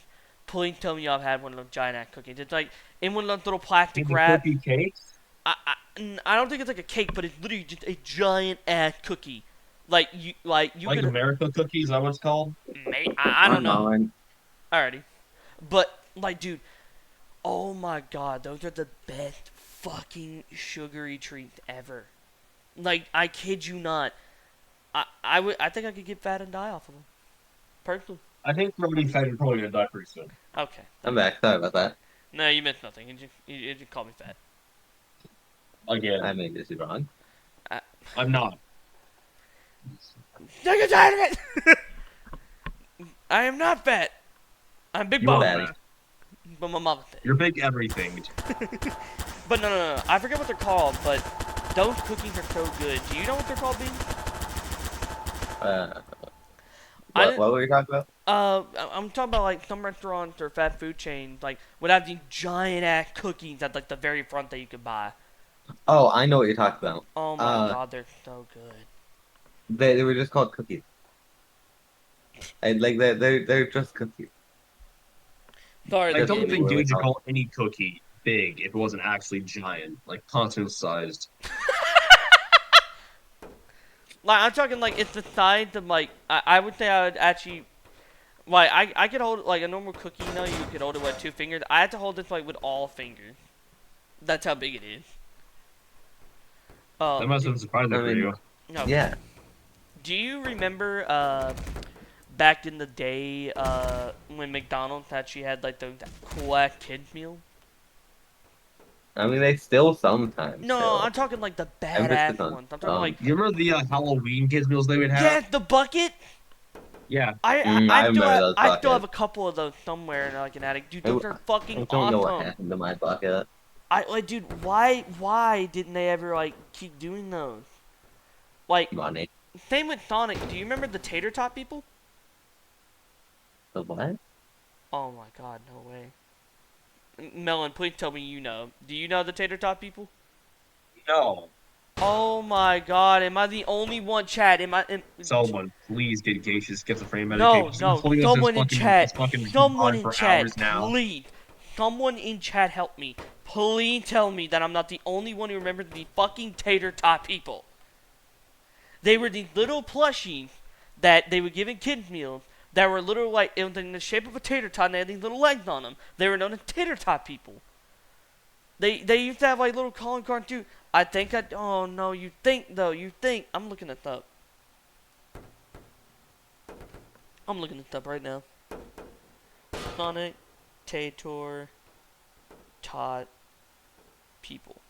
[SPEAKER 1] Please tell me y'all had one of those giant ass cookies. It's like in one of those little plastic
[SPEAKER 3] and the
[SPEAKER 1] wrap.
[SPEAKER 3] cookie cakes?
[SPEAKER 1] I don't think it's like a cake, but it's literally just a giant ass cookie. Like you
[SPEAKER 3] Like
[SPEAKER 1] could
[SPEAKER 3] America cookies, is that what it's called?
[SPEAKER 1] I
[SPEAKER 2] I
[SPEAKER 1] don't know.
[SPEAKER 2] know, and
[SPEAKER 1] Alrighty, but like, dude, oh my god, those are the best fucking sugary treats ever. Like, I kid you not. I think I could get fat and die off of them. Personally.
[SPEAKER 3] I think Brody said you're probably gonna die pretty soon.
[SPEAKER 1] Okay.
[SPEAKER 2] I'm back. Sorry about that.
[SPEAKER 1] No, you missed nothing. You just called me fat.
[SPEAKER 3] Again,
[SPEAKER 2] I may be wrong.
[SPEAKER 1] I,
[SPEAKER 3] I'm not.
[SPEAKER 1] Sick and tired of it! I am not fat. I'm big
[SPEAKER 3] You are
[SPEAKER 1] bone.
[SPEAKER 2] Fatty.
[SPEAKER 3] fat.
[SPEAKER 1] But my mama said.
[SPEAKER 3] You're big everything.
[SPEAKER 1] But no. I forget what they're called, but those cookies are so good. Do you know what they're called, Bean?
[SPEAKER 2] Uh,
[SPEAKER 1] I
[SPEAKER 2] what,
[SPEAKER 1] didn't,
[SPEAKER 2] what were we talking about?
[SPEAKER 1] I'm talking about like some restaurants or fast food chains like would have these giant ass cookies at like the very front that you could buy.
[SPEAKER 2] Oh, I know what you're talking about.
[SPEAKER 1] Oh my god, they're so good.
[SPEAKER 2] They were just called cookies. And like they're just cookies.
[SPEAKER 1] Sorry,
[SPEAKER 3] I
[SPEAKER 1] they're
[SPEAKER 2] Just
[SPEAKER 3] don't
[SPEAKER 1] gaming.
[SPEAKER 3] think
[SPEAKER 2] literally
[SPEAKER 3] dudes would
[SPEAKER 2] called.
[SPEAKER 3] call any cookie big if it wasn't actually giant, like continent sized.
[SPEAKER 1] Like I'm talking like it's the size of like I would say I would actually like I could hold like a normal cookie. You know, you could hold it with 2 fingers. I had to hold this like with all fingers. That's how big it is.
[SPEAKER 3] That must have been surprising
[SPEAKER 2] I
[SPEAKER 3] for
[SPEAKER 2] mean,
[SPEAKER 3] you.
[SPEAKER 1] No.
[SPEAKER 2] yeah.
[SPEAKER 1] Do you remember back in the day when McDonald's actually had like those cool ass kids meal?
[SPEAKER 2] I mean, they still sometimes
[SPEAKER 1] No,
[SPEAKER 2] still.
[SPEAKER 1] I'm talking like the
[SPEAKER 2] I miss the
[SPEAKER 1] badass
[SPEAKER 2] time.
[SPEAKER 1] ones. I'm talking like
[SPEAKER 3] You remember the Halloween kids meals they would have?
[SPEAKER 1] yeah, the bucket.
[SPEAKER 3] Yeah,
[SPEAKER 2] I remember those
[SPEAKER 1] I still have a
[SPEAKER 2] buckets.
[SPEAKER 1] couple of those somewhere in like an attic. Dude,
[SPEAKER 2] I,
[SPEAKER 1] those are
[SPEAKER 2] I
[SPEAKER 1] fucking
[SPEAKER 2] don't know what
[SPEAKER 1] awesome.
[SPEAKER 2] happened to my bucket.
[SPEAKER 1] I like, dude, why didn't they ever like keep doing those? Like,
[SPEAKER 2] Money.
[SPEAKER 1] same with Sonic. Do you remember the tater tot people?
[SPEAKER 2] The what?
[SPEAKER 1] Oh my god, no way. Melon, please tell me you know. Do you know the tater tot people?
[SPEAKER 3] no.
[SPEAKER 1] Oh my god, am I the only one, Chad?
[SPEAKER 3] Someone, please get Gaseous schizophrenia
[SPEAKER 1] No,
[SPEAKER 3] medication. She's been
[SPEAKER 1] no,
[SPEAKER 3] pulling up
[SPEAKER 1] someone in
[SPEAKER 3] this
[SPEAKER 1] chat.
[SPEAKER 3] fucking
[SPEAKER 1] Someone
[SPEAKER 3] on
[SPEAKER 1] in
[SPEAKER 3] for
[SPEAKER 1] chat,
[SPEAKER 3] hours now.
[SPEAKER 1] please. Someone in chat help me. Please tell me that I'm not the only one who remembers the fucking tater tot people. They were these little plushies that they would give in kids meals that were little like it was in the shape of a tater tot and they had these little legs on them. They were known as tater tot people. They used to have like little calling cards too. Oh no, you think I'm looking this up. I'm looking this up right now. Sonic Tator tot people.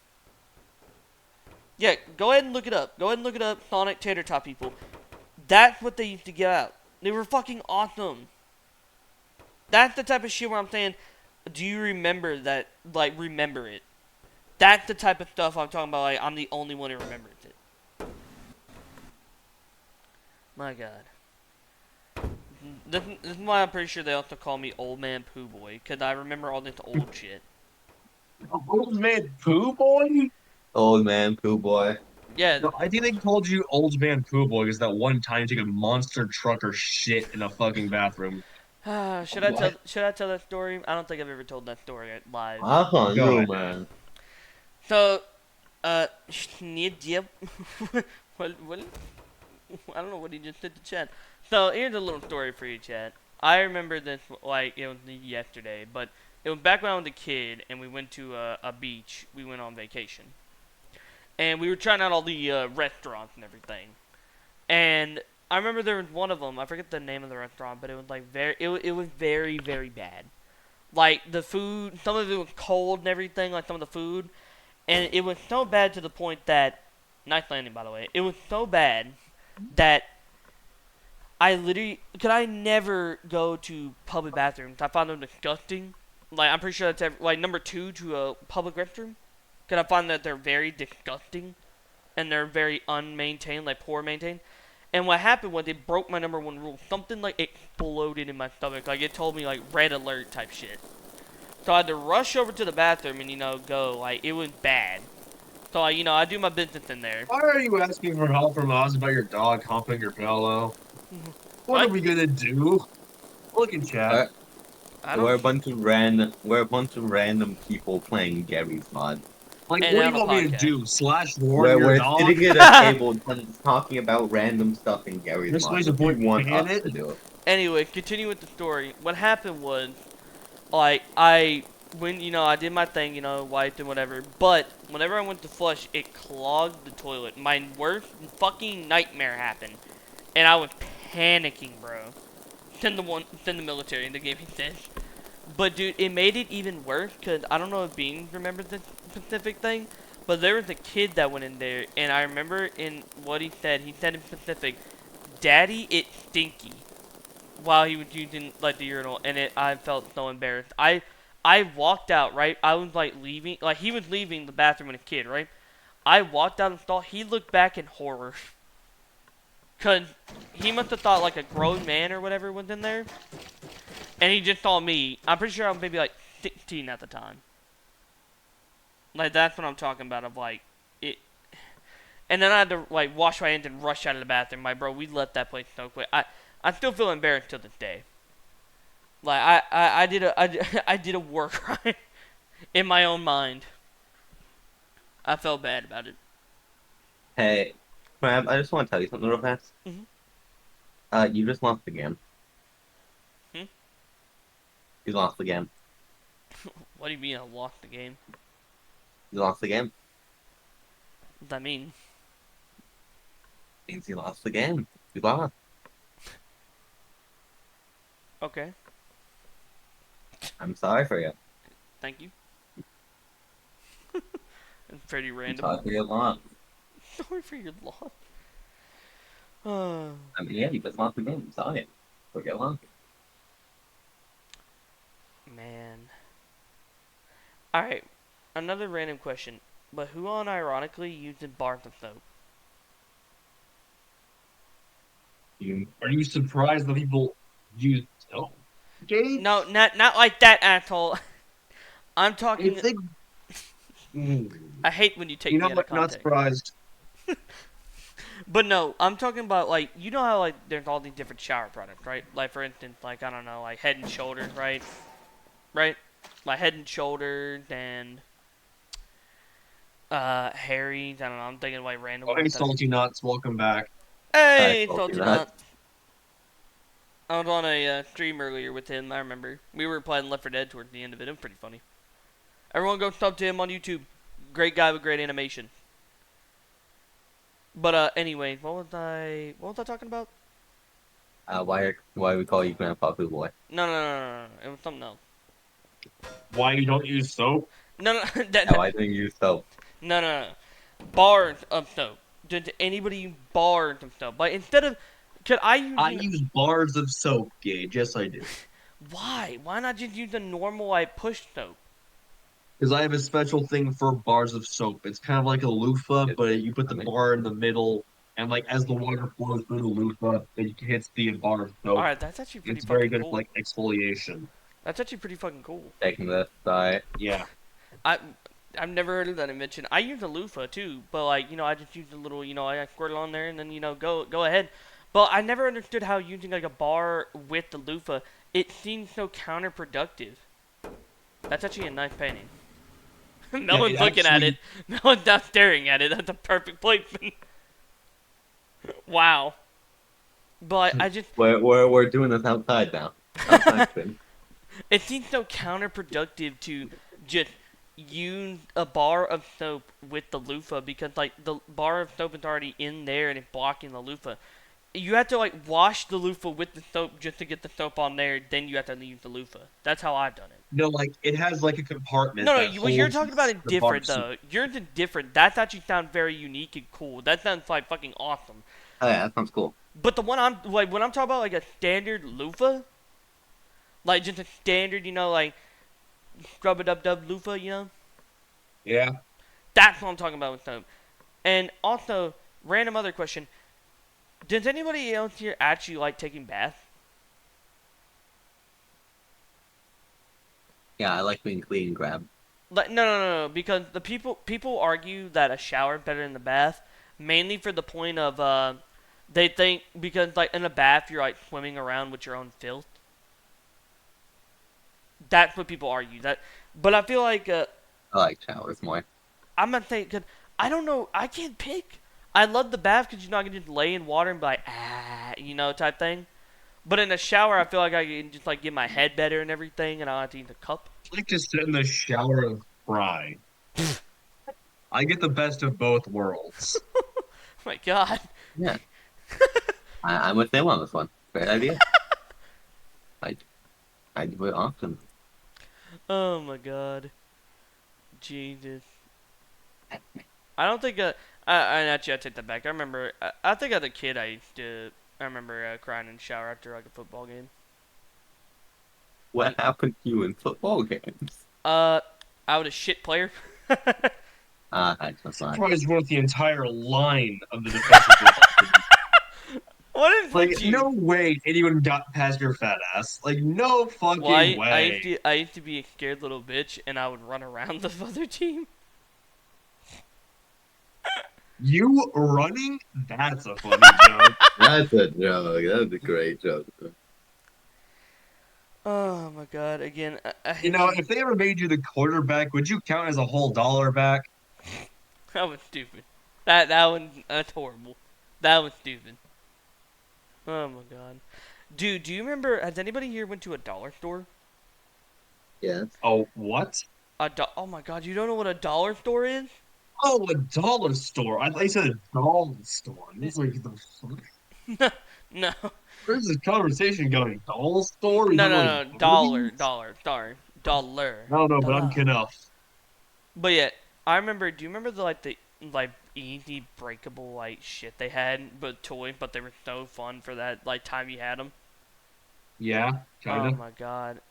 [SPEAKER 1] Yeah, go ahead and look it up. Go ahead and look it up. Sonic tater tot people. That's what they used to give out. They were fucking awesome. That's the type of shit where I'm saying, do you remember that? Like, remember it. That's the type of stuff I'm talking about. Like, I'm the only one who remembers it. My God. This is why I'm pretty sure they also call me Old Man Pooh Boy, because I remember all this old shit.
[SPEAKER 3] Old man poo boy?
[SPEAKER 2] Old man, poo boy.
[SPEAKER 1] Yeah.
[SPEAKER 3] No, I think they called you old man poo boy because that one time you took a monster truck or shit in a fucking bathroom.
[SPEAKER 2] What?
[SPEAKER 1] Should I tell that story? I don't think I've ever told that story live.
[SPEAKER 2] I don't
[SPEAKER 3] Go
[SPEAKER 2] know,
[SPEAKER 3] ahead.
[SPEAKER 2] man.
[SPEAKER 1] So, yep. What? I don't know what he just did to chat. So here's a little story for you, chat. I remember this like it was yesterday, but it was back when I was a kid, and we went to a beach. We went on vacation, and we were trying out all the restaurants and everything. And I remember there was one of them. I forget the name of the restaurant, but it was like it was very very bad. Like the food, some of it was cold and everything. Like some of the food, and it was so bad to the point that nice landing, by the way. It was so bad that I literally could I never go to public bathrooms. I found them disgusting. Like I'm pretty sure that's like number two to a public restroom. Cause I find that they're very disgusting, and they're very unmaintained, like poor maintained. And what happened was it broke my number one rule. Something like exploded in my stomach. Like it told me like red alert type shit. So I had to rush over to the bathroom and go. Like it was bad. So I do my business in there.
[SPEAKER 3] Why are you asking for help from us about your dog humping your pillow? What are
[SPEAKER 1] What?
[SPEAKER 3] we gonna do? Look in chat.
[SPEAKER 2] Uh,
[SPEAKER 1] I
[SPEAKER 2] we're
[SPEAKER 1] don't.
[SPEAKER 2] a bunch of random people playing Gary's mod.
[SPEAKER 3] Like,
[SPEAKER 1] And
[SPEAKER 3] what do
[SPEAKER 1] have
[SPEAKER 3] you
[SPEAKER 1] a
[SPEAKER 3] want me to
[SPEAKER 1] podcast.
[SPEAKER 3] do? Slash warn
[SPEAKER 2] Where
[SPEAKER 3] your
[SPEAKER 2] we're
[SPEAKER 3] dog?
[SPEAKER 2] sitting at a table just talking about random stuff in Gary's
[SPEAKER 3] This
[SPEAKER 2] mod.
[SPEAKER 3] way's a
[SPEAKER 2] What do
[SPEAKER 3] boy
[SPEAKER 2] you want
[SPEAKER 3] ban
[SPEAKER 2] us
[SPEAKER 3] it?
[SPEAKER 2] to do?
[SPEAKER 1] Anyway, continue with the story. What happened was, like, I when I did my thing, wiped and whatever. But whenever I went to flush, it clogged the toilet. My worst fucking nightmare happened, and I was panicking, bro. Send the military. They gave me this. But dude, it made it even worse because I don't know if Bean remembers this specific thing, but there was a kid that went in there, and I remember in what he said. He said in specific, "Daddy, it's stinky." While he was using like the urinal, and I felt so embarrassed. I walked out, right? I was like leaving, like he was leaving the bathroom with a kid, right? I walked out of the stall. He looked back in horror, cause he must have thought like a grown man or whatever was in there, and he just saw me. I'm pretty sure I was maybe like 16 at the time. Like that's what I'm talking about. Of like it, and then I had to like wash my hands and rush out of the bathroom. My bro, we left that place so quick. I still feel embarrassed to this day. Like I did a war crime in my own mind. I felt bad about it.
[SPEAKER 2] Hey, Crab, I just want to tell you something real fast.
[SPEAKER 1] Mhm.
[SPEAKER 2] You just lost the game.
[SPEAKER 1] Hmm?
[SPEAKER 2] You lost the game.
[SPEAKER 1] What do you mean I lost the game?
[SPEAKER 2] You lost the game.
[SPEAKER 1] What does that mean?
[SPEAKER 2] Means you lost the game. You lost.
[SPEAKER 1] Okay,
[SPEAKER 2] I'm sorry for you.
[SPEAKER 1] thank you. It's pretty
[SPEAKER 2] I'm
[SPEAKER 1] random.
[SPEAKER 2] sorry for your loss.
[SPEAKER 1] Sorry for your loss.
[SPEAKER 2] I mean, yeah, you just lost the game. I'm sorry for your loss.
[SPEAKER 1] Man. Alright, another random question. But who unironically uses bars of soap?
[SPEAKER 2] You,
[SPEAKER 3] Are you surprised that people use oh,
[SPEAKER 1] No,
[SPEAKER 3] Gates?
[SPEAKER 1] not like that, asshole. I'm talking.
[SPEAKER 3] If they,
[SPEAKER 1] I hate when you
[SPEAKER 3] you
[SPEAKER 1] take
[SPEAKER 3] know
[SPEAKER 1] me out of
[SPEAKER 3] what? Not
[SPEAKER 1] context.
[SPEAKER 3] surprised.
[SPEAKER 1] But no, I'm talking about like how like there's all these different shower products, right? Like for instance, like I don't know, like Head and Shoulders, right? Right? Like Head and Shoulders and Harry's. I don't know. I'm thinking like random
[SPEAKER 3] Oh, hey,
[SPEAKER 1] ones.
[SPEAKER 3] salty nuts, welcome back.
[SPEAKER 2] I
[SPEAKER 1] Hey,
[SPEAKER 2] told you
[SPEAKER 1] salty
[SPEAKER 2] that.
[SPEAKER 1] nut. I was on a stream earlier with him. I remember we were playing Left 4 Dead towards the end of it. It was pretty funny. Everyone go sub to him on YouTube. Great guy with great animation. But anyway, what was I talking about?
[SPEAKER 2] Why we call you Grandpa Pooh Boy?
[SPEAKER 1] No. It was something else.
[SPEAKER 3] Why you don't use soap?
[SPEAKER 1] No, no,
[SPEAKER 2] No, I didn't use soap.
[SPEAKER 1] no. Bars of soap. Did anybody use bars of soap? Like instead of, could I use?
[SPEAKER 3] I use bars of soap, Gage. Yes, I do.
[SPEAKER 1] Why? Why not just use the normal like push soap?
[SPEAKER 3] Because I have a special thing for bars of soap. It's kind of like a loofah,
[SPEAKER 2] It's
[SPEAKER 3] but you put the
[SPEAKER 2] funny.
[SPEAKER 3] bar in the middle, and like as the water flows through the loofah, it hits the bar of
[SPEAKER 1] All
[SPEAKER 3] soap.
[SPEAKER 1] right, that's actually pretty
[SPEAKER 3] It's very
[SPEAKER 1] fucking
[SPEAKER 3] good for
[SPEAKER 1] cool.
[SPEAKER 3] like exfoliation.
[SPEAKER 1] That's actually pretty fucking cool.
[SPEAKER 2] Taking this side.
[SPEAKER 3] Yeah.
[SPEAKER 1] I I've never heard of that invention. I use a loofah too, but like I just use a little I squirt it on there and then go ahead. But I never understood how using like a bar with the loofah it seems so counterproductive. That's actually a nice painting. No
[SPEAKER 3] Yeah, it
[SPEAKER 1] one's looking at it.
[SPEAKER 3] actually
[SPEAKER 1] No one's not staring at it. That's a perfect placement. Wow. But I just
[SPEAKER 2] We're doing this outside now. Outside thing.
[SPEAKER 1] it seems so counterproductive to just use a bar of soap with the loofah because like the bar of soap is already in there and it's blocking the loofah. You have to like wash the loofah with the soap just to get the soap on there. Then you have to use the loofah. That's how I've done it.
[SPEAKER 3] no, like it has like a compartment
[SPEAKER 1] No,
[SPEAKER 3] that
[SPEAKER 1] what you're
[SPEAKER 3] holds
[SPEAKER 1] talking about is
[SPEAKER 3] the bar of
[SPEAKER 1] different
[SPEAKER 3] soap.
[SPEAKER 1] though. Yours is different. That's actually sounds very unique and cool. That sounds like fucking awesome.
[SPEAKER 2] Oh yeah, that sounds cool.
[SPEAKER 1] But the one I'm like when I'm talking about like a standard loofah, like just a standard, like scrub a dub dub loofah.
[SPEAKER 3] Yeah.
[SPEAKER 1] That's what I'm talking about with soap. And also, random other question: does anybody else here actually like taking baths?
[SPEAKER 2] Yeah, I like being clean and grab.
[SPEAKER 1] Like no, because the people argue that a shower is better than the bath, mainly for the point of they think because like in a bath you're like swimming around with your own filth. That's what people argue. But I feel like
[SPEAKER 2] I like showers more.
[SPEAKER 1] I'm not saying cause I don't know. I can't pick. I love the bath because you're not gonna just lay in water and be like type thing. But in a shower, I feel like I can just like get my head better and everything, and I don't have to use a cup.
[SPEAKER 3] I like to sit in the shower and cry. I get the best of both worlds.
[SPEAKER 1] Oh my god.
[SPEAKER 2] Yeah, I'm with them on this one. Great idea. I I do it often.
[SPEAKER 1] Oh my god. Jesus. I don't think actually I take that back. I remember I think as a kid I remember crying in the shower after like a football game.
[SPEAKER 2] What happened to you in football games?
[SPEAKER 1] Uh, I was a shit player.
[SPEAKER 2] That's not.
[SPEAKER 3] Surprised wrote the entire line of the defensive football team.
[SPEAKER 1] What is
[SPEAKER 3] Like,
[SPEAKER 1] with you?
[SPEAKER 3] no way anyone got past your fat ass. Like, no
[SPEAKER 1] Well,
[SPEAKER 3] fucking way.
[SPEAKER 1] I used to be a scared little bitch, and I would run around the other team.
[SPEAKER 3] You running? That's a funny joke.
[SPEAKER 2] That's a joke. That's a great joke.
[SPEAKER 1] Oh my god! Again, I
[SPEAKER 3] You
[SPEAKER 1] hate
[SPEAKER 3] know,
[SPEAKER 1] you.
[SPEAKER 3] if they ever made you the quarterback, would you count as a whole dollar back?
[SPEAKER 1] That was stupid. That one that's horrible. That was stupid. Oh my god, dude. Do you remember? Has anybody here went to a dollar store?
[SPEAKER 2] Yes.
[SPEAKER 3] Oh, what?
[SPEAKER 1] Oh my god, you don't know what a dollar store is?
[SPEAKER 3] Oh, a dollar store. I thought you said a doll store. And it's like, the fuck?
[SPEAKER 1] No, no,
[SPEAKER 3] Where's this conversation going? Doll store? You
[SPEAKER 1] no,
[SPEAKER 3] talking about
[SPEAKER 1] no,
[SPEAKER 3] like
[SPEAKER 1] no. Dollar,
[SPEAKER 3] Barbies?
[SPEAKER 1] dollar, dollar, dollar,
[SPEAKER 3] I don't know, but I'm
[SPEAKER 1] dollar.
[SPEAKER 3] enough.
[SPEAKER 1] But yeah, I remember. Do you remember the like easy breakable like shit they had, but toys, but they were so fun for that like time you had them.
[SPEAKER 3] Yeah,
[SPEAKER 1] Oh
[SPEAKER 3] kinda.
[SPEAKER 1] my god,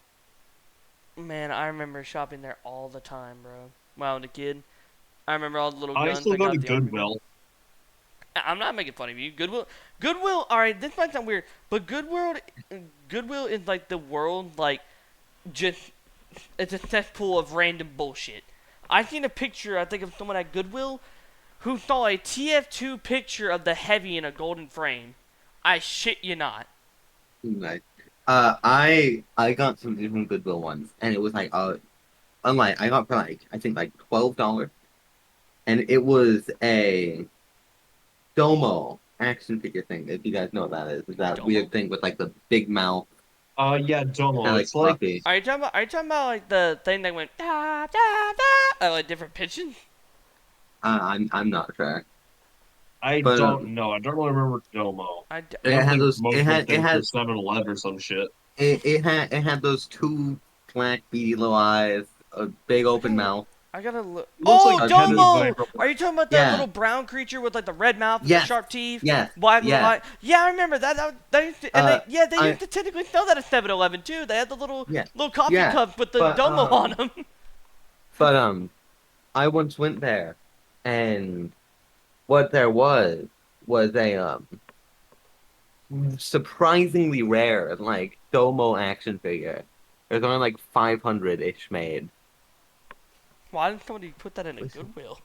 [SPEAKER 1] man, I remember shopping there all the time, bro. When I was a kid, I remember all the little
[SPEAKER 3] I
[SPEAKER 1] guns
[SPEAKER 3] still
[SPEAKER 1] I
[SPEAKER 3] go
[SPEAKER 1] got
[SPEAKER 3] to
[SPEAKER 1] at the army gun.
[SPEAKER 3] Goodwill.
[SPEAKER 1] I'm not making fun of you. Goodwill. All right, this might sound weird, but Goodwill is like the world like just it's a cesspool of random bullshit. I seen a picture, I think, of someone at Goodwill who saw a TF2 picture of the Heavy in a golden frame. I shit you not.
[SPEAKER 2] Nice. I got some different Goodwill ones, and it was like unlike I got for like I think like $12, and it was a Domo action figure thing. If you guys know what that is that
[SPEAKER 1] Domo?
[SPEAKER 2] weird thing with like the big mouth
[SPEAKER 3] Yeah,
[SPEAKER 2] and
[SPEAKER 3] Domo.
[SPEAKER 2] like
[SPEAKER 3] It's like,
[SPEAKER 2] fluffy.
[SPEAKER 1] Are you talking about like the thing that went da da da like different pitches?
[SPEAKER 2] I'm not sure,
[SPEAKER 3] I
[SPEAKER 2] but
[SPEAKER 3] don't know. I don't really remember Domo.
[SPEAKER 2] it
[SPEAKER 3] I have
[SPEAKER 2] had
[SPEAKER 3] like
[SPEAKER 2] those.
[SPEAKER 3] most of those things for 7-Eleven or some shit.
[SPEAKER 2] It had those two black beady little eyes, a big open
[SPEAKER 1] Okay,
[SPEAKER 2] mouth.
[SPEAKER 1] I gotta look.
[SPEAKER 3] It looks like
[SPEAKER 1] Oh,
[SPEAKER 2] I'll send
[SPEAKER 3] Ken's
[SPEAKER 2] you.
[SPEAKER 3] buying
[SPEAKER 1] Domo!
[SPEAKER 3] from.
[SPEAKER 1] Are you talking about that
[SPEAKER 2] Yeah.
[SPEAKER 1] little brown creature with like the red mouth and the
[SPEAKER 2] Yes.
[SPEAKER 1] sharp teeth,
[SPEAKER 2] Yes.
[SPEAKER 1] black little
[SPEAKER 2] Yes.
[SPEAKER 1] eye? Yeah, I remember that. That used to, and
[SPEAKER 2] Uh,
[SPEAKER 1] they
[SPEAKER 2] I
[SPEAKER 1] used to technically sell that at 7-Eleven too. They had the little
[SPEAKER 2] yeah.
[SPEAKER 1] coffee
[SPEAKER 2] Yeah.
[SPEAKER 1] cups with the
[SPEAKER 2] But
[SPEAKER 1] Domo on them.
[SPEAKER 2] but I once went there, and what there was a surprisingly rare like Domo action figure. There's only like 500-ish made.
[SPEAKER 1] Why didn't somebody put that in a
[SPEAKER 2] Listen,
[SPEAKER 1] Goodwill?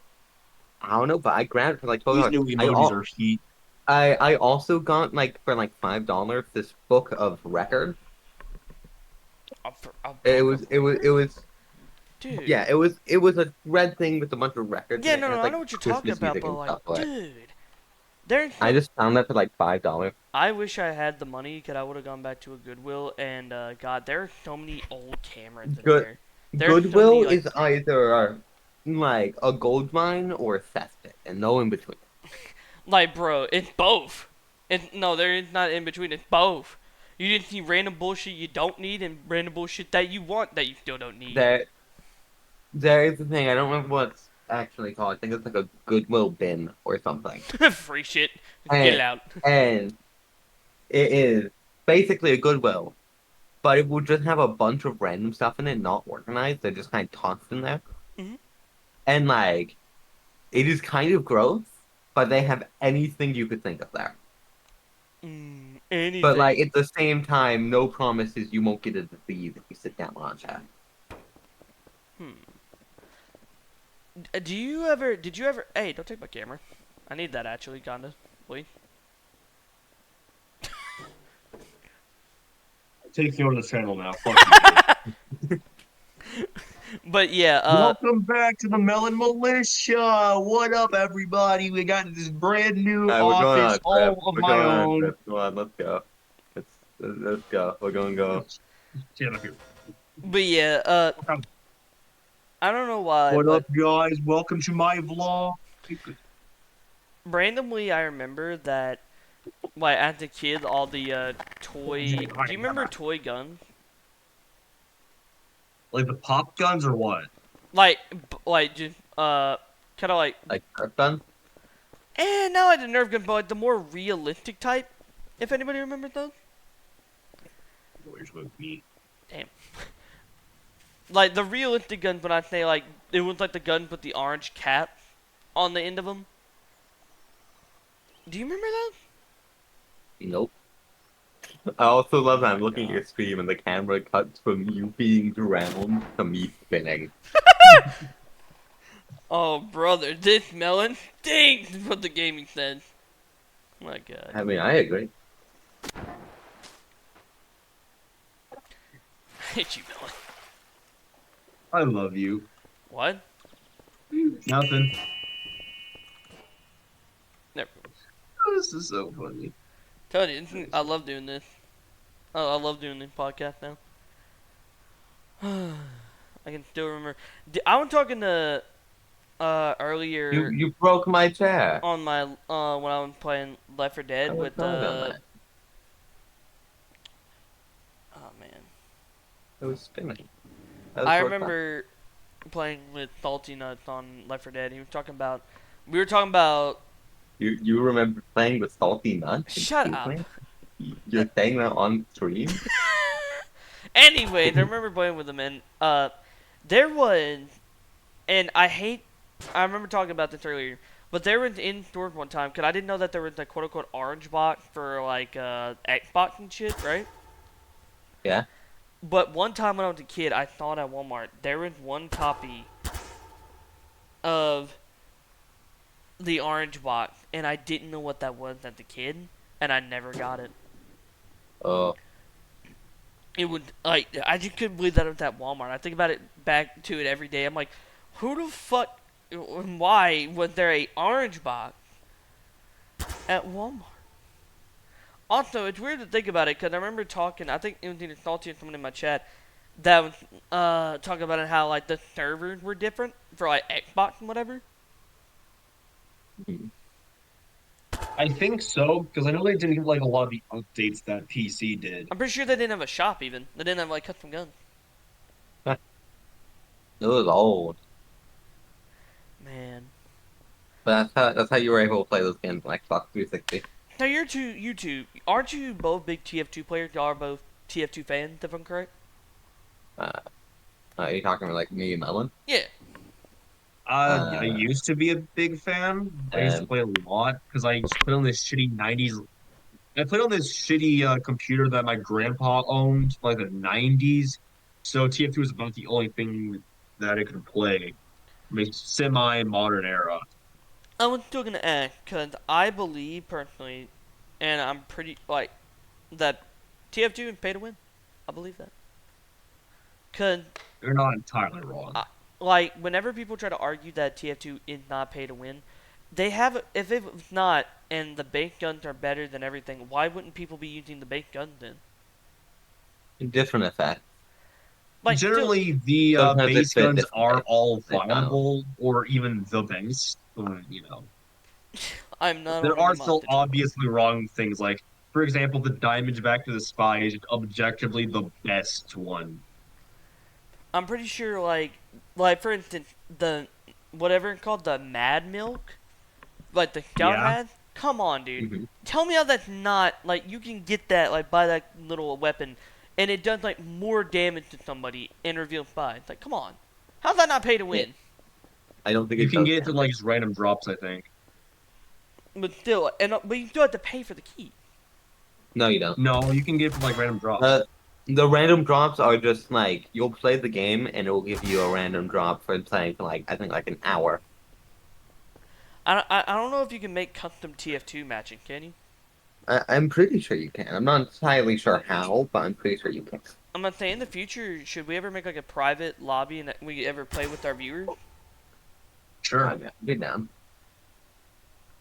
[SPEAKER 2] I don't know, but I grabbed it for like
[SPEAKER 3] These
[SPEAKER 2] $12.
[SPEAKER 3] new emojis are heat.
[SPEAKER 2] I also got like for like $5 this book of record.
[SPEAKER 1] A
[SPEAKER 2] It
[SPEAKER 1] book
[SPEAKER 2] was
[SPEAKER 1] of
[SPEAKER 2] it was it
[SPEAKER 1] records,
[SPEAKER 2] was
[SPEAKER 1] dude.
[SPEAKER 2] yeah, it was a red thing with a bunch of records in
[SPEAKER 1] Yeah,
[SPEAKER 2] it.
[SPEAKER 1] no,
[SPEAKER 2] It
[SPEAKER 1] no,
[SPEAKER 2] has
[SPEAKER 1] I
[SPEAKER 2] like
[SPEAKER 1] know what you're talking
[SPEAKER 2] Christmas
[SPEAKER 1] about,
[SPEAKER 2] music
[SPEAKER 1] but
[SPEAKER 2] and
[SPEAKER 1] like,
[SPEAKER 2] stuff like.
[SPEAKER 1] dude, there's
[SPEAKER 2] I
[SPEAKER 1] so.
[SPEAKER 2] just found that for like $5.
[SPEAKER 1] I wish I had the money because I would have gone back to a Goodwill and God, there are so many old cameras in
[SPEAKER 2] Good
[SPEAKER 1] there. There's so many
[SPEAKER 2] Goodwill
[SPEAKER 1] like
[SPEAKER 2] is either like a gold mine or a cesspit, and no in between.
[SPEAKER 1] bro, it's both. It's no, there is not in between. It's both. You just see random bullshit you don't need and random bullshit that you want that you still don't need.
[SPEAKER 2] There there is the thing. I don't remember what it's actually called. I think it's like a Goodwill bin or something.
[SPEAKER 1] Free shit. Get it
[SPEAKER 2] And
[SPEAKER 1] out.
[SPEAKER 2] and it is basically a Goodwill, but it will just have a bunch of random stuff in it, not organized. They're just kind of tossed in there.
[SPEAKER 1] Hmm.
[SPEAKER 2] And like it is kind of gross, but they have anything you could think of there. But like
[SPEAKER 1] Anything.
[SPEAKER 2] at the same time, no promises you won't get a disease if you sit down on chat.
[SPEAKER 1] Hmm. Do you ever? Did you ever? Hey, don't take my camera. I need that actually, kinda. Please.
[SPEAKER 3] Take you on the channel now. Fuck you.
[SPEAKER 1] But yeah,
[SPEAKER 3] Welcome back to the Melon Militia. What up, everybody? We got this brand new
[SPEAKER 2] All right, we're going on
[SPEAKER 3] office,
[SPEAKER 2] a trip.
[SPEAKER 3] all of
[SPEAKER 2] We're
[SPEAKER 3] my
[SPEAKER 2] going on a
[SPEAKER 3] own.
[SPEAKER 2] trip. Come on, let's go. Let's go. We're gonna go.
[SPEAKER 3] Get up here.
[SPEAKER 1] but yeah, I don't know why,
[SPEAKER 3] What
[SPEAKER 1] but
[SPEAKER 3] up, guys? Welcome to my vlog.
[SPEAKER 1] randomly I remember that, like, as a kid, all the toy. Do you remember toy guns?
[SPEAKER 3] Like the pop guns or what?
[SPEAKER 1] Like just kind of like,
[SPEAKER 2] Like Nerf gun?
[SPEAKER 1] not like the Nerf gun, but like the more realistic type. If anybody remembers those. Damn. Like the realistic guns, when I say like it was like the guns with the orange cap on the end of them. Do you remember those?
[SPEAKER 2] Nope. I also love that
[SPEAKER 1] Oh
[SPEAKER 2] I'm
[SPEAKER 1] my
[SPEAKER 2] looking at
[SPEAKER 1] god.
[SPEAKER 2] your stream and the camera cuts from you being drowned to me spinning.
[SPEAKER 1] Oh brother, this melon stinks. Is what the gaming says. My god.
[SPEAKER 2] I mean, I agree.
[SPEAKER 1] I hate you, melon.
[SPEAKER 3] I love you.
[SPEAKER 1] What?
[SPEAKER 3] Nothing.
[SPEAKER 1] Never.
[SPEAKER 3] This is so funny.
[SPEAKER 1] Tell you, I love doing this. Oh, I love doing this podcast now. I can still remember. I was talking to earlier
[SPEAKER 2] You broke my chair.
[SPEAKER 1] on my when I was playing Left 4
[SPEAKER 2] I
[SPEAKER 1] Dead
[SPEAKER 2] was
[SPEAKER 1] with
[SPEAKER 2] not on that.
[SPEAKER 1] oh man.
[SPEAKER 2] It was spinning. That was
[SPEAKER 1] I
[SPEAKER 2] worth that.
[SPEAKER 1] remember playing with Salty Nuts on Left 4 Dead. He was talking about we were talking about
[SPEAKER 2] You remember playing with salty nuts?
[SPEAKER 1] shut
[SPEAKER 2] Excuse
[SPEAKER 1] up.
[SPEAKER 2] me? You're saying that on stream?
[SPEAKER 1] Anyways, I remember playing with him and there was and I remember talking about this earlier, but there was in stores one time because I didn't know that there was a quote unquote orange box for like Xbox and shit, right?
[SPEAKER 2] Yeah.
[SPEAKER 1] But one time when I was a kid, I saw it at Walmart. There was one copy of the orange box, and I didn't know what that was as a kid, and I never got it.
[SPEAKER 2] Oh,
[SPEAKER 1] It would like I just couldn't believe that it was at Walmart. I think about it back to it every day. I'm like, who the fuck? Why was there a orange box at Walmart? Also, it's weird to think about it because I remember talking. I think it was either Salty or someone in my chat that was talking about it how like the servers were different for like Xbox and whatever.
[SPEAKER 3] I think so, because I know they didn't get like a lot of the updates that PC did.
[SPEAKER 1] I'm pretty sure they didn't have a shop even. They didn't have like custom guns.
[SPEAKER 2] it was old.
[SPEAKER 1] Man.
[SPEAKER 2] But that's how you were able to play those games on Xbox 360.
[SPEAKER 1] Now you two, aren't you both big TF2 players? Y'all are both TF2 fans, if I'm correct.
[SPEAKER 2] Uh, are you talking about like me and Melon?
[SPEAKER 1] Yeah.
[SPEAKER 3] I
[SPEAKER 2] Uh,
[SPEAKER 3] used to be a big fan. I used to
[SPEAKER 2] um,
[SPEAKER 3] play a lot because I just played on this shitty 90s. I played on this shitty computer that my grandpa owned, like the 90s. So TF2 was about the only thing that I could play. I mean, semi-modern era.
[SPEAKER 1] I was still gonna ask because I believe personally, and I'm pretty like that TF2 and pay to win. I believe that. Cause
[SPEAKER 3] They're not entirely wrong.
[SPEAKER 1] I, like whenever people try to argue that TF2 is not pay to win, they have if it's not and the bank guns are better than everything, why wouldn't people be using the bank guns then?
[SPEAKER 2] different effects.
[SPEAKER 1] Like still,
[SPEAKER 3] Generally, the
[SPEAKER 2] Sometimes they
[SPEAKER 3] base
[SPEAKER 2] fit
[SPEAKER 3] guns
[SPEAKER 2] different
[SPEAKER 3] are
[SPEAKER 2] ways.
[SPEAKER 3] all
[SPEAKER 2] I found.
[SPEAKER 3] viable, or even the base.
[SPEAKER 1] I'm not
[SPEAKER 3] There
[SPEAKER 1] on any
[SPEAKER 3] are
[SPEAKER 1] mod
[SPEAKER 3] still
[SPEAKER 1] that you're on.
[SPEAKER 3] obviously wrong things. Like, for example, the Diamond Back to the Spy is objectively the best one.
[SPEAKER 1] I'm pretty sure like for instance the whatever it's called the Mad Milk, like the scout
[SPEAKER 3] Yeah,
[SPEAKER 1] has. Come on, dude.
[SPEAKER 2] Hmm.
[SPEAKER 1] Tell me how that's not like you can get that like buy that little weapon, and it does like more damage to somebody and reveal spy. It's like come on, how's that not pay to
[SPEAKER 2] Yeah,
[SPEAKER 1] win?
[SPEAKER 3] you,
[SPEAKER 2] I don't think
[SPEAKER 3] you
[SPEAKER 2] it
[SPEAKER 3] can
[SPEAKER 2] does
[SPEAKER 3] get it to like
[SPEAKER 2] damage.
[SPEAKER 3] just random drops, I think.
[SPEAKER 1] But still, and but you still have to pay for the key.
[SPEAKER 2] No, you don't.
[SPEAKER 3] No, you can get it from like random
[SPEAKER 2] Uh,
[SPEAKER 3] drops.
[SPEAKER 2] the random drops are just like you'll play the game and it will give you a random drop for playing for like I think like an hour.
[SPEAKER 1] I don't know if you can make custom TF2 matching, can you?
[SPEAKER 2] I'm pretty sure you can. I'm not entirely sure how, but I'm pretty sure you can.
[SPEAKER 1] I'm gonna say in the future, should we ever make like a private lobby and that we ever play with our viewers?
[SPEAKER 3] Sure.
[SPEAKER 2] Yeah, be down.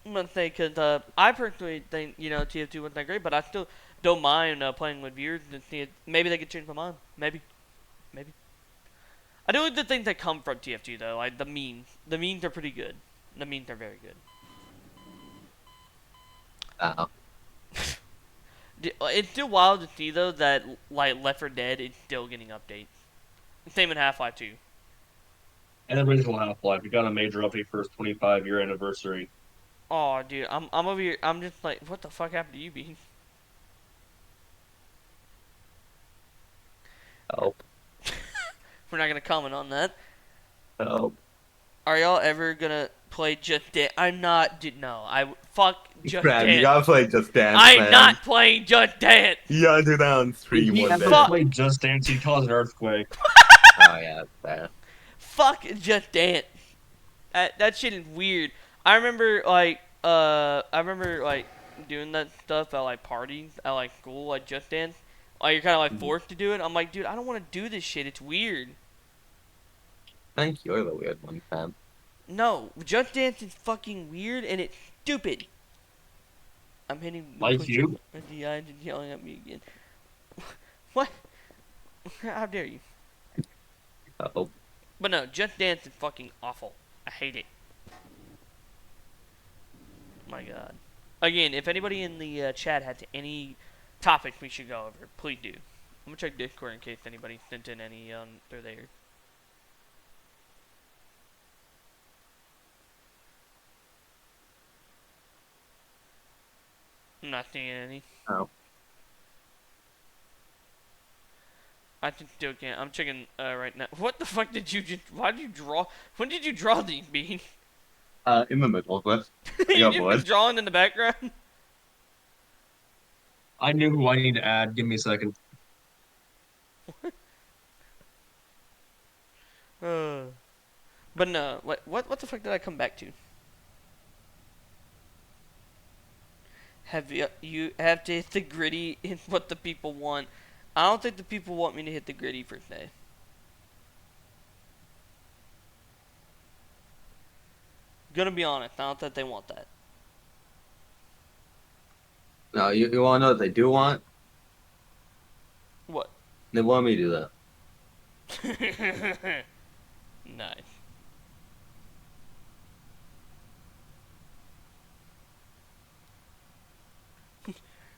[SPEAKER 1] I'm gonna say because I personally think TF2 wasn't that great, but I still don't mind playing with viewers and see it. Maybe they could change my mind. Maybe. I do like the things that come from TF2 though, like the memes. The memes are pretty good. The memes are very good.
[SPEAKER 2] Uh,
[SPEAKER 1] It's still wild to see though that like Left 4 Dead is still getting updates. Same in Half-Life 2.
[SPEAKER 3] And original Half-Life, we got a major update for its 25-year anniversary.
[SPEAKER 1] Oh, dude, I'm over here. I'm just like, what the fuck happened to you, Bean?
[SPEAKER 2] help,
[SPEAKER 1] We're not gonna comment on that.
[SPEAKER 2] help.
[SPEAKER 1] Are y'all ever gonna play Just Dance? I'm not. Dude, no. Fuck Just
[SPEAKER 2] Man, you
[SPEAKER 1] Dance.
[SPEAKER 2] gotta play Just Dance,
[SPEAKER 1] I'm
[SPEAKER 2] man.
[SPEAKER 1] not playing Just Dance.
[SPEAKER 2] You gotta do that on
[SPEAKER 3] If
[SPEAKER 2] stream
[SPEAKER 3] he
[SPEAKER 2] one
[SPEAKER 3] ever
[SPEAKER 2] day.
[SPEAKER 1] Fuck.
[SPEAKER 3] played Just Dance, he'd cause an earthquake.
[SPEAKER 2] Oh yeah, fair.
[SPEAKER 1] Fuck Just Dance. That shit is weird. I remember like doing that stuff at like parties at like school, like Just Dance. Like you're kind of like
[SPEAKER 2] Mhm.
[SPEAKER 1] forced to do it. I'm like, dude, I don't want to do this shit. It's weird.
[SPEAKER 2] I think you're the weird one, fam.
[SPEAKER 1] No, Just Dance is fucking weird and it's stupid. I'm hitting the
[SPEAKER 3] Like
[SPEAKER 1] push
[SPEAKER 3] you?
[SPEAKER 1] with the eyes and yelling at me again. What? How dare you?
[SPEAKER 2] Oh,
[SPEAKER 1] But no, Just Dance is fucking awful. I hate it. My god. Again, if anybody in the chat has any topics we should go over, please do. I'm gonna check Discord in case anybody sent in any they're there. I'm not seeing any.
[SPEAKER 2] oh.
[SPEAKER 1] I just still can't. I'm checking right now. What the fuck did you just? Why did you draw? When did you draw these, Bean?
[SPEAKER 2] In the middle of this, I
[SPEAKER 1] You
[SPEAKER 2] got
[SPEAKER 1] just been
[SPEAKER 2] bored.
[SPEAKER 1] drawing in the background.
[SPEAKER 3] I knew who I need to add. Give me a second.
[SPEAKER 1] Uh, but no, what the fuck did I come back to? Have you have to hit the gritty in what the people want? I don't think the people want me to hit the gritty per se. Gonna be honest, I don't think they want that.
[SPEAKER 2] No, you wanna know what they do want?
[SPEAKER 1] What?
[SPEAKER 2] They want me to do that.
[SPEAKER 1] Nice.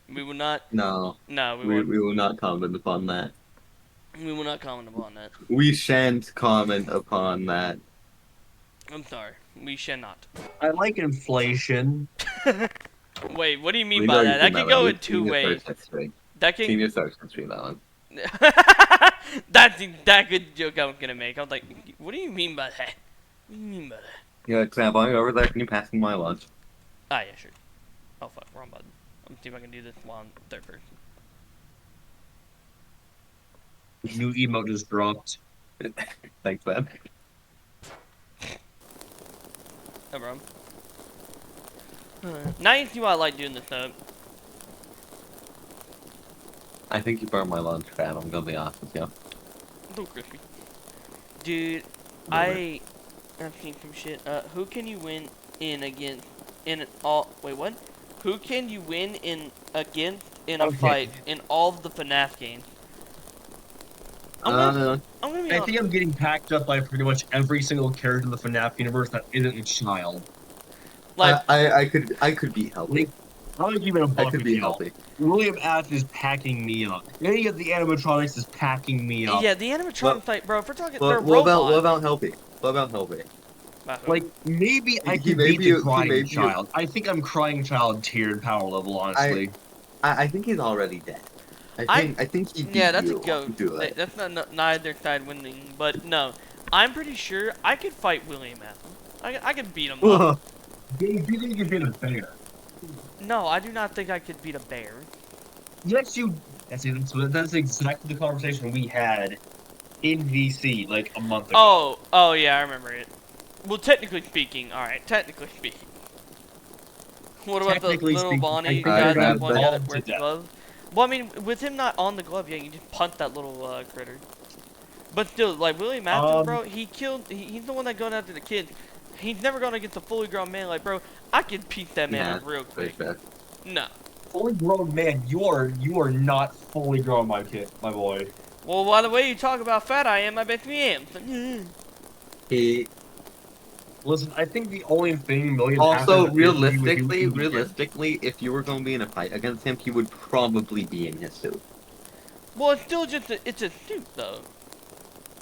[SPEAKER 1] We will not.
[SPEAKER 2] No,
[SPEAKER 1] No, we
[SPEAKER 2] we
[SPEAKER 1] won't.
[SPEAKER 2] we will not comment upon that.
[SPEAKER 1] We will not comment upon that.
[SPEAKER 2] We shan't comment upon that.
[SPEAKER 1] I'm sorry. We should not.
[SPEAKER 3] I like inflation.
[SPEAKER 1] Wait, what do you mean
[SPEAKER 2] We know
[SPEAKER 1] by
[SPEAKER 2] you
[SPEAKER 1] that? That
[SPEAKER 2] can
[SPEAKER 1] could
[SPEAKER 2] that one.
[SPEAKER 1] go
[SPEAKER 2] We've
[SPEAKER 1] in two
[SPEAKER 2] seen your
[SPEAKER 1] ways.
[SPEAKER 2] search history.
[SPEAKER 1] That can.
[SPEAKER 2] Seen your search history, that one.
[SPEAKER 1] That's the that good joke I was gonna make. I was like, what do you mean by that? What do you mean by that?
[SPEAKER 2] Yeah, Sam, while you're over there, can you pass me my lunch?
[SPEAKER 1] Ah, yeah, sure. Oh fuck, wrong button. Let me see if I can do this while I'm third person.
[SPEAKER 3] New emote just dropped.
[SPEAKER 2] Thanks, man.
[SPEAKER 1] No problem. Now you see why I like doing this though.
[SPEAKER 2] I think you burned my lunch, Sam. I'm gonna be honest with you.
[SPEAKER 1] So crispy. Dude,
[SPEAKER 2] Really.
[SPEAKER 1] I've seen some shit. Who can you win in against in all? Wait, what? Who can you win in against in a
[SPEAKER 3] Okay.
[SPEAKER 1] fight in all of the FNAF games? I'm gonna be
[SPEAKER 3] I
[SPEAKER 1] honest.
[SPEAKER 3] think I'm getting packed up by pretty much every single character in the FNAF universe that isn't a child.
[SPEAKER 1] Like,
[SPEAKER 2] I could be healthy.
[SPEAKER 3] Like, I'll give it a
[SPEAKER 2] I
[SPEAKER 3] buck
[SPEAKER 2] could
[SPEAKER 3] with
[SPEAKER 2] be
[SPEAKER 3] you.
[SPEAKER 2] healthy.
[SPEAKER 3] William Ash is packing me up. Any of the animatronics is packing me up.
[SPEAKER 1] yeah, the animatronics, like, bro, if we're talking, they're
[SPEAKER 2] What about
[SPEAKER 1] robots.
[SPEAKER 2] healthy? What about healthy?
[SPEAKER 3] Like, maybe I
[SPEAKER 2] He
[SPEAKER 3] could
[SPEAKER 2] may
[SPEAKER 3] beat
[SPEAKER 2] be
[SPEAKER 3] the
[SPEAKER 2] he may
[SPEAKER 3] crying
[SPEAKER 2] be
[SPEAKER 3] child. I think I'm crying child tiered power level, honestly.
[SPEAKER 2] I think he's already dead. I think he beat
[SPEAKER 1] Yeah, that's a
[SPEAKER 2] you
[SPEAKER 1] goat.
[SPEAKER 2] to it.
[SPEAKER 1] That's not neither side winning, but no, I'm pretty sure I could fight William Athens. I could beat him up.
[SPEAKER 3] Do you think you could beat a bear?
[SPEAKER 1] No, I do not think I could beat a bear.
[SPEAKER 3] Yes, you. That's exactly the conversation we had in VC like a month ago.
[SPEAKER 1] Oh yeah, I remember it. Well, technically speaking, all right, technically speaking. What about the
[SPEAKER 3] Technically
[SPEAKER 1] little
[SPEAKER 3] speaking,
[SPEAKER 1] Bonnie
[SPEAKER 3] I think
[SPEAKER 1] guy,
[SPEAKER 2] I
[SPEAKER 1] that
[SPEAKER 2] grabbed
[SPEAKER 1] one
[SPEAKER 2] the-
[SPEAKER 1] guy that
[SPEAKER 3] to
[SPEAKER 1] wears the
[SPEAKER 3] death.
[SPEAKER 1] glove? Well, I mean, with him not on the glove, yeah, you just punt that little critter. But still, like William Athens, bro, he's the one that going after the kids. He's never gonna get the fully grown man. Like, bro, I could piece that man
[SPEAKER 2] Yeah,
[SPEAKER 1] up real
[SPEAKER 2] pretty
[SPEAKER 1] quick.
[SPEAKER 2] sure.
[SPEAKER 1] No.
[SPEAKER 3] Fully grown man, you are not fully grown, my kid, my boy.
[SPEAKER 1] Well, by the way you talk about fat I am, I bet you am.
[SPEAKER 2] He
[SPEAKER 3] Listen, I think the only thing Million
[SPEAKER 2] also
[SPEAKER 3] Athens did for you was he was vegan.
[SPEAKER 2] realistically, if you were going to be in a fight against him, he would probably be in his suit.
[SPEAKER 1] Well, it's still just it's a suit though.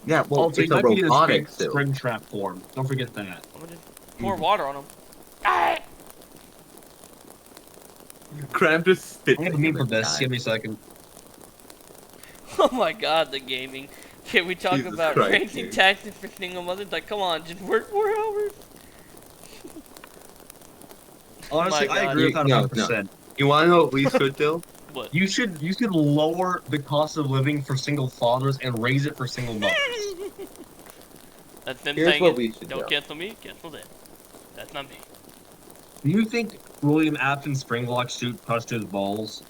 [SPEAKER 2] Yeah, well,
[SPEAKER 3] Also, he
[SPEAKER 2] it's a
[SPEAKER 3] might be in
[SPEAKER 2] robotic
[SPEAKER 3] his
[SPEAKER 2] suit.
[SPEAKER 3] spring trap form. Don't forget that.
[SPEAKER 1] I'm gonna just pour water on him. Ah!
[SPEAKER 2] Crab just spits.
[SPEAKER 3] I have a meme for this. Give me a second.
[SPEAKER 1] Oh my god, the gaming. Can we talk
[SPEAKER 2] Jesus
[SPEAKER 1] about
[SPEAKER 2] Christ,
[SPEAKER 1] raising
[SPEAKER 2] dude.
[SPEAKER 1] taxes for single mothers? Like, come on, just work 4 hours.
[SPEAKER 3] Honestly,
[SPEAKER 1] My
[SPEAKER 3] I
[SPEAKER 1] God.
[SPEAKER 3] agree with that
[SPEAKER 2] No,
[SPEAKER 3] 100%.
[SPEAKER 2] You want to know what we should do?
[SPEAKER 1] What?
[SPEAKER 3] You should lower the cost of living for single fathers and raise it for single mothers.
[SPEAKER 1] That's them
[SPEAKER 2] Here's
[SPEAKER 1] saying
[SPEAKER 2] what
[SPEAKER 1] it.
[SPEAKER 2] we should
[SPEAKER 1] Don't
[SPEAKER 2] do.
[SPEAKER 1] cancel me, cancel them. That's not me.
[SPEAKER 3] Do you think William Afton's Springlock suit touched his balls?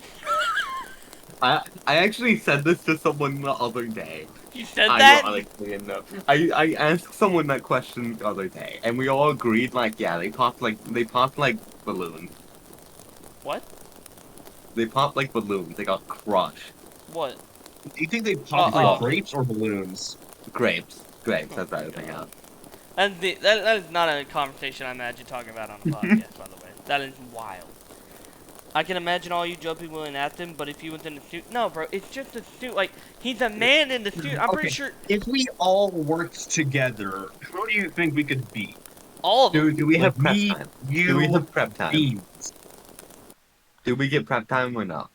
[SPEAKER 2] I actually said this to someone the other day.
[SPEAKER 1] You said that?
[SPEAKER 2] Ironically enough, I asked someone that question the other day, and we all agreed like, yeah, they popped like balloons.
[SPEAKER 1] What?
[SPEAKER 2] They popped like balloons. They got crushed.
[SPEAKER 1] What?
[SPEAKER 3] Do you think they popped like grapes or balloons?
[SPEAKER 2] Grapes. That's what I was thinking of.
[SPEAKER 1] That is not a conversation I imagine talking about on a podcast, by the way. That is wild. I can imagine all you jumping William Afton, but if he was in a suit, no, bro, it's just a suit. Like, he's a man in the suit. I'm pretty sure
[SPEAKER 3] If we all worked together, who do you think we could beat?
[SPEAKER 1] all of them.
[SPEAKER 2] Do we have prep
[SPEAKER 3] Me,
[SPEAKER 2] time?
[SPEAKER 3] you,
[SPEAKER 2] Do we have prep time?
[SPEAKER 3] beans.
[SPEAKER 2] Do we get prep time or not?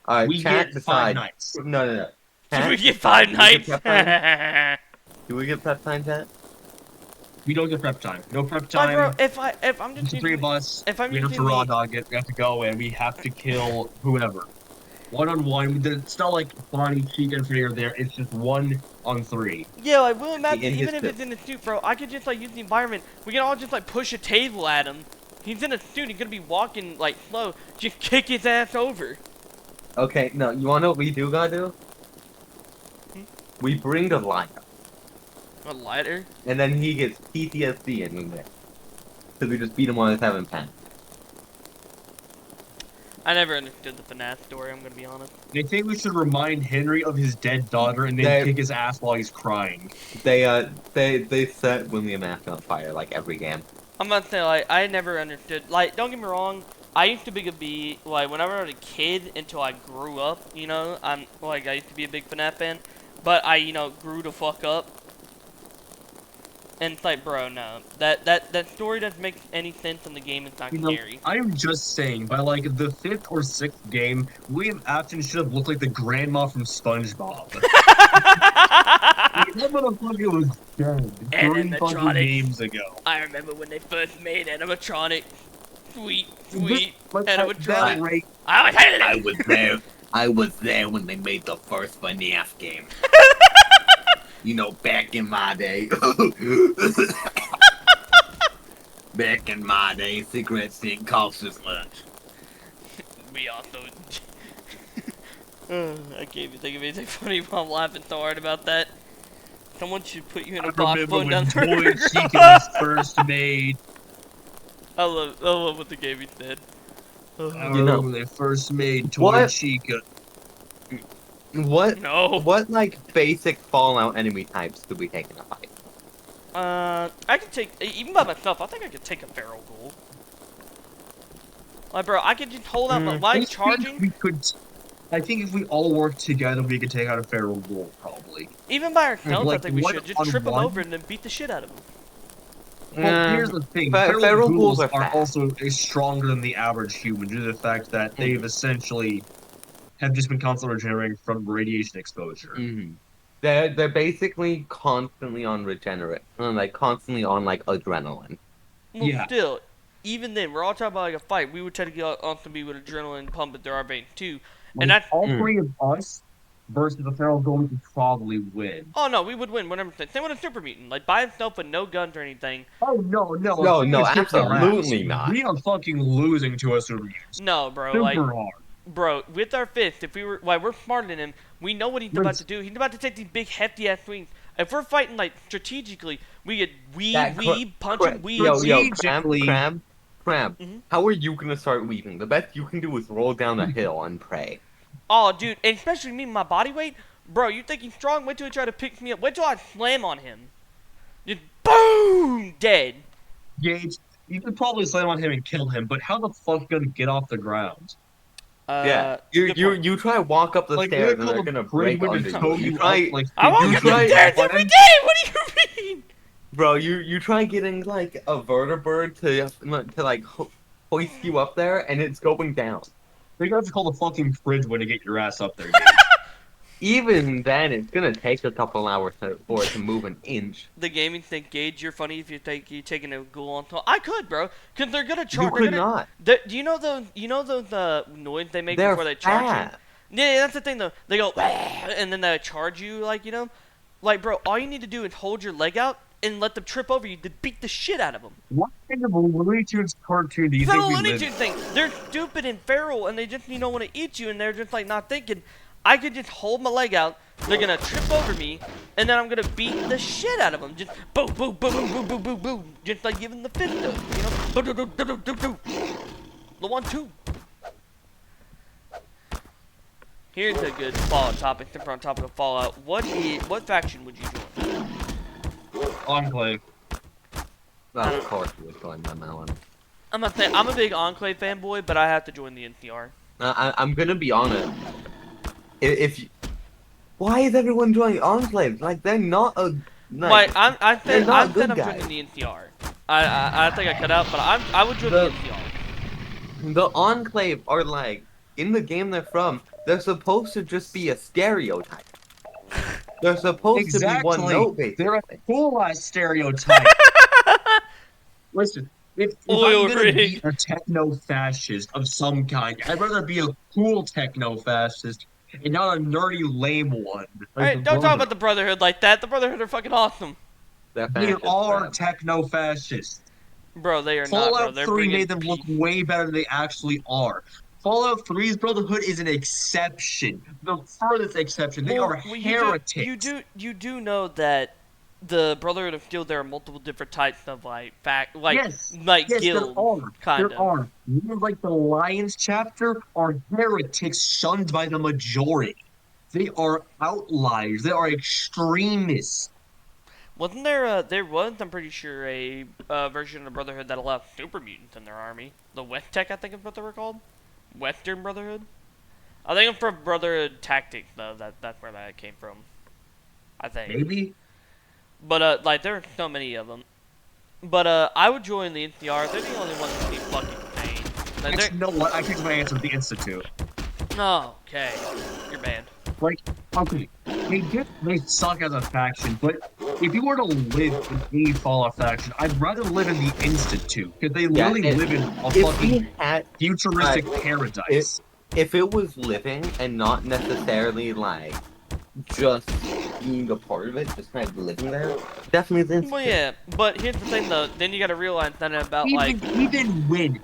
[SPEAKER 2] Alright,
[SPEAKER 3] We
[SPEAKER 2] chat
[SPEAKER 3] get 5
[SPEAKER 2] decide.
[SPEAKER 3] nights.
[SPEAKER 2] No.
[SPEAKER 1] Should
[SPEAKER 2] Chat,
[SPEAKER 1] we get 5
[SPEAKER 2] do we get
[SPEAKER 1] nights?
[SPEAKER 2] prep time? Do we get prep time, chat?
[SPEAKER 3] We don't get prep time. No prep
[SPEAKER 1] Like,
[SPEAKER 3] time.
[SPEAKER 1] bro, if I'm just
[SPEAKER 3] The three of us,
[SPEAKER 1] if I'm
[SPEAKER 3] we have to
[SPEAKER 1] using
[SPEAKER 3] raw
[SPEAKER 1] the-
[SPEAKER 3] dog it. We have to go and we have to kill whoever. 1-on-1. It's not like Bonnie, Chica, and Free are there. It's just 1-on-3.
[SPEAKER 1] Yeah, like William Afton,
[SPEAKER 2] in his
[SPEAKER 1] even if
[SPEAKER 2] suit.
[SPEAKER 1] it's in a suit, bro, I could just like use the environment. We can all just like push a table at him. He's in a suit. He's gonna be walking like slow. Just kick his ass over.
[SPEAKER 2] Okay, no, you wanna know what we do gotta do? We bring a lighter,
[SPEAKER 1] A lighter?
[SPEAKER 2] and then he gets PTSD in there. Because we just beat him on his 7-10.
[SPEAKER 1] I never understood the FNAF story. I'm gonna be honest.
[SPEAKER 3] They think we should remind Henry of his dead daughter and then
[SPEAKER 2] They-
[SPEAKER 3] kick his ass while he's crying.
[SPEAKER 2] They set William Afton on fire like every game.
[SPEAKER 1] I'm about to say like I never understood. Like, don't get me wrong. I used to be like whenever I was a kid until I grew up. You know, I used to be a big FNAF fan, but I grew the fuck up. And it's like, bro, no. That story doesn't make any sense and the game is not
[SPEAKER 3] You know,
[SPEAKER 1] scary.
[SPEAKER 3] I am just saying, by like the fifth or sixth game, William Afton should have looked like the grandma from SpongeBob. Like, that motherfucker was dead 30 fucking
[SPEAKER 1] Animatronics.
[SPEAKER 3] games ago.
[SPEAKER 1] I remember when they first made animatronics. Sweet,
[SPEAKER 3] This,
[SPEAKER 1] sweet
[SPEAKER 3] but at that
[SPEAKER 1] animatronics.
[SPEAKER 3] rate,
[SPEAKER 1] I always hated
[SPEAKER 2] I
[SPEAKER 1] it.
[SPEAKER 2] was there. I was there when they made the first FNAF game. You know, back in my day. Back in my day, cigarettes didn't cost as much.
[SPEAKER 1] We also. I can't even think of anything funny while I'm laughing so hard about that. Someone should put you in
[SPEAKER 3] I
[SPEAKER 1] a box
[SPEAKER 3] remember
[SPEAKER 1] floating down
[SPEAKER 3] when
[SPEAKER 1] the
[SPEAKER 3] Toy
[SPEAKER 1] river.
[SPEAKER 3] Chica was first made.
[SPEAKER 1] I love what the game said.
[SPEAKER 3] I
[SPEAKER 2] You
[SPEAKER 3] remember
[SPEAKER 2] know
[SPEAKER 3] when they first made Toy
[SPEAKER 2] what?
[SPEAKER 3] Chica.
[SPEAKER 2] What?
[SPEAKER 1] No.
[SPEAKER 2] What like basic Fallout enemy types could we take in a fight?
[SPEAKER 1] I could take, even by myself, I think I could take a feral ghoul. Like, bro, I could just hold out my
[SPEAKER 2] Mm.
[SPEAKER 3] I
[SPEAKER 1] light
[SPEAKER 3] think
[SPEAKER 1] charging,
[SPEAKER 3] we could. I think if we all work together, we could take out a feral ghoul, probably.
[SPEAKER 1] even by ourselves, I
[SPEAKER 3] Like
[SPEAKER 1] think we
[SPEAKER 3] one
[SPEAKER 1] should. Just
[SPEAKER 3] on
[SPEAKER 1] trip them over
[SPEAKER 3] one.
[SPEAKER 1] and then beat the shit out of them.
[SPEAKER 3] Well, here's the thing: feral
[SPEAKER 2] Feral ghouls
[SPEAKER 3] ghouls
[SPEAKER 2] are
[SPEAKER 3] are
[SPEAKER 2] fast.
[SPEAKER 3] also stronger than the average human due to the fact that they've essentially have just been constantly regenerating from radiation exposure.
[SPEAKER 2] Mm-hmm. They're basically constantly on regenerate, like constantly on like adrenaline.
[SPEAKER 1] Well,
[SPEAKER 3] Yeah,
[SPEAKER 1] still, even then, we're all talking about like a fight. We would try to get on to be with adrenaline pumping through our veins too, and
[SPEAKER 3] like
[SPEAKER 1] that's.
[SPEAKER 3] all
[SPEAKER 2] Mm.
[SPEAKER 3] three of us versus a feral ghoul would probably win.
[SPEAKER 1] Oh no, we would win 100%. Same with a super mutant, like by himself with no guns or anything.
[SPEAKER 3] Oh no, no! If
[SPEAKER 2] No,
[SPEAKER 3] we
[SPEAKER 2] no,
[SPEAKER 3] just kicks our ass,
[SPEAKER 2] absolutely not.
[SPEAKER 3] we are fucking losing to us reviews.
[SPEAKER 1] No, bro, like,
[SPEAKER 3] Super hard.
[SPEAKER 1] bro, with our fists, if we were, like, we're smarter than him. We know what he's
[SPEAKER 3] But
[SPEAKER 1] about to do. He's about to take these big hefty ass swings. If we're fighting like strategically, we could
[SPEAKER 2] That
[SPEAKER 1] weave, punch him, weave,
[SPEAKER 2] yo,
[SPEAKER 1] weave.
[SPEAKER 3] strategically,
[SPEAKER 2] crab.
[SPEAKER 1] Mhm.
[SPEAKER 2] How are you gonna start weaving? The best you can do is roll down a hill and pray.
[SPEAKER 1] Oh, dude, and especially me, my body weight, bro. You think he's strong? Wait till he try to pick me up. Wait till I slam on him. Just boom, dead.
[SPEAKER 3] Gage, you could probably slam on him and kill him, but how the fuck you gonna get off the ground?
[SPEAKER 2] Yeah, you
[SPEAKER 1] Good
[SPEAKER 2] you
[SPEAKER 1] point.
[SPEAKER 2] you try walk up the
[SPEAKER 3] Like,
[SPEAKER 2] stairs
[SPEAKER 3] we're
[SPEAKER 2] and they're
[SPEAKER 3] called a
[SPEAKER 2] gonna
[SPEAKER 3] bridge
[SPEAKER 2] break
[SPEAKER 3] way
[SPEAKER 2] under
[SPEAKER 3] to
[SPEAKER 2] you.
[SPEAKER 3] tow
[SPEAKER 2] You
[SPEAKER 3] you up
[SPEAKER 2] try,
[SPEAKER 3] like
[SPEAKER 1] I won't
[SPEAKER 2] you
[SPEAKER 1] get the
[SPEAKER 3] 50
[SPEAKER 2] try,
[SPEAKER 1] stairs
[SPEAKER 3] feet.
[SPEAKER 1] every day. What do you mean?
[SPEAKER 2] bro. You try getting like a vertibird to like hoist you up there, and it's going down.
[SPEAKER 3] You're gonna have to call the fucking bridge way to get your ass up there, Gage.
[SPEAKER 2] Even then, it's gonna take a couple hours for it to move an inch.
[SPEAKER 1] The gaming think, Gage, you're funny if you taking a ghoul on top. I could, bro, cause they're gonna
[SPEAKER 2] You
[SPEAKER 1] charge. They're
[SPEAKER 2] could
[SPEAKER 1] gonna.
[SPEAKER 2] not.
[SPEAKER 1] Do you know those noise they make
[SPEAKER 2] They're
[SPEAKER 1] before they charge you?
[SPEAKER 2] fast.
[SPEAKER 1] Yeah, that's the thing though. They go "Wah," and then they charge you, like, you know, like, bro. All you need to do is hold your leg out and let them trip over you to beat the shit out of them.
[SPEAKER 3] What kind of a Looney Tunes cartoon do you
[SPEAKER 1] It's not
[SPEAKER 3] think
[SPEAKER 1] a
[SPEAKER 3] we
[SPEAKER 1] Looney
[SPEAKER 3] live in?
[SPEAKER 1] Tunes thing. They're stupid and feral, and they just want to eat you, and they're just like not thinking. I could just hold my leg out. They're gonna trip over me, and then I'm gonna beat the shit out of them. Just boom, boom, boom, boom, boom, boom, boom, boom. Just like giving the fist up, you know. Boom, boom, boom, boom, boom, boom. The 1-2. Here's a good Fallout topic. Since we're on topic of Fallout, what faction would you join?
[SPEAKER 3] Enclave.
[SPEAKER 2] Well, of course, you would join them, Alan.
[SPEAKER 1] I'm not saying I'm a big Enclave fanboy, but I have to join the NCR.
[SPEAKER 2] I'm gonna be honest. If you, why is everyone joining Enclave? Like they're not a
[SPEAKER 1] Like I
[SPEAKER 2] they're
[SPEAKER 1] said,
[SPEAKER 2] not
[SPEAKER 1] I
[SPEAKER 2] good
[SPEAKER 1] said I'm
[SPEAKER 2] guys.
[SPEAKER 1] joining the NCR. I think I cut out, but I would join the NCR.
[SPEAKER 2] The Enclave are like in the game they're from. They're supposed to just be a stereotype. They're supposed to be one
[SPEAKER 3] Exactly.
[SPEAKER 2] note,
[SPEAKER 3] They're a
[SPEAKER 2] basically.
[SPEAKER 3] cool-ass stereotype. Listen, if I'm
[SPEAKER 1] Oil
[SPEAKER 3] gonna be
[SPEAKER 1] rig.
[SPEAKER 3] a techno-fascist of some kind, I'd rather be a cool techno-fascist and not a nerdy lame one like the
[SPEAKER 1] Alright, don't talk
[SPEAKER 3] brother.
[SPEAKER 1] about the Brotherhood like that. The Brotherhood are fucking awesome.
[SPEAKER 2] They're
[SPEAKER 3] They
[SPEAKER 2] fascist,
[SPEAKER 3] are
[SPEAKER 2] Brad.
[SPEAKER 3] techno-fascists.
[SPEAKER 1] Bro, they are not, bro.
[SPEAKER 3] Fallout
[SPEAKER 1] They're
[SPEAKER 3] 3
[SPEAKER 1] bringing
[SPEAKER 3] made them look
[SPEAKER 1] peace.
[SPEAKER 3] way better than they actually are. Fallout 3's Brotherhood is an exception. The furthest exception. They are
[SPEAKER 1] Well,
[SPEAKER 3] heretics.
[SPEAKER 1] you do know that the Brotherhood of Steel, there are multiple different types of
[SPEAKER 3] Yes,
[SPEAKER 1] like
[SPEAKER 3] yes, there
[SPEAKER 1] guild,
[SPEAKER 3] are.
[SPEAKER 1] kind
[SPEAKER 3] There
[SPEAKER 1] of.
[SPEAKER 3] are. Ones like the Lions chapter are heretics shunned by the majority. They are outliers. They are extremists.
[SPEAKER 1] Wasn't there was, I'm pretty sure, a version of the Brotherhood that allowed super mutants in their army. The West Tech, I think is what they were called. Western Brotherhood. I think it's from Brotherhood Tactics, though. That's where that came from. I think.
[SPEAKER 3] Maybe.
[SPEAKER 1] But like there are so many of them. But I would join the NCR. They're the only ones that be fucking insane. Like they're
[SPEAKER 3] Actually, you know what? I changed my answer to the Institute.
[SPEAKER 1] oh, okay. You're banned.
[SPEAKER 3] Like, okay, they suck as a faction, but if you were to live in any Fallout faction, I'd rather live in the Institute because they
[SPEAKER 2] Yeah,
[SPEAKER 3] literally live in a
[SPEAKER 2] if
[SPEAKER 3] fucking
[SPEAKER 2] we had, uh,
[SPEAKER 3] futuristic
[SPEAKER 2] if
[SPEAKER 3] paradise.
[SPEAKER 2] if it was living and not necessarily like just being a part of it, just kind of living there, definitely the
[SPEAKER 1] Well,
[SPEAKER 2] institute.
[SPEAKER 1] yeah. But here's the thing, though. Then you got to realize that about like,
[SPEAKER 3] Even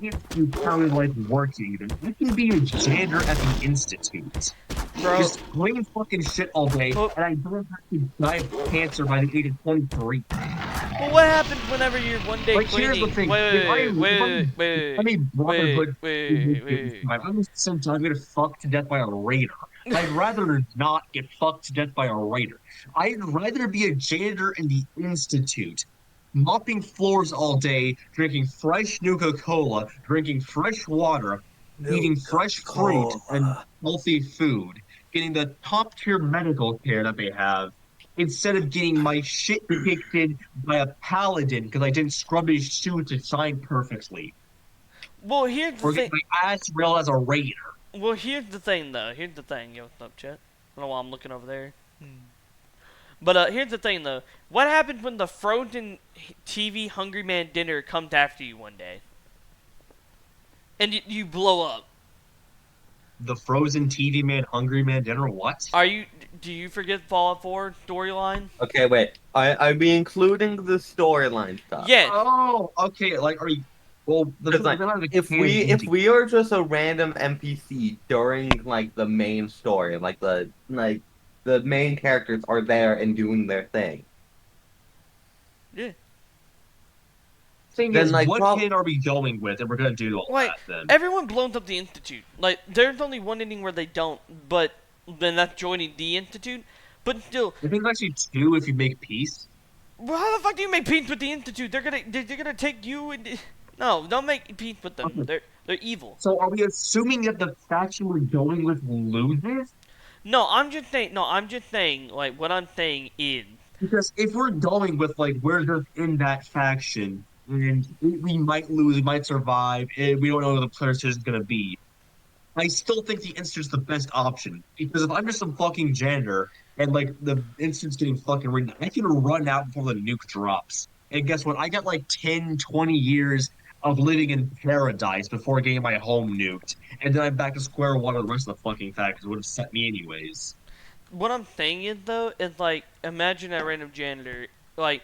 [SPEAKER 3] if you counted like working, even you can be a janitor at the Institute.
[SPEAKER 1] bro.
[SPEAKER 3] Just clean fucking shit all day,
[SPEAKER 1] Well,
[SPEAKER 3] and I don't have to die of cancer by the age of 23.
[SPEAKER 1] well, what happens whenever you're one day
[SPEAKER 3] Like, here's the
[SPEAKER 1] cleaning?
[SPEAKER 3] thing: if I'm a
[SPEAKER 1] Wait,
[SPEAKER 3] Brotherhood
[SPEAKER 1] wait,
[SPEAKER 3] time,
[SPEAKER 1] wait.
[SPEAKER 3] I'm at the same time gonna fucked to death by a raider. I'd rather not get fucked to death by a raider. I'd rather be a janitor in the Institute, mopping floors all day, drinking fresh Nuka-Cola, drinking fresh water, eating fresh fruit and
[SPEAKER 2] Nuka-Cola.
[SPEAKER 3] healthy food, getting the top tier medical care that they have, instead of getting my shit kicked in by a paladin because I didn't scrub his shoe to shine perfectly,
[SPEAKER 1] Well, here's the
[SPEAKER 3] or get
[SPEAKER 1] thing.
[SPEAKER 3] my ass railed as a raider.
[SPEAKER 1] Well, here's the thing, though. Here's the thing. Yo, what's up, chat? I don't know why I'm looking over there. But here's the thing, though. What happens when the frozen TV Hungry Man dinner comes after you one day, and you blow up?
[SPEAKER 3] The frozen TV man, hungry man dinner. What?
[SPEAKER 1] Are you? Do you forget Fallout 4 storyline?
[SPEAKER 2] Okay, wait. I'd be including the storyline stuff.
[SPEAKER 1] Yes.
[SPEAKER 3] Oh, okay. Like, are you? Well,
[SPEAKER 2] Because
[SPEAKER 3] we're
[SPEAKER 2] like
[SPEAKER 3] gonna have a
[SPEAKER 2] if
[SPEAKER 3] canon
[SPEAKER 2] if
[SPEAKER 3] ending.
[SPEAKER 2] we are just a random NPC during like the main story, like the main characters are there and doing their thing,
[SPEAKER 1] Yeah.
[SPEAKER 3] Thing
[SPEAKER 2] then
[SPEAKER 3] is,
[SPEAKER 2] like
[SPEAKER 3] what canon are we going with, and we're gonna do all
[SPEAKER 1] Like
[SPEAKER 3] that then?
[SPEAKER 1] everyone blows up the institute. Like there's only one ending where they don't, but then that's joining the institute. But still,
[SPEAKER 3] I think it's actually two if you make peace.
[SPEAKER 1] well, how the fuck do you make peace with the institute? They're gonna take you and no, don't make peace with them.
[SPEAKER 3] Okay.
[SPEAKER 1] They're evil.
[SPEAKER 3] So are we assuming that the faction we're going with loses?
[SPEAKER 1] No, I'm just saying. No, I'm just saying. Like what I'm saying is,
[SPEAKER 3] Because if we're going with like we're just in that faction and we might lose, we might survive, and we don't know who the player is going to be, I still think the Instant's the best option. Because if I'm just some fucking janitor and like the Instant's getting fucking ridden, I can run out before the nuke drops. And guess what? I got like 10, 20 years of living in paradise before getting my home nuked. And then I'm back to square one with the rest of the fucking faction would have set me anyways.
[SPEAKER 1] what I'm saying is though is like imagine a random janitor like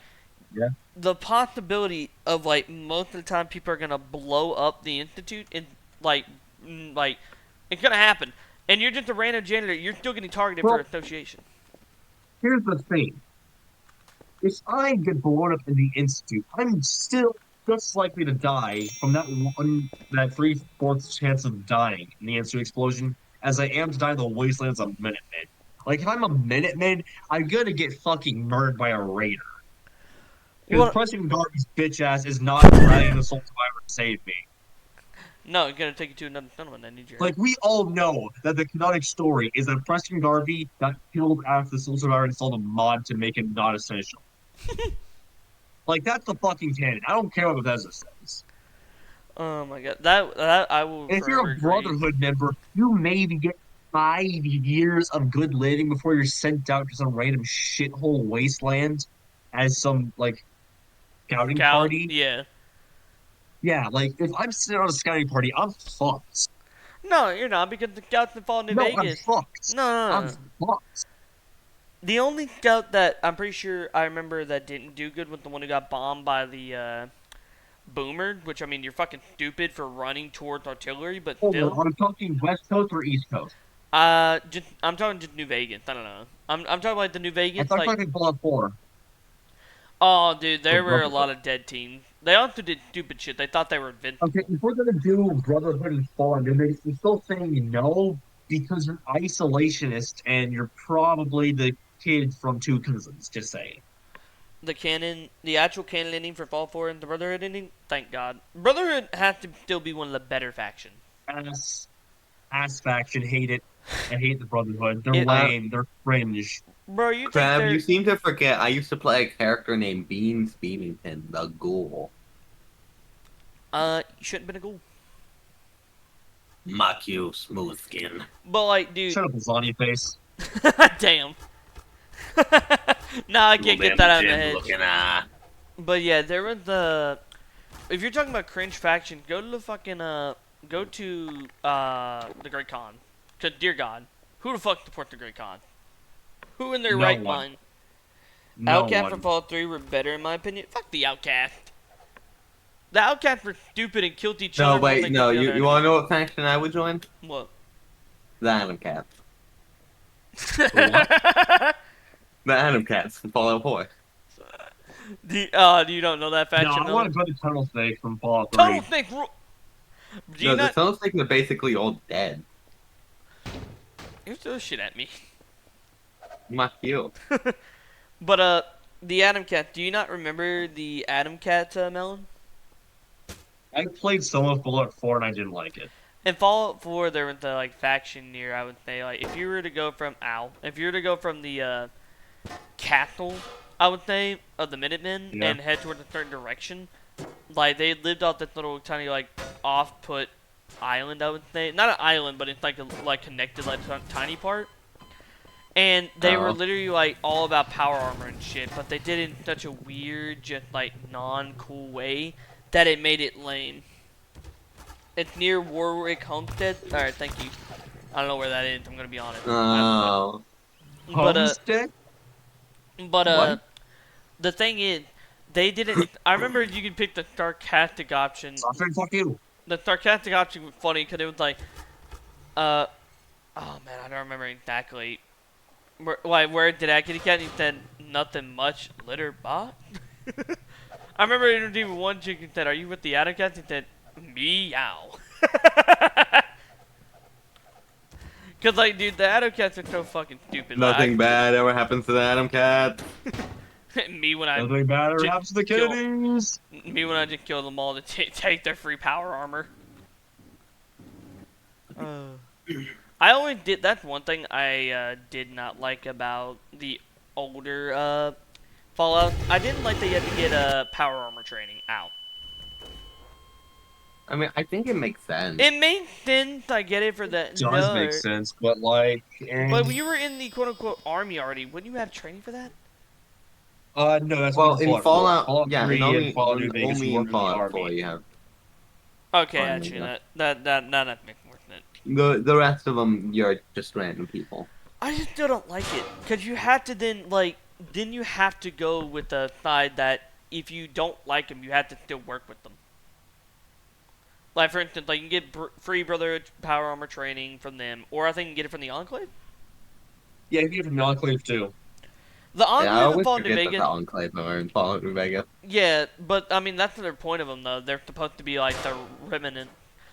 [SPEAKER 3] Yeah.
[SPEAKER 1] the possibility of like most of the time people are gonna blow up the institute is like like it's gonna happen, and you're just a random janitor. You're still getting targeted for
[SPEAKER 3] Well,
[SPEAKER 1] association.
[SPEAKER 3] here's the thing. If I get blown up in the Institute, I'm still just likely to die from that three-fourths chance of dying in the Institute explosion as I am to die in the wastelands of Minutemen. Like, if I'm a Minuteman, I'm gonna get fucking murdered by a raider. Because
[SPEAKER 1] Well,
[SPEAKER 3] Preston Garvey's bitch ass is not dragging the Soul Survivor to save me.
[SPEAKER 1] no, it's gonna take you to another settlement. I need your help.
[SPEAKER 3] Like, we all know that the canonic story is that Preston Garvey got killed after the Soul Survivor installed a mod to make him not essential. Like, that's the fucking canon. I don't care what Bethesda says.
[SPEAKER 1] Oh my god, that I will
[SPEAKER 3] And if you're
[SPEAKER 1] forever
[SPEAKER 3] a
[SPEAKER 1] agree.
[SPEAKER 3] Brotherhood member, you maybe get 5 years of good living before you're sent out to some random shithole wasteland as some, like, scouting
[SPEAKER 1] Scout,
[SPEAKER 3] party.
[SPEAKER 1] yeah.
[SPEAKER 3] Yeah, like, if I'm sitting on a scouting party, I'm fucked.
[SPEAKER 1] No, you're not because the scouts that fall into
[SPEAKER 3] No, I'm
[SPEAKER 1] Vegas.
[SPEAKER 3] fucked.
[SPEAKER 1] No, no,
[SPEAKER 3] I'm
[SPEAKER 1] no, no.
[SPEAKER 3] fucked.
[SPEAKER 1] The only scout that I'm pretty sure I remember that didn't do good was the one who got bombed by the boomer. Which I mean, you're fucking stupid for running towards artillery, but
[SPEAKER 3] Hold on,
[SPEAKER 1] still.
[SPEAKER 3] are we talking West Coast or East Coast?
[SPEAKER 1] Just I'm talking just New Vegas. I don't know. I'm talking like the New
[SPEAKER 3] I
[SPEAKER 1] Vegas.
[SPEAKER 3] thought
[SPEAKER 1] Like,
[SPEAKER 3] talking Fallout 4
[SPEAKER 1] oh, dude,
[SPEAKER 3] for
[SPEAKER 1] there were a lot
[SPEAKER 3] Brotherhood.
[SPEAKER 1] of dead teams. They also did stupid shit. They thought they were
[SPEAKER 3] Okay,
[SPEAKER 1] invincible.
[SPEAKER 3] if we're gonna do Brotherhood and Fallout, you're still saying no because you're isolationist and you're probably the kid from Two Cousins. Just saying.
[SPEAKER 1] The canon, the actual canon ending for Fall 4 and the Brotherhood ending, thank God. Brotherhood has to still be one of the better factions.
[SPEAKER 3] Ass, ass faction, hate it. I hate the Brotherhood. They're
[SPEAKER 1] It,
[SPEAKER 2] Uh,
[SPEAKER 3] lame. They're cringe.
[SPEAKER 1] Bro, you think
[SPEAKER 2] Crab,
[SPEAKER 1] they're
[SPEAKER 2] you seem to forget I used to play a character named Beans Beamington, the ghoul.
[SPEAKER 1] you shouldn't have been a ghoul.
[SPEAKER 2] Mock you, smooth skin.
[SPEAKER 1] But like, dude,
[SPEAKER 3] Shut up, lasagna face.
[SPEAKER 1] damn. Nah, I
[SPEAKER 2] Little
[SPEAKER 1] can't get that
[SPEAKER 2] damn
[SPEAKER 1] out of my
[SPEAKER 2] Jim
[SPEAKER 1] head.
[SPEAKER 2] looking
[SPEAKER 1] But yeah, there was the. If you're talking about cringe faction, go to the fucking go to the Great Khan. Cause dear God, who the fuck supports the Great Khan? Who in their
[SPEAKER 3] No
[SPEAKER 1] right
[SPEAKER 3] one.
[SPEAKER 1] mind?
[SPEAKER 3] No
[SPEAKER 1] Outcast from
[SPEAKER 3] one.
[SPEAKER 1] Fallout 3 were better in my opinion. Fuck the Outcast. The Outcasts were stupid and killed each
[SPEAKER 2] No,
[SPEAKER 1] other more than
[SPEAKER 2] wait,
[SPEAKER 1] they killed
[SPEAKER 2] no,
[SPEAKER 1] the other
[SPEAKER 2] you want
[SPEAKER 1] enemies.
[SPEAKER 2] to know what faction I would join?
[SPEAKER 1] What?
[SPEAKER 2] The Atom Cats.
[SPEAKER 3] The what?
[SPEAKER 2] The Atom Cats from Fallout 4.
[SPEAKER 1] You don't know that
[SPEAKER 3] No,
[SPEAKER 1] faction,
[SPEAKER 3] I want
[SPEAKER 1] Melon?
[SPEAKER 3] to go to Tunnel Snake from Fallout
[SPEAKER 1] Tunnel
[SPEAKER 3] 3.
[SPEAKER 1] Snake. Do you
[SPEAKER 2] No, the
[SPEAKER 1] not?
[SPEAKER 2] Tunnel Snakes are basically all dead.
[SPEAKER 1] You throw shit at me.
[SPEAKER 2] Mock you.
[SPEAKER 1] But the Atom Cat. Do you not remember the Atom Cat, Melon?
[SPEAKER 3] I played some of Fallout 4 and I didn't like it.
[SPEAKER 1] In Fallout 4, there was the like faction near. I would say like if you were to go from if you were to go from the castle, I would say of the Minutemen
[SPEAKER 3] Yeah.
[SPEAKER 1] and head towards a certain direction, like they lived off this little tiny like off-put island. I would say not an island, but it's like a like connected like tiny part. And they were
[SPEAKER 2] Oh.
[SPEAKER 1] literally like all about power armor and shit, but they did it in such a weird, just like non-cool way that it made it lame. It's near Warwick Homestead. All right, thank you. I don't know where that is. I'm gonna be honest. I have no
[SPEAKER 2] Oh.
[SPEAKER 1] idea. But
[SPEAKER 3] Homestead?
[SPEAKER 1] but
[SPEAKER 2] What?
[SPEAKER 1] the thing is, they didn't. I remember you could pick the sarcastic option.
[SPEAKER 3] Something fuck you.
[SPEAKER 1] The sarcastic option was funny because it was like, uh, oh man, I don't remember exactly. Where did I get it? He said nothing much. Litter bot. I remember interviewing one chick who said, "Are you with the Attic Cats?" He said, "Meow." Cause like, dude, the Attic Cats are so fucking stupid.
[SPEAKER 2] Nothing bad ever happens to the Atom Cat.
[SPEAKER 1] me when I
[SPEAKER 3] Nothing bad
[SPEAKER 1] J-
[SPEAKER 3] happens to the
[SPEAKER 1] kill-
[SPEAKER 3] kitties.
[SPEAKER 1] me when I just kill them all to take their free power armor. I always did. That's one thing I did not like about the older Fallout. I didn't like that you had to get power armor training. Ow.
[SPEAKER 2] I mean, I think it makes sense.
[SPEAKER 1] It makes sense. I get it for the
[SPEAKER 3] Does make
[SPEAKER 1] nerd.
[SPEAKER 3] sense, but like,
[SPEAKER 1] But when you were in the quote unquote army already, wouldn't you have training for that?
[SPEAKER 3] no, that's
[SPEAKER 2] Well,
[SPEAKER 3] only
[SPEAKER 2] in
[SPEAKER 3] Fallout 4.
[SPEAKER 2] Fallout,
[SPEAKER 3] Fallout
[SPEAKER 2] yeah,
[SPEAKER 3] 3 and Fallout New Vegas,
[SPEAKER 2] only
[SPEAKER 3] you
[SPEAKER 2] in
[SPEAKER 3] weren't in the
[SPEAKER 2] Fallout 4
[SPEAKER 3] army.
[SPEAKER 2] you have
[SPEAKER 1] Okay,
[SPEAKER 2] army.
[SPEAKER 1] actually,
[SPEAKER 2] Yeah.
[SPEAKER 1] that makes more sense.
[SPEAKER 2] The rest of them, you're just random people.
[SPEAKER 1] I just still don't like it because you have to then you have to go with the side that if you don't like them, you have to still work with them. Like for instance, like you can get free Brotherhood power armor training from them, or I think you can get it from the Enclave.
[SPEAKER 3] Yeah, you can get it from the Enclave too.
[SPEAKER 1] The
[SPEAKER 2] Yeah, I
[SPEAKER 1] Enclave and
[SPEAKER 2] always
[SPEAKER 1] Fallout New
[SPEAKER 2] forget that
[SPEAKER 1] Vegas.
[SPEAKER 2] the Enclave are in Fallout New Vegas.
[SPEAKER 1] Yeah, but I mean that's their point of them though. They're supposed to be like the remnant.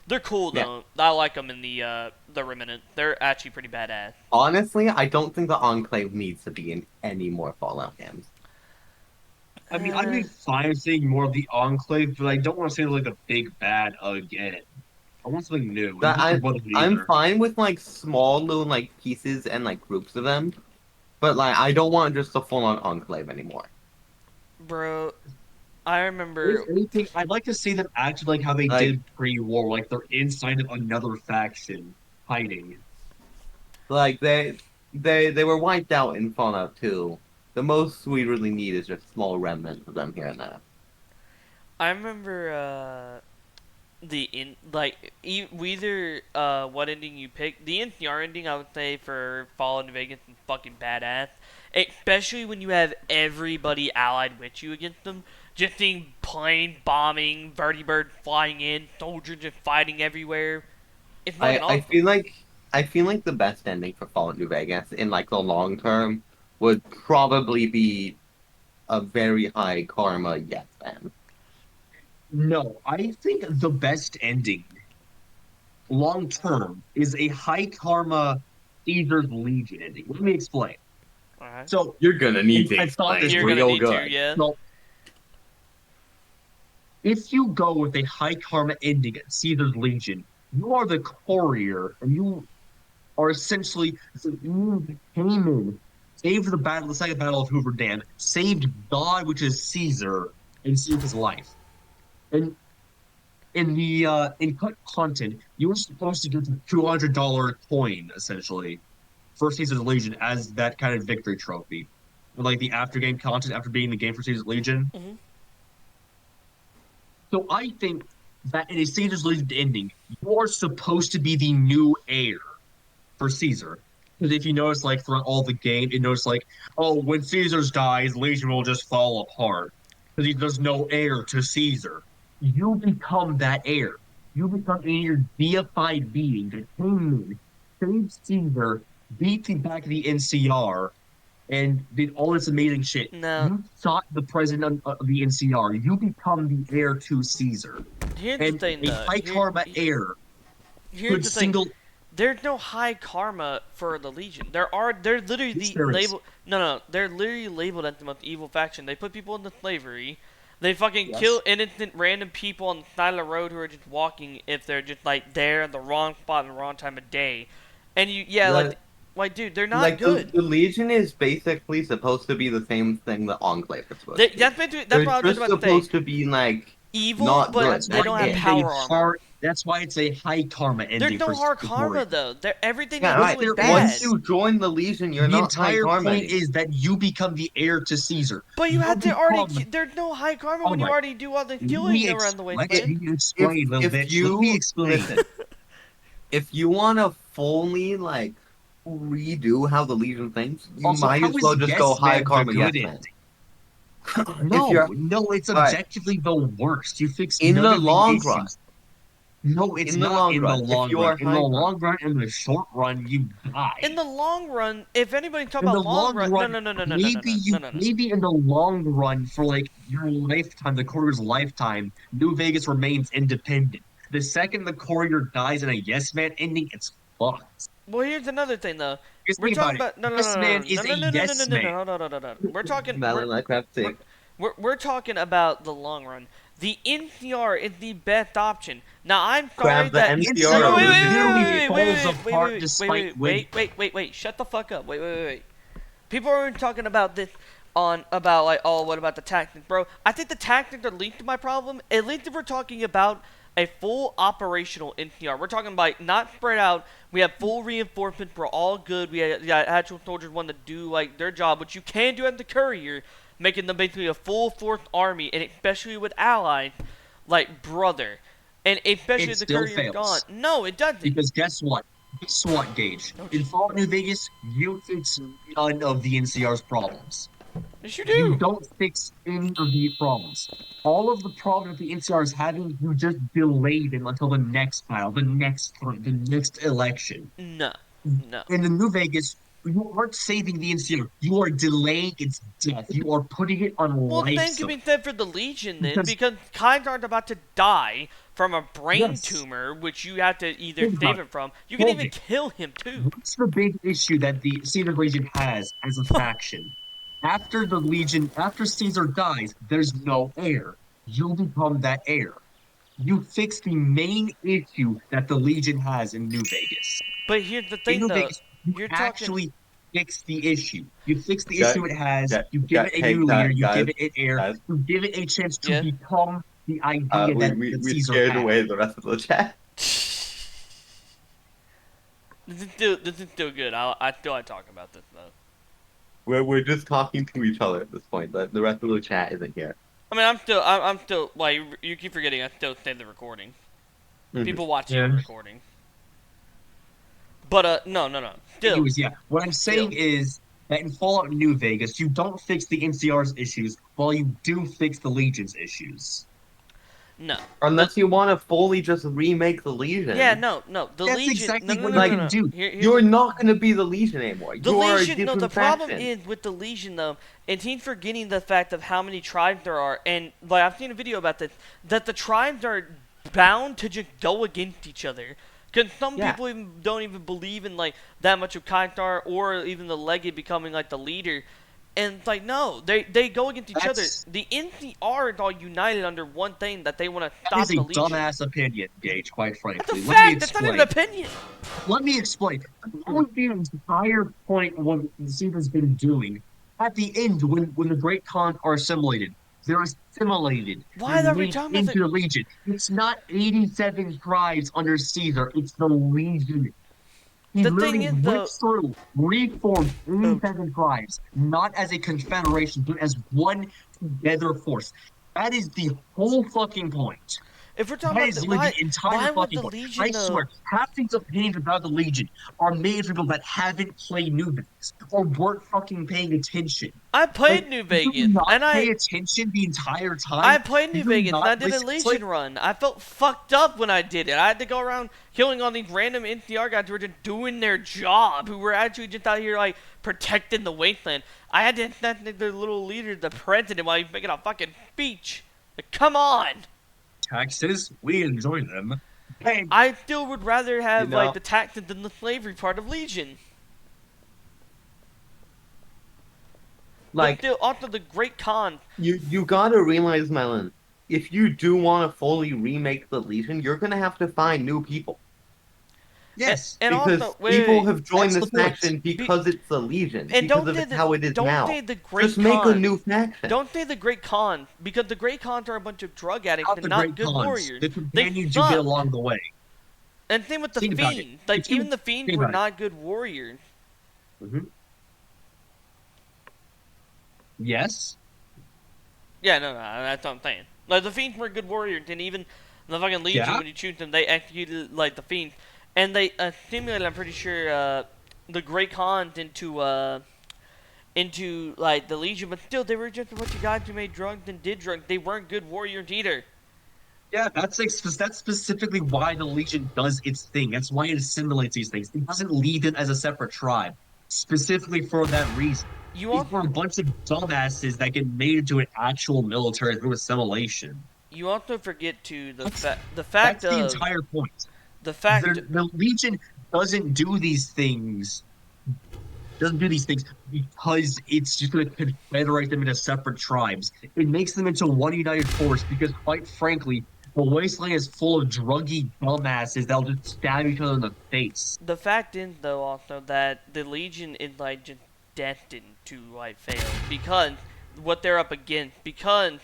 [SPEAKER 1] They're cool
[SPEAKER 2] Yeah.
[SPEAKER 1] though. I like them in the remnant. They're actually pretty badass.
[SPEAKER 2] Honestly, I don't think the Enclave needs to be in any more Fallout games.
[SPEAKER 3] I mean, I'd be fine seeing more of the Enclave, but I don't want to see like the big bad again. I want something new. And
[SPEAKER 2] That
[SPEAKER 3] not the Brotherhood
[SPEAKER 2] I'm
[SPEAKER 3] either.
[SPEAKER 2] fine with like small little like pieces and like groups of them, but like I don't want just a full on Enclave anymore.
[SPEAKER 1] Bro, I remember.
[SPEAKER 3] If anything, I'd like to see them act like how they
[SPEAKER 2] Like
[SPEAKER 3] did pre-war, like they're inside of another faction, hiding.
[SPEAKER 2] like they were wiped out in Fallout 2. The most we really need is just small remnants of them here and there.
[SPEAKER 1] I remember either what ending you pick. The NCR ending I would say for Fallout New Vegas is fucking badass. Especially when you have everybody allied with you against them. Just seeing plane bombing, vertibird flying in, soldiers just fighting everywhere. It's fucking
[SPEAKER 2] I
[SPEAKER 1] awesome.
[SPEAKER 2] I feel like the best ending for Fallout New Vegas in like the long term would probably be a very high karma yes ban.
[SPEAKER 3] No, I think the best ending, long term, is a high karma Caesar's Legion ending. Let me explain.
[SPEAKER 1] Alright.
[SPEAKER 3] So
[SPEAKER 2] You're gonna need to
[SPEAKER 3] I thought this
[SPEAKER 2] explain
[SPEAKER 1] You're gonna
[SPEAKER 2] real
[SPEAKER 1] need to,
[SPEAKER 2] good.
[SPEAKER 1] yeah.
[SPEAKER 3] so if you go with a high karma ending at Caesar's Legion, you are the courier, and you are essentially so you came in saved the second battle of Hoover Dam, saved God, which is Caesar, and saved his life. And in cut content, you were supposed to get the $200 coin essentially for Caesar's Legion as that kind of victory trophy. Like the after game content after beating the game for Caesar's Legion.
[SPEAKER 1] Hmm.
[SPEAKER 3] So I think that in a Caesar's Legion ending, you are supposed to be the new heir for Caesar. Because if you notice, like throughout all the game, it notice like, oh, when Caesar's dies, Legion will just fall apart because there's no heir to Caesar. You become that heir. You become a deified being that came in, saved Caesar, beat the back of the NCR, and did all this amazing shit.
[SPEAKER 1] Now,
[SPEAKER 3] You shot the president of the NCR. You become the heir to Caesar,
[SPEAKER 1] here's the
[SPEAKER 3] and
[SPEAKER 1] thing,
[SPEAKER 3] a
[SPEAKER 1] though.
[SPEAKER 3] high karma heir
[SPEAKER 1] Here's
[SPEAKER 3] could
[SPEAKER 1] the thing.
[SPEAKER 3] single.
[SPEAKER 1] There's no high karma for the Legion. They're literally
[SPEAKER 3] Yes,
[SPEAKER 1] the
[SPEAKER 3] there is.
[SPEAKER 1] label. No, they're literally labeled as the most evil faction. They put people into slavery. They fucking kill
[SPEAKER 3] Yes.
[SPEAKER 1] innocent random people on the side of the road who are just walking if they're just like there in the wrong spot in the wrong time of day. And yeah,
[SPEAKER 2] The
[SPEAKER 1] like dude, they're not
[SPEAKER 2] like
[SPEAKER 1] good.
[SPEAKER 2] the Legion is basically supposed to be the same thing the Enclave is supposed to be.
[SPEAKER 1] That's
[SPEAKER 2] They're
[SPEAKER 1] what I was just
[SPEAKER 2] just
[SPEAKER 1] about to say.
[SPEAKER 2] supposed to be like
[SPEAKER 1] Evil,
[SPEAKER 2] not
[SPEAKER 1] but
[SPEAKER 2] good.
[SPEAKER 3] That's
[SPEAKER 1] they
[SPEAKER 3] why
[SPEAKER 2] That's
[SPEAKER 1] don't have
[SPEAKER 3] it is
[SPEAKER 2] it.
[SPEAKER 3] a
[SPEAKER 1] power armor.
[SPEAKER 3] hard. That's why it's a high karma
[SPEAKER 1] There's
[SPEAKER 3] ending
[SPEAKER 1] no hard
[SPEAKER 3] for
[SPEAKER 1] karma though. Everything they
[SPEAKER 2] Yeah,
[SPEAKER 3] Yes,
[SPEAKER 1] do
[SPEAKER 2] right.
[SPEAKER 1] is
[SPEAKER 3] there
[SPEAKER 1] bad.
[SPEAKER 2] Once
[SPEAKER 3] is.
[SPEAKER 2] you join the Legion, you're
[SPEAKER 3] The
[SPEAKER 2] not high
[SPEAKER 3] entire
[SPEAKER 2] karma
[SPEAKER 3] point
[SPEAKER 2] anymore.
[SPEAKER 3] is that you become the heir to Caesar.
[SPEAKER 1] But you
[SPEAKER 3] You
[SPEAKER 1] have to already.
[SPEAKER 3] become.
[SPEAKER 1] There's no high karma
[SPEAKER 3] All
[SPEAKER 1] when you
[SPEAKER 3] right.
[SPEAKER 1] already do all the
[SPEAKER 3] Let
[SPEAKER 1] killing
[SPEAKER 3] me
[SPEAKER 1] around the
[SPEAKER 3] let
[SPEAKER 1] wasteland.
[SPEAKER 3] me explain, little
[SPEAKER 2] If
[SPEAKER 3] bitch. Let me
[SPEAKER 2] you
[SPEAKER 3] explain.
[SPEAKER 2] listen, if you want to fully like redo how the Legion thinks, you
[SPEAKER 3] Also,
[SPEAKER 2] might
[SPEAKER 3] how
[SPEAKER 2] as
[SPEAKER 3] is
[SPEAKER 2] well just go
[SPEAKER 3] Yes
[SPEAKER 2] high
[SPEAKER 3] Man the
[SPEAKER 2] karma
[SPEAKER 3] good
[SPEAKER 2] yes
[SPEAKER 3] ending?
[SPEAKER 2] man. If
[SPEAKER 3] No,
[SPEAKER 2] you're
[SPEAKER 3] no, it's
[SPEAKER 2] all right,
[SPEAKER 3] objectively the worst. You fix
[SPEAKER 2] in
[SPEAKER 3] none
[SPEAKER 2] the
[SPEAKER 3] of the
[SPEAKER 2] long run,
[SPEAKER 3] issues. No, it's
[SPEAKER 2] in the
[SPEAKER 3] not
[SPEAKER 2] long
[SPEAKER 3] in the
[SPEAKER 2] run, if
[SPEAKER 3] long
[SPEAKER 2] you
[SPEAKER 3] run.
[SPEAKER 2] are
[SPEAKER 3] In the
[SPEAKER 2] high karma,
[SPEAKER 3] long run, in the short run, you
[SPEAKER 1] In
[SPEAKER 3] die.
[SPEAKER 1] the long run, if anybody's talking
[SPEAKER 3] In the
[SPEAKER 1] about long
[SPEAKER 3] long
[SPEAKER 1] run, no,
[SPEAKER 3] run,
[SPEAKER 1] no, no, no, no, no, no, no, no, no, no.
[SPEAKER 3] maybe in the long run for like your lifetime, the courier's lifetime, New Vegas remains independent. The second the courier dies in a yes man ending, it's fucked.
[SPEAKER 1] Well, here's another thing though.
[SPEAKER 3] Just
[SPEAKER 1] We're
[SPEAKER 3] think
[SPEAKER 1] talking
[SPEAKER 3] about it.
[SPEAKER 1] about no, no,
[SPEAKER 3] Yes man
[SPEAKER 1] no,
[SPEAKER 3] is
[SPEAKER 1] no,
[SPEAKER 3] a
[SPEAKER 1] no, no, no, no, no,
[SPEAKER 3] yes
[SPEAKER 1] no,
[SPEAKER 3] man.
[SPEAKER 1] no, no, no, no, no. We're talking.
[SPEAKER 2] Valid craft
[SPEAKER 1] We're,
[SPEAKER 2] sake.
[SPEAKER 1] we're talking about the long run. The NCR is the best option. Now, I'm sorry
[SPEAKER 2] Grab the
[SPEAKER 1] that.
[SPEAKER 3] The
[SPEAKER 1] No,
[SPEAKER 2] NCR
[SPEAKER 1] no,
[SPEAKER 3] NCR
[SPEAKER 1] wait,
[SPEAKER 2] over
[SPEAKER 3] literally
[SPEAKER 2] the
[SPEAKER 3] falls
[SPEAKER 1] wait, wait, wait, wait,
[SPEAKER 3] apart
[SPEAKER 1] wait, wait,
[SPEAKER 3] despite
[SPEAKER 1] wait,
[SPEAKER 3] when
[SPEAKER 1] wait, wait, wait, wait. Shut the fuck up. Wait, wait, wait, wait. People are talking about this on about like, oh, what about the tactics, bro? I think the tactics are linked to my problem. At least if we're talking about a full operational NCR, we're talking about not spread out. We have full reinforcements. We're all good. We got actual soldiers want to do like their job, which you can do at the courier, making them basically a full force army, and especially with allies like brother, and especially
[SPEAKER 3] it
[SPEAKER 1] if the
[SPEAKER 3] still
[SPEAKER 1] courier's gone.
[SPEAKER 3] fails.
[SPEAKER 1] No, it doesn't.
[SPEAKER 3] Because guess what? Guess what, Gage?
[SPEAKER 1] Don't
[SPEAKER 3] In
[SPEAKER 1] you?
[SPEAKER 3] Fallout New Vegas, you fix none of the NCR's problems.
[SPEAKER 1] Yes, you
[SPEAKER 3] You
[SPEAKER 1] do.
[SPEAKER 3] don't fix any of the problems. All of the problems that the NCR is having, you just delay them until the next file, the next time, the next election.
[SPEAKER 1] No, no.
[SPEAKER 3] In the New Vegas, you aren't saving the NCR. You are delaying its death. You are putting it on
[SPEAKER 1] Well,
[SPEAKER 3] life
[SPEAKER 1] thank you
[SPEAKER 3] support.
[SPEAKER 1] being said for the Legion then,
[SPEAKER 3] Because,
[SPEAKER 1] because Kaiser's about to die from a brain
[SPEAKER 3] yes,
[SPEAKER 1] tumor, which you have to either
[SPEAKER 3] think
[SPEAKER 1] save
[SPEAKER 3] about it.
[SPEAKER 1] him from. You can even
[SPEAKER 3] Colby,
[SPEAKER 1] kill him too.
[SPEAKER 3] what's the big issue that the Caesar Legion has as a faction? After Caesar dies, there's no heir. You become that heir. You fix the main issue that the Legion has in New Vegas.
[SPEAKER 1] But here's the
[SPEAKER 3] In
[SPEAKER 1] thing,
[SPEAKER 3] New
[SPEAKER 1] though.
[SPEAKER 3] Vegas, you
[SPEAKER 1] You're talking.
[SPEAKER 3] actually fix the issue. You fix the
[SPEAKER 2] guy,
[SPEAKER 3] issue it has, you give
[SPEAKER 2] guy,
[SPEAKER 3] it a
[SPEAKER 2] hey
[SPEAKER 3] new leader, you give
[SPEAKER 2] guys,
[SPEAKER 3] it an heir,
[SPEAKER 2] guys.
[SPEAKER 3] you give it a chance to
[SPEAKER 1] Yeah.
[SPEAKER 3] become the idea that
[SPEAKER 2] We
[SPEAKER 3] Caesar
[SPEAKER 2] scared
[SPEAKER 3] had.
[SPEAKER 2] away the rest of the chat.
[SPEAKER 1] This is still good. I still want to talk about this though.
[SPEAKER 2] We're just talking to each other at this point. The rest of the chat isn't here.
[SPEAKER 1] I mean, I'm still like you keep forgetting. I still save the recording.
[SPEAKER 2] Mhm.
[SPEAKER 1] People watching the
[SPEAKER 3] Yeah.
[SPEAKER 1] recording. But no, no, no. Still,
[SPEAKER 3] Anyways, yeah. What I'm
[SPEAKER 1] still.
[SPEAKER 3] saying is that in Fallout New Vegas, you don't fix the NCR's issues while you do fix the Legion's issues.
[SPEAKER 1] No. The
[SPEAKER 2] Unless you want to fully just remake the
[SPEAKER 1] Yeah,
[SPEAKER 2] Legion,
[SPEAKER 1] no, no. The
[SPEAKER 3] That's
[SPEAKER 1] Legion. No,
[SPEAKER 3] exactly
[SPEAKER 1] no,
[SPEAKER 3] what
[SPEAKER 1] no,
[SPEAKER 3] you
[SPEAKER 1] no,
[SPEAKER 2] like
[SPEAKER 3] can
[SPEAKER 1] no.
[SPEAKER 3] do.
[SPEAKER 1] Here's
[SPEAKER 2] you're
[SPEAKER 1] the
[SPEAKER 2] not going to be the Legion anymore.
[SPEAKER 1] The
[SPEAKER 2] You are a
[SPEAKER 1] Legion, no, the
[SPEAKER 2] different
[SPEAKER 1] problem
[SPEAKER 2] faction.
[SPEAKER 1] is with the Legion, though, and he's forgetting the fact of how many tribes there are. And, like, I've seen a video about this, that the tribes are bound to just go against each other. Because some
[SPEAKER 2] Yeah.
[SPEAKER 1] people don't even believe in, like, that much of Kaintar or even the Legate becoming, like, the leader. And it's like, no, they go against each other.
[SPEAKER 3] That's
[SPEAKER 1] The NCR is all united under one thing, that they want to
[SPEAKER 3] that is
[SPEAKER 1] stop
[SPEAKER 3] a
[SPEAKER 1] the Legion.
[SPEAKER 3] dumbass opinion, Gage. Quite
[SPEAKER 1] That's a
[SPEAKER 3] frankly, let me
[SPEAKER 1] fact. That's not even an
[SPEAKER 3] explain.
[SPEAKER 1] opinion.
[SPEAKER 3] Let me explain. That was the entire point of what the Caesar's been doing. At the end, when the Great Khans are assimilated, they're assimilated.
[SPEAKER 1] Why
[SPEAKER 3] They're
[SPEAKER 1] are we
[SPEAKER 3] made
[SPEAKER 1] talking about the?
[SPEAKER 3] into the Legion. It's not 87 tribes under Caesar. It's the Legion. He
[SPEAKER 1] The thing
[SPEAKER 3] literally
[SPEAKER 1] is,
[SPEAKER 3] went
[SPEAKER 1] though.
[SPEAKER 3] through, reformed
[SPEAKER 1] Oh,
[SPEAKER 3] 87 tribes, not as a confederation, but as one together force. That is the whole fucking point.
[SPEAKER 1] if we're talking
[SPEAKER 3] That
[SPEAKER 1] about
[SPEAKER 3] is
[SPEAKER 1] why,
[SPEAKER 3] literally the entire
[SPEAKER 1] why would
[SPEAKER 3] fucking
[SPEAKER 1] the
[SPEAKER 3] point. I
[SPEAKER 1] Legion
[SPEAKER 3] swear,
[SPEAKER 1] though?
[SPEAKER 3] half these opinions about the Legion are made for people that haven't played New Vegas or weren't fucking paying attention.
[SPEAKER 1] I
[SPEAKER 3] Like,
[SPEAKER 1] played New
[SPEAKER 3] did you
[SPEAKER 1] Vegas,
[SPEAKER 3] not
[SPEAKER 1] and
[SPEAKER 3] pay attention the entire
[SPEAKER 1] I
[SPEAKER 3] time?
[SPEAKER 1] played New
[SPEAKER 3] Did you
[SPEAKER 1] Vegas, and
[SPEAKER 3] not
[SPEAKER 1] I did a
[SPEAKER 3] listen? It's like,
[SPEAKER 1] Legion run. I felt fucked up when I did it. I had to go around killing all these random NCR guys who were just doing their job, who were actually just out here like protecting the wasteland. I had to attack their little leader, the president, while he's making a fucking speech. Like, come on!
[SPEAKER 3] taxes, we enjoy them. Bang!
[SPEAKER 1] I still would rather
[SPEAKER 2] You
[SPEAKER 1] have like
[SPEAKER 2] know,
[SPEAKER 1] the taxes than the slavery part of Legion. But
[SPEAKER 2] like
[SPEAKER 1] still, also the Great Khan.
[SPEAKER 2] you gotta realize, Melon, if you do want to fully remake the Legion, you're gonna have to find new people
[SPEAKER 3] Yes,
[SPEAKER 1] And also,
[SPEAKER 2] because
[SPEAKER 1] wait,
[SPEAKER 2] people
[SPEAKER 1] wait,
[SPEAKER 2] have joined
[SPEAKER 3] that's the
[SPEAKER 2] this
[SPEAKER 3] point.
[SPEAKER 2] faction
[SPEAKER 1] wait.
[SPEAKER 2] because it's the Legion,
[SPEAKER 1] And
[SPEAKER 2] because of how it is
[SPEAKER 1] don't say
[SPEAKER 2] now.
[SPEAKER 1] the
[SPEAKER 2] Just
[SPEAKER 1] Great
[SPEAKER 2] make a
[SPEAKER 1] Khan.
[SPEAKER 2] new faction.
[SPEAKER 1] Don't say the Great Khan, because the Great Khans are a bunch of drug addicts
[SPEAKER 3] Not
[SPEAKER 1] and
[SPEAKER 3] the
[SPEAKER 1] not
[SPEAKER 3] great
[SPEAKER 1] good
[SPEAKER 3] cons,
[SPEAKER 1] warriors.
[SPEAKER 3] the
[SPEAKER 1] They
[SPEAKER 3] companions you get
[SPEAKER 1] suck.
[SPEAKER 3] along the way.
[SPEAKER 1] And same with the
[SPEAKER 3] Think about it.
[SPEAKER 1] Fiends. Like,
[SPEAKER 3] If
[SPEAKER 1] even
[SPEAKER 3] you
[SPEAKER 1] the Fiends
[SPEAKER 3] think
[SPEAKER 1] were
[SPEAKER 3] about it.
[SPEAKER 1] not good warriors.
[SPEAKER 3] Mhm. Yes.
[SPEAKER 1] Yeah, no, that's what I'm saying. Like, the Fiends were good warriors, and even the fucking Legion,
[SPEAKER 3] Yeah.
[SPEAKER 1] when you shoot them, they executed, like, the Fiends. And they assimilated, I'm pretty sure, the Great Khans into, like, the Legion, but still, they were just a bunch of guys who made drugs and did drugs. They weren't good warriors either.
[SPEAKER 3] Yeah, that's specifically why the Legion does its thing. That's why it assimilates these things. It doesn't leave them as a separate tribe, specifically for that reason.
[SPEAKER 1] You
[SPEAKER 3] These
[SPEAKER 1] also
[SPEAKER 3] are a bunch of dumbasses that get made into an actual military through assimilation.
[SPEAKER 1] You also forget to
[SPEAKER 3] That's
[SPEAKER 1] the fact
[SPEAKER 3] that's the
[SPEAKER 1] of
[SPEAKER 3] entire point.
[SPEAKER 1] the fact
[SPEAKER 3] The Legion doesn't do these things doesn't do these things because it's just going to confederate them into separate tribes. It makes them into one united force because, quite frankly, the wasteland is full of druggy dumbasses that'll just stab each other in the face.
[SPEAKER 1] the fact is though also that the Legion is like just destined to like fail because what they're up against, because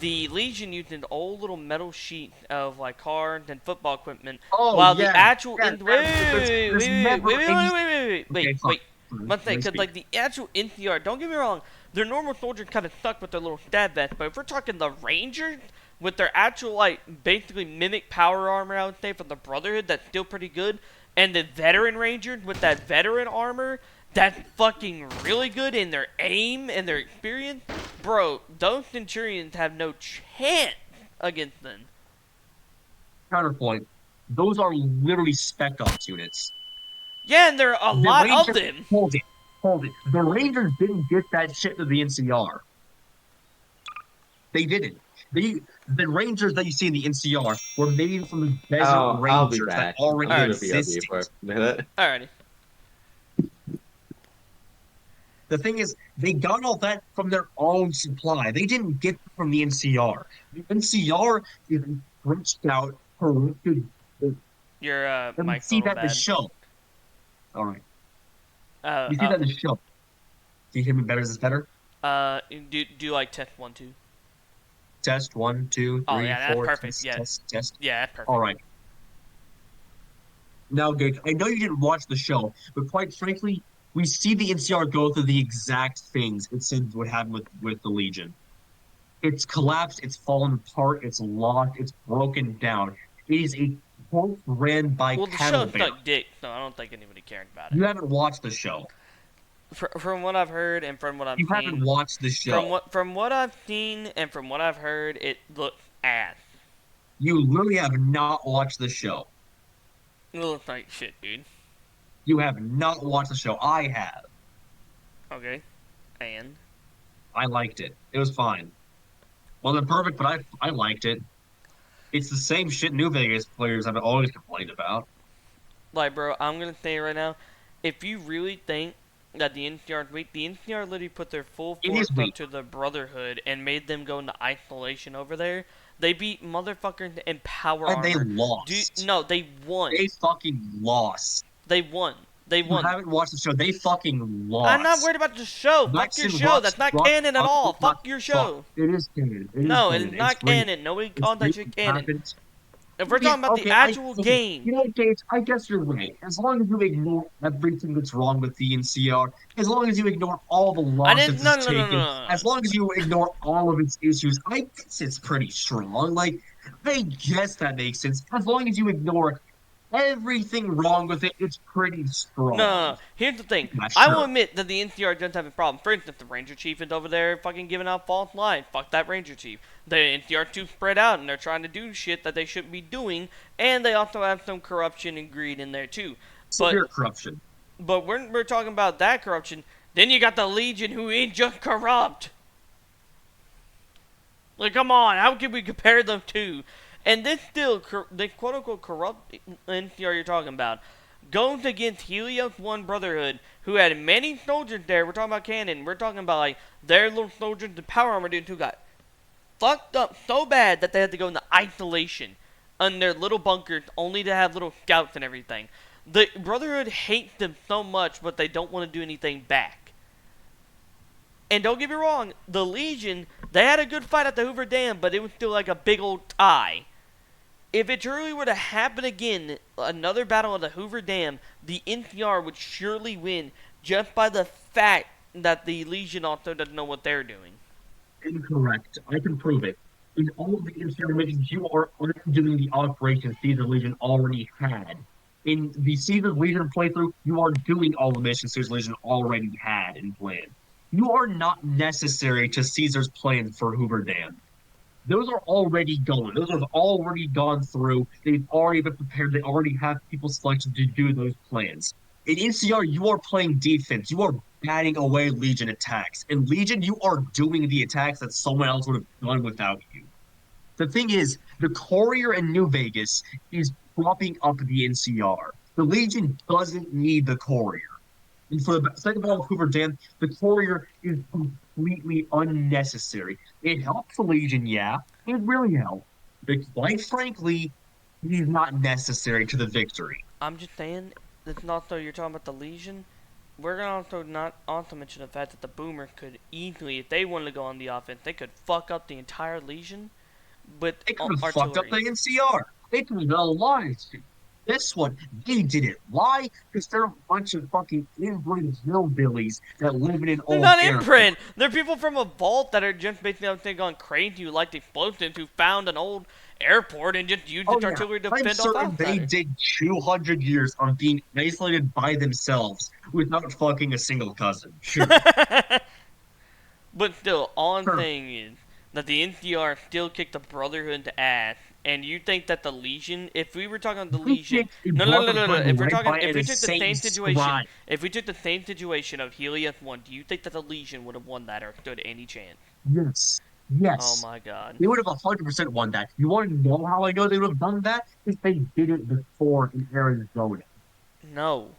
[SPEAKER 1] the Legion used an old little metal sheet of like cards and football equipment,
[SPEAKER 3] Oh
[SPEAKER 1] while the
[SPEAKER 3] yeah,
[SPEAKER 1] actual
[SPEAKER 3] yeah. There's never any. Okay, fine.
[SPEAKER 1] wait.
[SPEAKER 3] Fine,
[SPEAKER 1] One
[SPEAKER 3] let
[SPEAKER 1] thing,
[SPEAKER 3] me
[SPEAKER 1] because
[SPEAKER 3] speak.
[SPEAKER 1] like the actual NCR, don't get me wrong, their normal soldiers kind of suck with their little stab vest, but if we're talking the Rangers with their actual like basically mimic power armor, I would say from the Brotherhood, that's still pretty good, and the veteran Rangers with that veteran armor, that's fucking really good in their aim and their experience, bro. Those Centurions have no chance against them.
[SPEAKER 3] Counterpoint. Those are literally spec ops units.
[SPEAKER 1] Yeah, and there are a
[SPEAKER 3] The
[SPEAKER 1] lot of
[SPEAKER 3] Rangers,
[SPEAKER 1] them.
[SPEAKER 3] hold it, hold it. The Rangers didn't get that shit to the NCR. They didn't. They the Rangers that you see in the NCR were made from the Desert
[SPEAKER 2] Oh, I'll be
[SPEAKER 3] Rangers that
[SPEAKER 2] back. I'm
[SPEAKER 3] already
[SPEAKER 2] gonna
[SPEAKER 1] Alrighty,
[SPEAKER 2] BRB
[SPEAKER 3] existed.
[SPEAKER 2] for a minute.
[SPEAKER 1] alrighty.
[SPEAKER 3] The thing is, they got all that from their own supply. They didn't get it from the NCR. The NCR is stretched out, corrupted,
[SPEAKER 1] Your
[SPEAKER 3] and we
[SPEAKER 1] mic's a
[SPEAKER 3] see
[SPEAKER 1] little
[SPEAKER 3] that in the
[SPEAKER 1] bad.
[SPEAKER 3] show. All right,
[SPEAKER 1] Uh,
[SPEAKER 3] we see
[SPEAKER 1] uh,
[SPEAKER 3] that in the show. Do you hear me better? Is this better?
[SPEAKER 1] do like test 1 2.
[SPEAKER 3] Test one, two,
[SPEAKER 1] Oh
[SPEAKER 3] three,
[SPEAKER 1] yeah, that's
[SPEAKER 3] four.
[SPEAKER 1] perfect.
[SPEAKER 3] Test,
[SPEAKER 1] Yeah,
[SPEAKER 3] test, test.
[SPEAKER 1] yeah, that's
[SPEAKER 3] All
[SPEAKER 1] perfect.
[SPEAKER 3] right. Now, Gage, I know you didn't watch the show, but quite frankly, we see the NCR go through the exact things it said would happen with the Legion. It's collapsed, it's fallen apart, it's lost, it's broken down. It is a cult ran by
[SPEAKER 1] Well, the
[SPEAKER 3] cattle
[SPEAKER 1] show
[SPEAKER 3] bear.
[SPEAKER 1] sucked dick, so I don't think anybody cared about it.
[SPEAKER 3] You haven't watched the show.
[SPEAKER 1] From what I've heard and from what I've
[SPEAKER 3] You haven't
[SPEAKER 1] seen,
[SPEAKER 3] watched the show.
[SPEAKER 1] from what I've seen and from what I've heard, it looks ass.
[SPEAKER 3] You literally have not watched the show.
[SPEAKER 1] It looks like shit, dude.
[SPEAKER 3] You have not watched the show. I have.
[SPEAKER 1] Okay, and
[SPEAKER 3] I liked it. It was fine. Wasn't perfect, but I liked it. It's the same shit New Vegas players have always complained about.
[SPEAKER 1] like, bro, I'm gonna say right now, if you really think that the NCR literally put their full
[SPEAKER 3] It is
[SPEAKER 1] force up
[SPEAKER 3] weak.
[SPEAKER 1] to the Brotherhood and made them go into isolation over there. They beat motherfuckers in power
[SPEAKER 3] And they
[SPEAKER 1] armor.
[SPEAKER 3] lost.
[SPEAKER 1] No, they won.
[SPEAKER 3] They fucking lost.
[SPEAKER 1] They won. They
[SPEAKER 3] You
[SPEAKER 1] won.
[SPEAKER 3] haven't watched the show. They fucking
[SPEAKER 1] I'm not
[SPEAKER 3] lost.
[SPEAKER 1] worried about the show. Fuck your
[SPEAKER 3] Maxon
[SPEAKER 1] show. That's not canon at all.
[SPEAKER 3] not
[SPEAKER 1] Fuck your
[SPEAKER 3] fuck.
[SPEAKER 1] show.
[SPEAKER 3] It is canon. It is
[SPEAKER 1] No, it is
[SPEAKER 3] canon. It's
[SPEAKER 1] not
[SPEAKER 3] real.
[SPEAKER 1] canon. Nobody
[SPEAKER 3] It's
[SPEAKER 1] called that
[SPEAKER 3] real.
[SPEAKER 1] shit
[SPEAKER 3] It
[SPEAKER 1] canon.
[SPEAKER 3] happened.
[SPEAKER 1] If we're
[SPEAKER 3] Yeah,
[SPEAKER 1] talking about the
[SPEAKER 3] okay,
[SPEAKER 1] actual
[SPEAKER 3] okay.
[SPEAKER 1] game,
[SPEAKER 3] You know, Gates, I guess you're right. As long as you ignore everything that's wrong with the NCR, as long as you ignore all the
[SPEAKER 1] I didn't.
[SPEAKER 3] losses
[SPEAKER 1] No,
[SPEAKER 3] it's
[SPEAKER 1] no, no, no, no,
[SPEAKER 3] taken,
[SPEAKER 1] no.
[SPEAKER 3] as long as you ignore all of its issues, I guess it's pretty strong. Like, I guess that makes sense. As long as you ignore everything wrong with it, it's pretty
[SPEAKER 1] No, no,
[SPEAKER 3] strong.
[SPEAKER 1] no. Here's the thing.
[SPEAKER 3] Yeah,
[SPEAKER 1] I will
[SPEAKER 3] sure.
[SPEAKER 1] admit that the NCR doesn't have a problem. For instance, the Ranger Chief is over there fucking giving out false lies. Fuck that Ranger Chief. The NCR too spread out and they're trying to do shit that they shouldn't be doing, and they also have some corruption and greed in there too. But
[SPEAKER 3] Severe corruption.
[SPEAKER 1] when we're talking about that corruption, then you got the Legion who ain't just corrupt. Like, come on, how can we compare them to? And this still, the quote unquote corrupt NCR you're talking about, goes against Helios 1 Brotherhood, who had many soldiers there. We're talking about canon. We're talking about, like, their little soldiers, the power armor dudes who got fucked up so bad that they had to go into isolation on their little bunkers only to have little scouts and everything. The Brotherhood hates them so much, but they don't want to do anything back. And don't get me wrong, the Legion, they had a good fight at the Hoover Dam, but it was still like a big old tie. If it truly were to happen again, another battle at the Hoover Dam, the NCR would surely win just by the fact that the Legion also doesn't know what they're doing.
[SPEAKER 3] Incorrect. I can prove it. In all of the incident missions, you are doing the operation Caesar Legion already had. In the Caesar Legion playthrough, you are doing all the missions Caesar Legion already had and planned. You are not necessary to Caesar's plan for Hoover Dam. Those are already going. Those have already gone through. They've already been prepared. They already have people selected to do those plans. In NCR, you are playing defense. You are batting away Legion attacks. In Legion, you are doing the attacks that someone else would have done without you. The thing is, the Courier in New Vegas is propping up the NCR. The Legion doesn't need the Courier. And for the second battle of Hoover Dam, the Courier is completely unnecessary. It helps the Legion, yeah. It really helps. But quite frankly, he's not necessary to the victory.
[SPEAKER 1] I'm just saying, it's not though you're talking about the Legion. We're gonna also not also mention the fact that the Boomers could easily, if they wanted to go on the offense, they could fuck up the entire Legion with
[SPEAKER 3] They could have fucked up
[SPEAKER 1] artillery.
[SPEAKER 3] the NCR. They could have lied to. This one, they didn't. Why? Because they're a bunch of fucking inbred hillbillies that live in an
[SPEAKER 1] They're
[SPEAKER 3] old
[SPEAKER 1] not
[SPEAKER 3] airport.
[SPEAKER 1] imprint. They're people from a vault that are just basically out there gone crazy who liked explosives who found an old airport and just used
[SPEAKER 3] Oh
[SPEAKER 1] its
[SPEAKER 3] yeah,
[SPEAKER 1] artillery to
[SPEAKER 3] I'm
[SPEAKER 1] fend off
[SPEAKER 3] certain they
[SPEAKER 1] outsiders.
[SPEAKER 3] did 200 years on being isolated by themselves without fucking a single cousin. Sure.
[SPEAKER 1] But still, all I'm
[SPEAKER 3] Sure.
[SPEAKER 1] saying is that the NCR still kicked the Brotherhood to ass. And you think that the Legion, if we were talking about the
[SPEAKER 3] They
[SPEAKER 1] Legion,
[SPEAKER 3] kicked a
[SPEAKER 1] no, no, no, no, no.
[SPEAKER 3] brotherhood
[SPEAKER 1] If we're
[SPEAKER 3] led
[SPEAKER 1] talking,
[SPEAKER 3] by
[SPEAKER 1] if
[SPEAKER 3] an
[SPEAKER 1] we took the
[SPEAKER 3] insane
[SPEAKER 1] same situation,
[SPEAKER 3] scribe.
[SPEAKER 1] if we took the same situation of Helios 1, do you think that the Legion would have won that or stood any chance?
[SPEAKER 3] Yes.
[SPEAKER 1] Oh
[SPEAKER 3] Yes.
[SPEAKER 1] my God.
[SPEAKER 3] They would have 100% won that. You want to know how I know they would have done that? Because they did it before in Arizona.
[SPEAKER 1] No,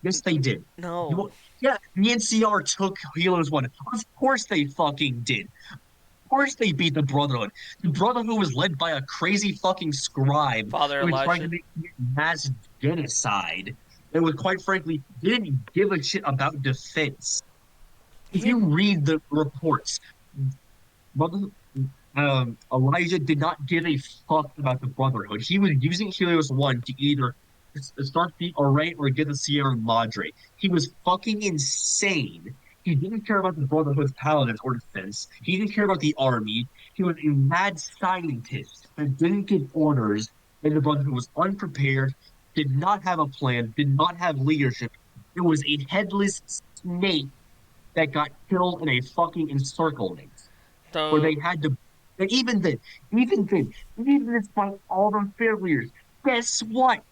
[SPEAKER 3] Yes, they did.
[SPEAKER 1] no.
[SPEAKER 3] Yeah, the NCR took Heroes 1. Of course they fucking did. Of course they beat the Brotherhood. The Brotherhood was led by a crazy fucking scribe
[SPEAKER 1] Father
[SPEAKER 3] who was trying to
[SPEAKER 1] Elisha.
[SPEAKER 3] make mass genocide. And was quite frankly didn't give a shit about defense. If
[SPEAKER 1] Here,
[SPEAKER 3] you read the reports, Brother, Elijah did not give a fuck about the Brotherhood. He was using Helios 1 to either start the array or get the Sierra Madre. He was fucking insane. He didn't care about the Brotherhood's paladins or defense. He didn't care about the army. He was a mad scientist that didn't get orders, and the Brotherhood was unprepared, did not have a plan, did not have leadership. It was a headless snake that got killed in a fucking encirclement where
[SPEAKER 1] so
[SPEAKER 3] they had to. And even then, even despite all the failures, guess what?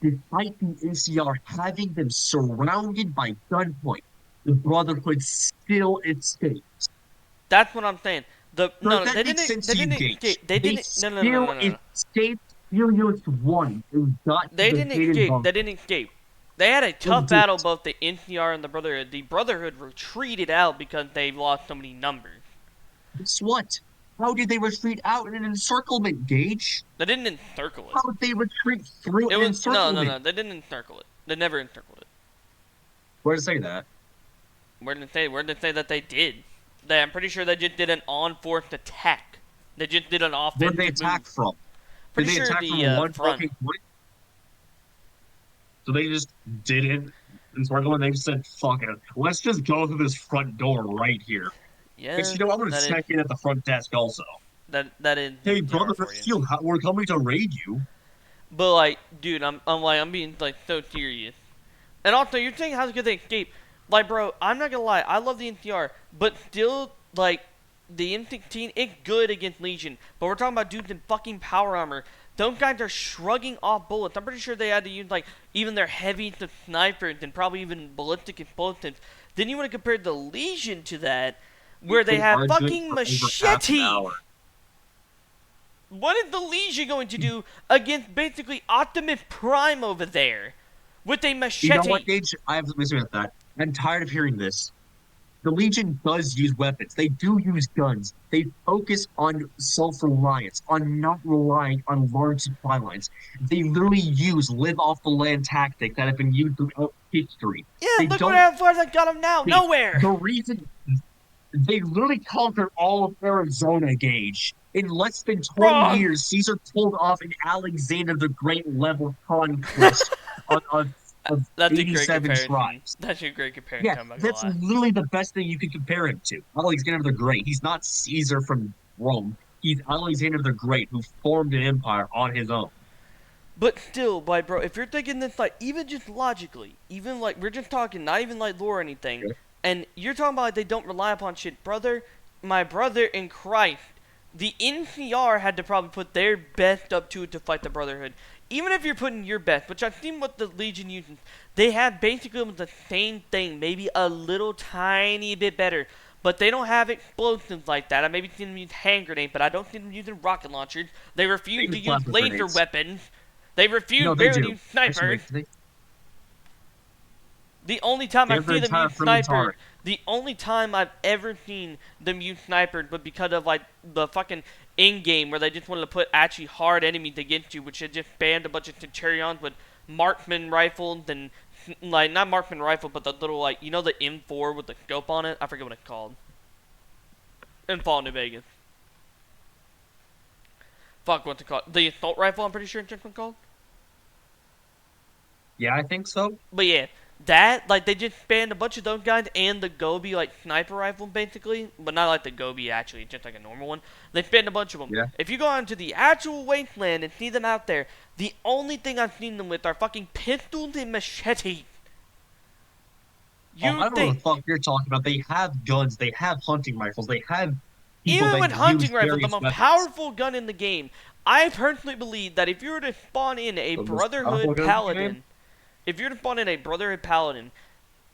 [SPEAKER 3] Despite the NCR having them surrounded by gunpoint, the Brotherhood still escaped.
[SPEAKER 1] that's what I'm saying.
[SPEAKER 3] So if
[SPEAKER 1] No,
[SPEAKER 3] that makes sense
[SPEAKER 1] they
[SPEAKER 3] to you,
[SPEAKER 1] didn't
[SPEAKER 3] Gage,
[SPEAKER 1] escape. They
[SPEAKER 3] they
[SPEAKER 1] didn't. No, no, no, no,
[SPEAKER 3] still
[SPEAKER 1] no, no.
[SPEAKER 3] escaped Helios 1 and got to
[SPEAKER 1] They
[SPEAKER 3] the
[SPEAKER 1] didn't
[SPEAKER 3] hidden
[SPEAKER 1] escape. They
[SPEAKER 3] bunker.
[SPEAKER 1] didn't escape. They had a
[SPEAKER 3] Like,
[SPEAKER 1] tough
[SPEAKER 3] dude,
[SPEAKER 1] battle, both the NCR and the Brotherhood. The Brotherhood retreated out because they lost so many numbers.
[SPEAKER 3] guess what? How did they retreat out in an encirclement, Gage?
[SPEAKER 1] They didn't encircle it.
[SPEAKER 3] How did they retreat through
[SPEAKER 1] It
[SPEAKER 3] an
[SPEAKER 1] was no.
[SPEAKER 3] encirclement?
[SPEAKER 1] They didn't encircle it. They never encircled it.
[SPEAKER 3] Where to say that?
[SPEAKER 1] Where did it say? Where did it say that they did? I'm pretty sure they just did an on-force attack. They just did an
[SPEAKER 3] Where did they
[SPEAKER 1] offensive
[SPEAKER 3] attack
[SPEAKER 1] move.
[SPEAKER 3] from? Did
[SPEAKER 1] Pretty
[SPEAKER 3] they
[SPEAKER 1] sure
[SPEAKER 3] attack from
[SPEAKER 1] the
[SPEAKER 3] one
[SPEAKER 1] front.
[SPEAKER 3] fucking point? So they just didn't encircle and they said, fuck it. Let's just go through this front door right here. Because,
[SPEAKER 1] Yeah,
[SPEAKER 3] I'm going to
[SPEAKER 1] that is
[SPEAKER 3] check in at the front desk also.
[SPEAKER 1] that is
[SPEAKER 3] Hey,
[SPEAKER 1] NCR
[SPEAKER 3] brother,
[SPEAKER 1] for you.
[SPEAKER 3] we're coming to raid you.
[SPEAKER 1] But like, dude, I'm being like so serious. And also, you're saying how could they escape? Like, bro, I'm not gonna lie, I love the NCR, but still, like, the M16 it's good against Legion. But we're talking about dudes in fucking power armor. Those guys are shrugging off bullets. I'm pretty sure they had to use like even their heavy to snipers and probably even ballistic explosives. Then you want to compare the Legion to that, where
[SPEAKER 3] We've
[SPEAKER 1] they
[SPEAKER 3] been
[SPEAKER 1] have
[SPEAKER 3] arguing
[SPEAKER 1] fucking
[SPEAKER 3] for over half an
[SPEAKER 1] machete.
[SPEAKER 3] hour.
[SPEAKER 1] What is the Legion going to do against basically Optimus Prime over there with a
[SPEAKER 3] You know what,
[SPEAKER 1] machete?
[SPEAKER 3] Gage? I have to listen to that. I'm tired of hearing this. The Legion does use weapons. They do use guns. They focus on self-reliance, on not relying on large supply lines. They literally use live off the land tactics that have been used throughout history.
[SPEAKER 1] Yeah,
[SPEAKER 3] They
[SPEAKER 1] look what
[SPEAKER 3] don't.
[SPEAKER 1] how far that got him now.
[SPEAKER 3] They,
[SPEAKER 1] Nowhere.
[SPEAKER 3] the reason they literally conquered all of Arizona, Gage. In less than 20
[SPEAKER 1] Wrong.
[SPEAKER 3] years, Caesar pulled off an Alexander the Great level conquest of
[SPEAKER 1] That's a great
[SPEAKER 3] 87
[SPEAKER 1] comparison.
[SPEAKER 3] tribes.
[SPEAKER 1] That's a great comparison.
[SPEAKER 3] Yeah,
[SPEAKER 1] I'm not gonna
[SPEAKER 3] that's
[SPEAKER 1] lie.
[SPEAKER 3] literally the best thing you could compare him to. Alexander the Great. He's not Caesar from Rome. He's Alexander the Great who formed an empire on his own.
[SPEAKER 1] But still, like, bro, if you're thinking this, like, even just logically, even like we're just talking, not even like lore or anything,
[SPEAKER 3] Okay?
[SPEAKER 1] and you're talking about like they don't rely upon shit, brother. My brother in Christ, the NCR had to probably put their best up to it to fight the Brotherhood. Even if you're putting your best, which I've seen what the Legion uses, they have basically almost the same thing, maybe a little tiny bit better. But they don't have explosives like that. I maybe seen them use hand grenades, but I don't see them using rocket launchers. They
[SPEAKER 3] They
[SPEAKER 1] refuse to
[SPEAKER 3] use
[SPEAKER 1] use
[SPEAKER 3] plasma
[SPEAKER 1] laser
[SPEAKER 3] grenades.
[SPEAKER 1] weapons. They refuse
[SPEAKER 3] No, they
[SPEAKER 1] barely to
[SPEAKER 3] do.
[SPEAKER 1] use
[SPEAKER 3] Actually,
[SPEAKER 1] snipers. The only time
[SPEAKER 3] they
[SPEAKER 1] I've
[SPEAKER 3] have their
[SPEAKER 1] seen them
[SPEAKER 3] entire
[SPEAKER 1] use snipers,
[SPEAKER 3] fermentarium.
[SPEAKER 1] the only time I've ever seen them use snipers, but because of like the fucking in game where they just wanted to put actually hard enemies against you, which had just banned a bunch of Centurions with marksman rifles and like not marksman rifle, but the little like the M4 with the scope on it. I forget what it's called. In Fallout New Vegas. Fuck, what's it called? The assault rifle. I'm pretty sure it's called.
[SPEAKER 3] Yeah, I think so.
[SPEAKER 1] But yeah, that like they just banned a bunch of those guys and the Gobi like sniper rifle basically, but not like the Gobi actually, just like a normal one. They banned a bunch of them.
[SPEAKER 3] Yeah.
[SPEAKER 1] If you go onto the actual wasteland and see them out there, the only thing I've seen them with are fucking pistols and machetes.
[SPEAKER 3] I
[SPEAKER 1] You
[SPEAKER 3] don't know what
[SPEAKER 1] think
[SPEAKER 3] the fuck you're talking about. They have guns. They have hunting rifles. They have people
[SPEAKER 1] even
[SPEAKER 3] that
[SPEAKER 1] with
[SPEAKER 3] use
[SPEAKER 1] hunting rifles, the
[SPEAKER 3] various
[SPEAKER 1] most
[SPEAKER 3] weapons.
[SPEAKER 1] powerful gun in the game, I personally believe that if you were to spawn in a
[SPEAKER 3] The most powerful
[SPEAKER 1] Brotherhood
[SPEAKER 3] gun in the game?
[SPEAKER 1] Paladin, if you were to spawn in a Brotherhood Paladin,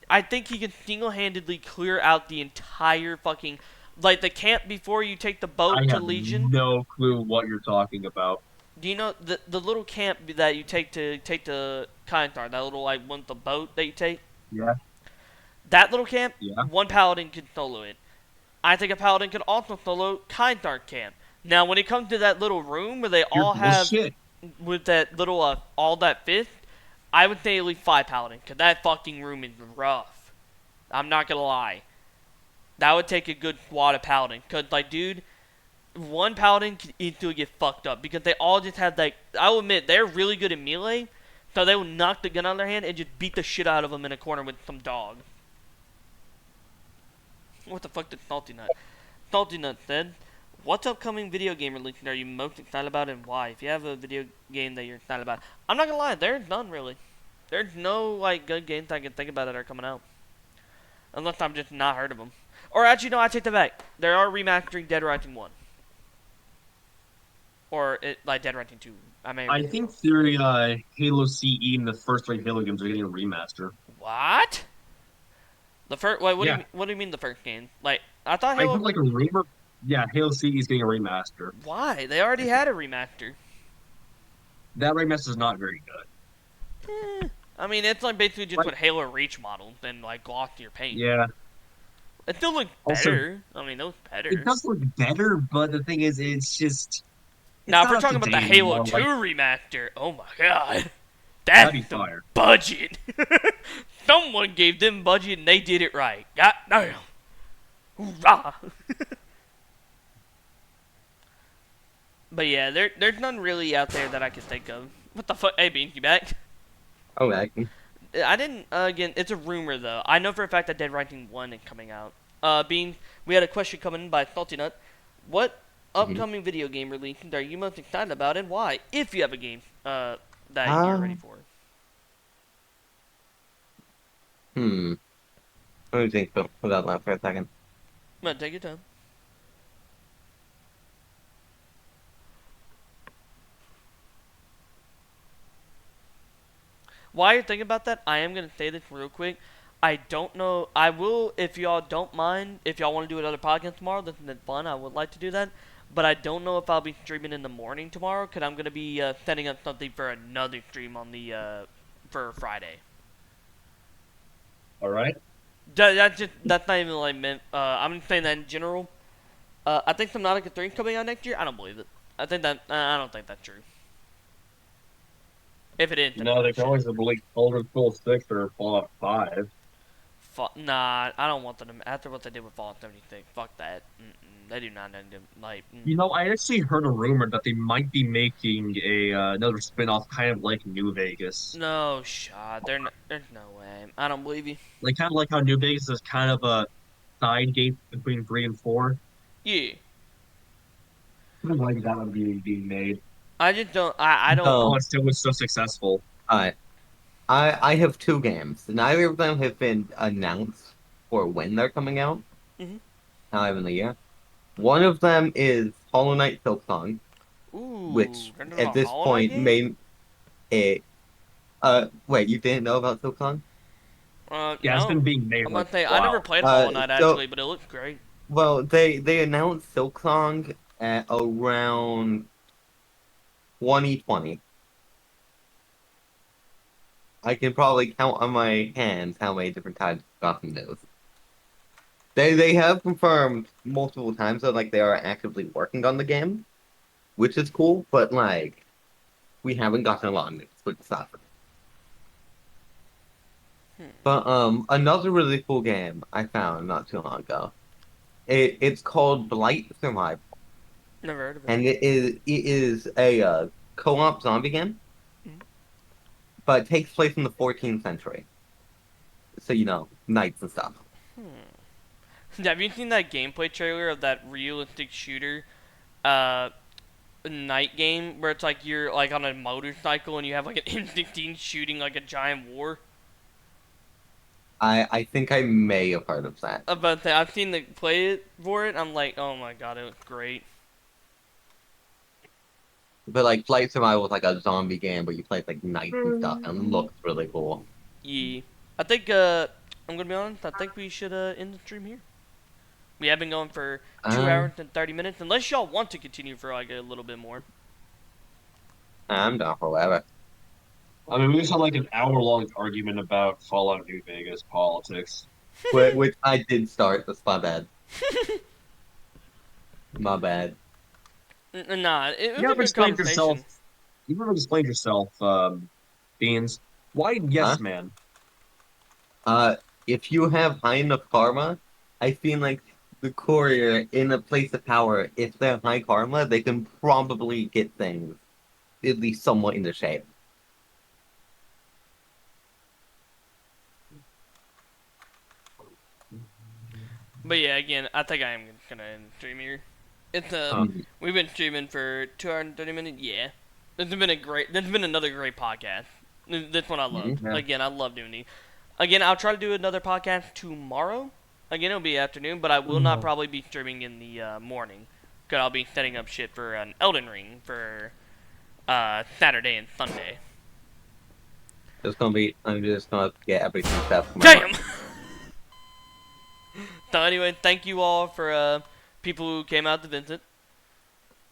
[SPEAKER 1] I think he can single-handedly clear out the entire fucking like the camp before you take the
[SPEAKER 3] I
[SPEAKER 1] boat to
[SPEAKER 3] have
[SPEAKER 1] Legion.
[SPEAKER 3] no clue what you're talking about.
[SPEAKER 1] Do you know the little camp that you take to Kyntar, that little like one the boat that you take?
[SPEAKER 3] Yeah,
[SPEAKER 1] That little camp,
[SPEAKER 3] yeah.
[SPEAKER 1] one paladin can solo it. I think a paladin can also solo Kyntar camp. Now, when it comes to that little room where they
[SPEAKER 3] You're
[SPEAKER 1] all have
[SPEAKER 3] bullshit.
[SPEAKER 1] with that little all that fifth, I would say at least 5 paladin, cause that fucking room is rough. I'm not gonna lie. That would take a good squad of paladin. Cause like, dude, one paladin can easily get fucked up because they all just have like. I will admit they're really good at melee, so they will knock the gun out of their hand and just beat the shit out of them in a corner with some dog. What the fuck did Salty Nut? Salty Nut said, "What's upcoming video game release are you most excited about and why? If you have a video game that you're excited about, I'm not gonna lie, there's none really. There's no like good games I can think about that are coming out, unless I'm just not heard of them. Or actually, no, I take that back. They are remastering Dead Rising 1. Or, like, Dead Rising 2. I may
[SPEAKER 3] I think Theory, Halo CE and the first three Halo games are getting a remaster.
[SPEAKER 1] What? The first, wait,
[SPEAKER 3] Yeah,
[SPEAKER 1] what do you mean the first game? Like, I thought
[SPEAKER 3] I think
[SPEAKER 1] Halo,
[SPEAKER 3] like a remer. Yeah, Halo CE is getting a remaster.
[SPEAKER 1] why? They already had a remaster.
[SPEAKER 3] That remaster is not very good.
[SPEAKER 1] Eh, I mean, it's like basically just
[SPEAKER 3] Like,
[SPEAKER 1] what Halo Reach modeled and like glossed your paint.
[SPEAKER 3] yeah.
[SPEAKER 1] It still looks
[SPEAKER 3] Also,
[SPEAKER 1] better. I mean, it looks
[SPEAKER 3] it
[SPEAKER 1] better.
[SPEAKER 3] does look better, but the thing is, it's
[SPEAKER 1] Now, if
[SPEAKER 3] not
[SPEAKER 1] we're
[SPEAKER 3] up to
[SPEAKER 1] talking about the
[SPEAKER 3] date
[SPEAKER 1] Halo
[SPEAKER 3] anymore.
[SPEAKER 1] 2
[SPEAKER 3] Like,
[SPEAKER 1] remaster, oh my god.
[SPEAKER 3] that'd
[SPEAKER 1] That's
[SPEAKER 3] be
[SPEAKER 1] some
[SPEAKER 3] fire.
[SPEAKER 1] budget. Someone gave them budget and they did it right. God damn. Hoorah. But yeah, there's none really out there that I can think of. What the fuck? Hey, Bean, you back?
[SPEAKER 2] Oh, I can.
[SPEAKER 1] I didn't, again, it's a rumor though. I know for a fact that Dead Rising 1 is coming out. Bean, we had a question coming in by Salty Nut. What
[SPEAKER 2] Mhm.
[SPEAKER 1] upcoming video game releases are you most excited about and why? If you have a game, that you're ready
[SPEAKER 2] Um,
[SPEAKER 1] for.
[SPEAKER 2] hmm. Let me think about that for a second.
[SPEAKER 1] Well, take your time. While you're thinking about that, I am gonna say this real quick. I don't know. I will, if y'all don't mind, if y'all want to do another podcast tomorrow, that's fun. I would like to do that. But I don't know if I'll be streaming in the morning tomorrow, because I'm gonna be setting up something for another stream on the for Friday.
[SPEAKER 3] All right.
[SPEAKER 1] That's not even like meant. I'm just saying that in general. I think Subnautica 3 is coming out next year. I don't believe it. I don't think that's true. If it is, then
[SPEAKER 3] No, they can
[SPEAKER 1] shit.
[SPEAKER 3] always release Elder Scrolls 6 or Fallout 5.
[SPEAKER 1] Nah, I don't want them after what they did with Fallout 76. Fuck that. They do not need to like.
[SPEAKER 3] You know, I actually heard a rumor that they might be making a another spin-off kind of like New Vegas.
[SPEAKER 1] No shot. There's no way. I don't believe you.
[SPEAKER 3] Like kind of like how New Vegas is kind of a side game between 3 and 4.
[SPEAKER 1] Yeah.
[SPEAKER 3] I like that one being made.
[SPEAKER 1] I just don't. I don't.
[SPEAKER 3] Oh,
[SPEAKER 2] So,
[SPEAKER 3] it was so successful.
[SPEAKER 2] I I have two games. Neither of them have been announced for when they're coming out,
[SPEAKER 1] Mhm.
[SPEAKER 2] however in the year. One of them is Hollow Knight Silksong,
[SPEAKER 1] Ooh,
[SPEAKER 2] which
[SPEAKER 1] there's
[SPEAKER 2] at
[SPEAKER 1] a
[SPEAKER 2] this
[SPEAKER 1] Hollow Knight
[SPEAKER 2] point
[SPEAKER 1] game.
[SPEAKER 2] made a wait, you didn't know about Silksong?
[SPEAKER 3] Yeah, it's been
[SPEAKER 1] No.
[SPEAKER 3] being made
[SPEAKER 1] I'm
[SPEAKER 3] like
[SPEAKER 1] about to say I never
[SPEAKER 3] wow.
[SPEAKER 1] played Hollow Knight
[SPEAKER 2] So
[SPEAKER 1] actually, but it looks great.
[SPEAKER 2] well they announced Silksong at around 2020. I can probably count on my hands how many different times I've gotten those. They have confirmed multiple times that like they are actively working on the game, which is cool, but like we haven't gotten a lot of news, which sucks.
[SPEAKER 1] Hmm.
[SPEAKER 2] But another really cool game I found not too long ago. It's called Blight Survival,
[SPEAKER 1] Never heard of it.
[SPEAKER 2] and it is a co-op zombie game,
[SPEAKER 1] Mhm.
[SPEAKER 2] but it takes place in the 14th century. So knights and stuff.
[SPEAKER 1] Have you seen that gameplay trailer of that realistic shooter, uh, night game where it's like you're like on a motorcycle and you have like an M16 shooting like a giant war?
[SPEAKER 2] I think I may have heard of that.
[SPEAKER 1] But I've seen the play it for it. I'm like, oh my god, it looks great.
[SPEAKER 2] But like Flight Survival is like a zombie game where you play like knights and stuff and looks really cool.
[SPEAKER 1] Yeah, I think I'm gonna be honest. I think we should end the stream here. We have been going for 2 hours
[SPEAKER 2] Um,
[SPEAKER 1] and 30 minutes. Unless y'all want to continue for like a little bit more.
[SPEAKER 2] I'm down for whatever.
[SPEAKER 3] I mean, we just had like an hour-long argument about Fallout New Vegas politics.
[SPEAKER 2] Which I did start. That's my bad. My bad.
[SPEAKER 1] Nah, it
[SPEAKER 3] You
[SPEAKER 1] was a
[SPEAKER 3] ever
[SPEAKER 1] good
[SPEAKER 3] explained yourself?
[SPEAKER 1] conversation.
[SPEAKER 3] You ever explained yourself, Beans? Why
[SPEAKER 2] Huh?
[SPEAKER 3] yes, man?
[SPEAKER 2] Uh, if you have high enough karma, I feel like the courier in a place of power, if they have high karma, they can probably get things at least somewhat into shape.
[SPEAKER 1] But yeah, again, I think I am gonna end the stream here. It's
[SPEAKER 3] Huh.
[SPEAKER 2] Mhm.
[SPEAKER 1] we've been streaming for 2 hours and 30 minutes. Yeah, this has been another great podcast. This one I love.
[SPEAKER 2] Mhm.
[SPEAKER 3] Yeah.
[SPEAKER 1] Again, I love doing these. Again, I'll try to do another podcast tomorrow. Again, it'll be afternoon, but I will not probably be streaming in the morning. Cause I'll be setting up shit for an Elden Ring for Saturday and Sunday.
[SPEAKER 2] I'm just gonna get everything set for my
[SPEAKER 1] Damn.
[SPEAKER 2] work.
[SPEAKER 1] So anyway, thank you all for people who came out to visit.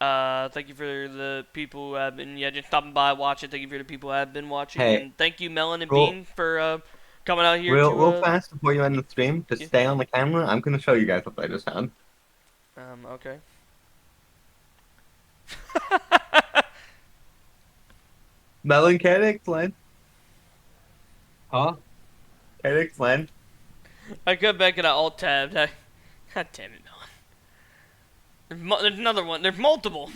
[SPEAKER 1] Thank you for the people who have been just stopping by watching. Thank you for the people who have been watching,
[SPEAKER 2] Hey,
[SPEAKER 1] and thank you Melon and
[SPEAKER 2] real,
[SPEAKER 1] Bean for coming out here
[SPEAKER 2] real
[SPEAKER 1] to
[SPEAKER 2] fast before you end the stream, just
[SPEAKER 1] yeah.
[SPEAKER 2] stay on the camera. I'm gonna show you guys what I just found.
[SPEAKER 1] Okay.
[SPEAKER 2] Melon, can I explain?
[SPEAKER 3] Huh?
[SPEAKER 2] Can I explain?
[SPEAKER 1] I got back and I alt tabbed. God damn it, Melon. There's another one. There's multiple.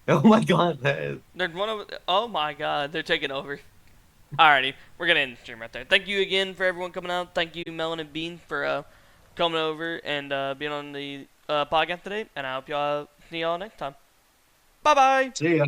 [SPEAKER 2] Oh my God, there is.
[SPEAKER 1] There's one over. Oh my God, they're taking over. Alrighty, we're gonna end the stream right there. Thank you again for everyone coming out. Thank you, Melon and Bean, for coming over and being on the podcast today. And I hope y'all see y'all next time. Bye bye.
[SPEAKER 3] See ya.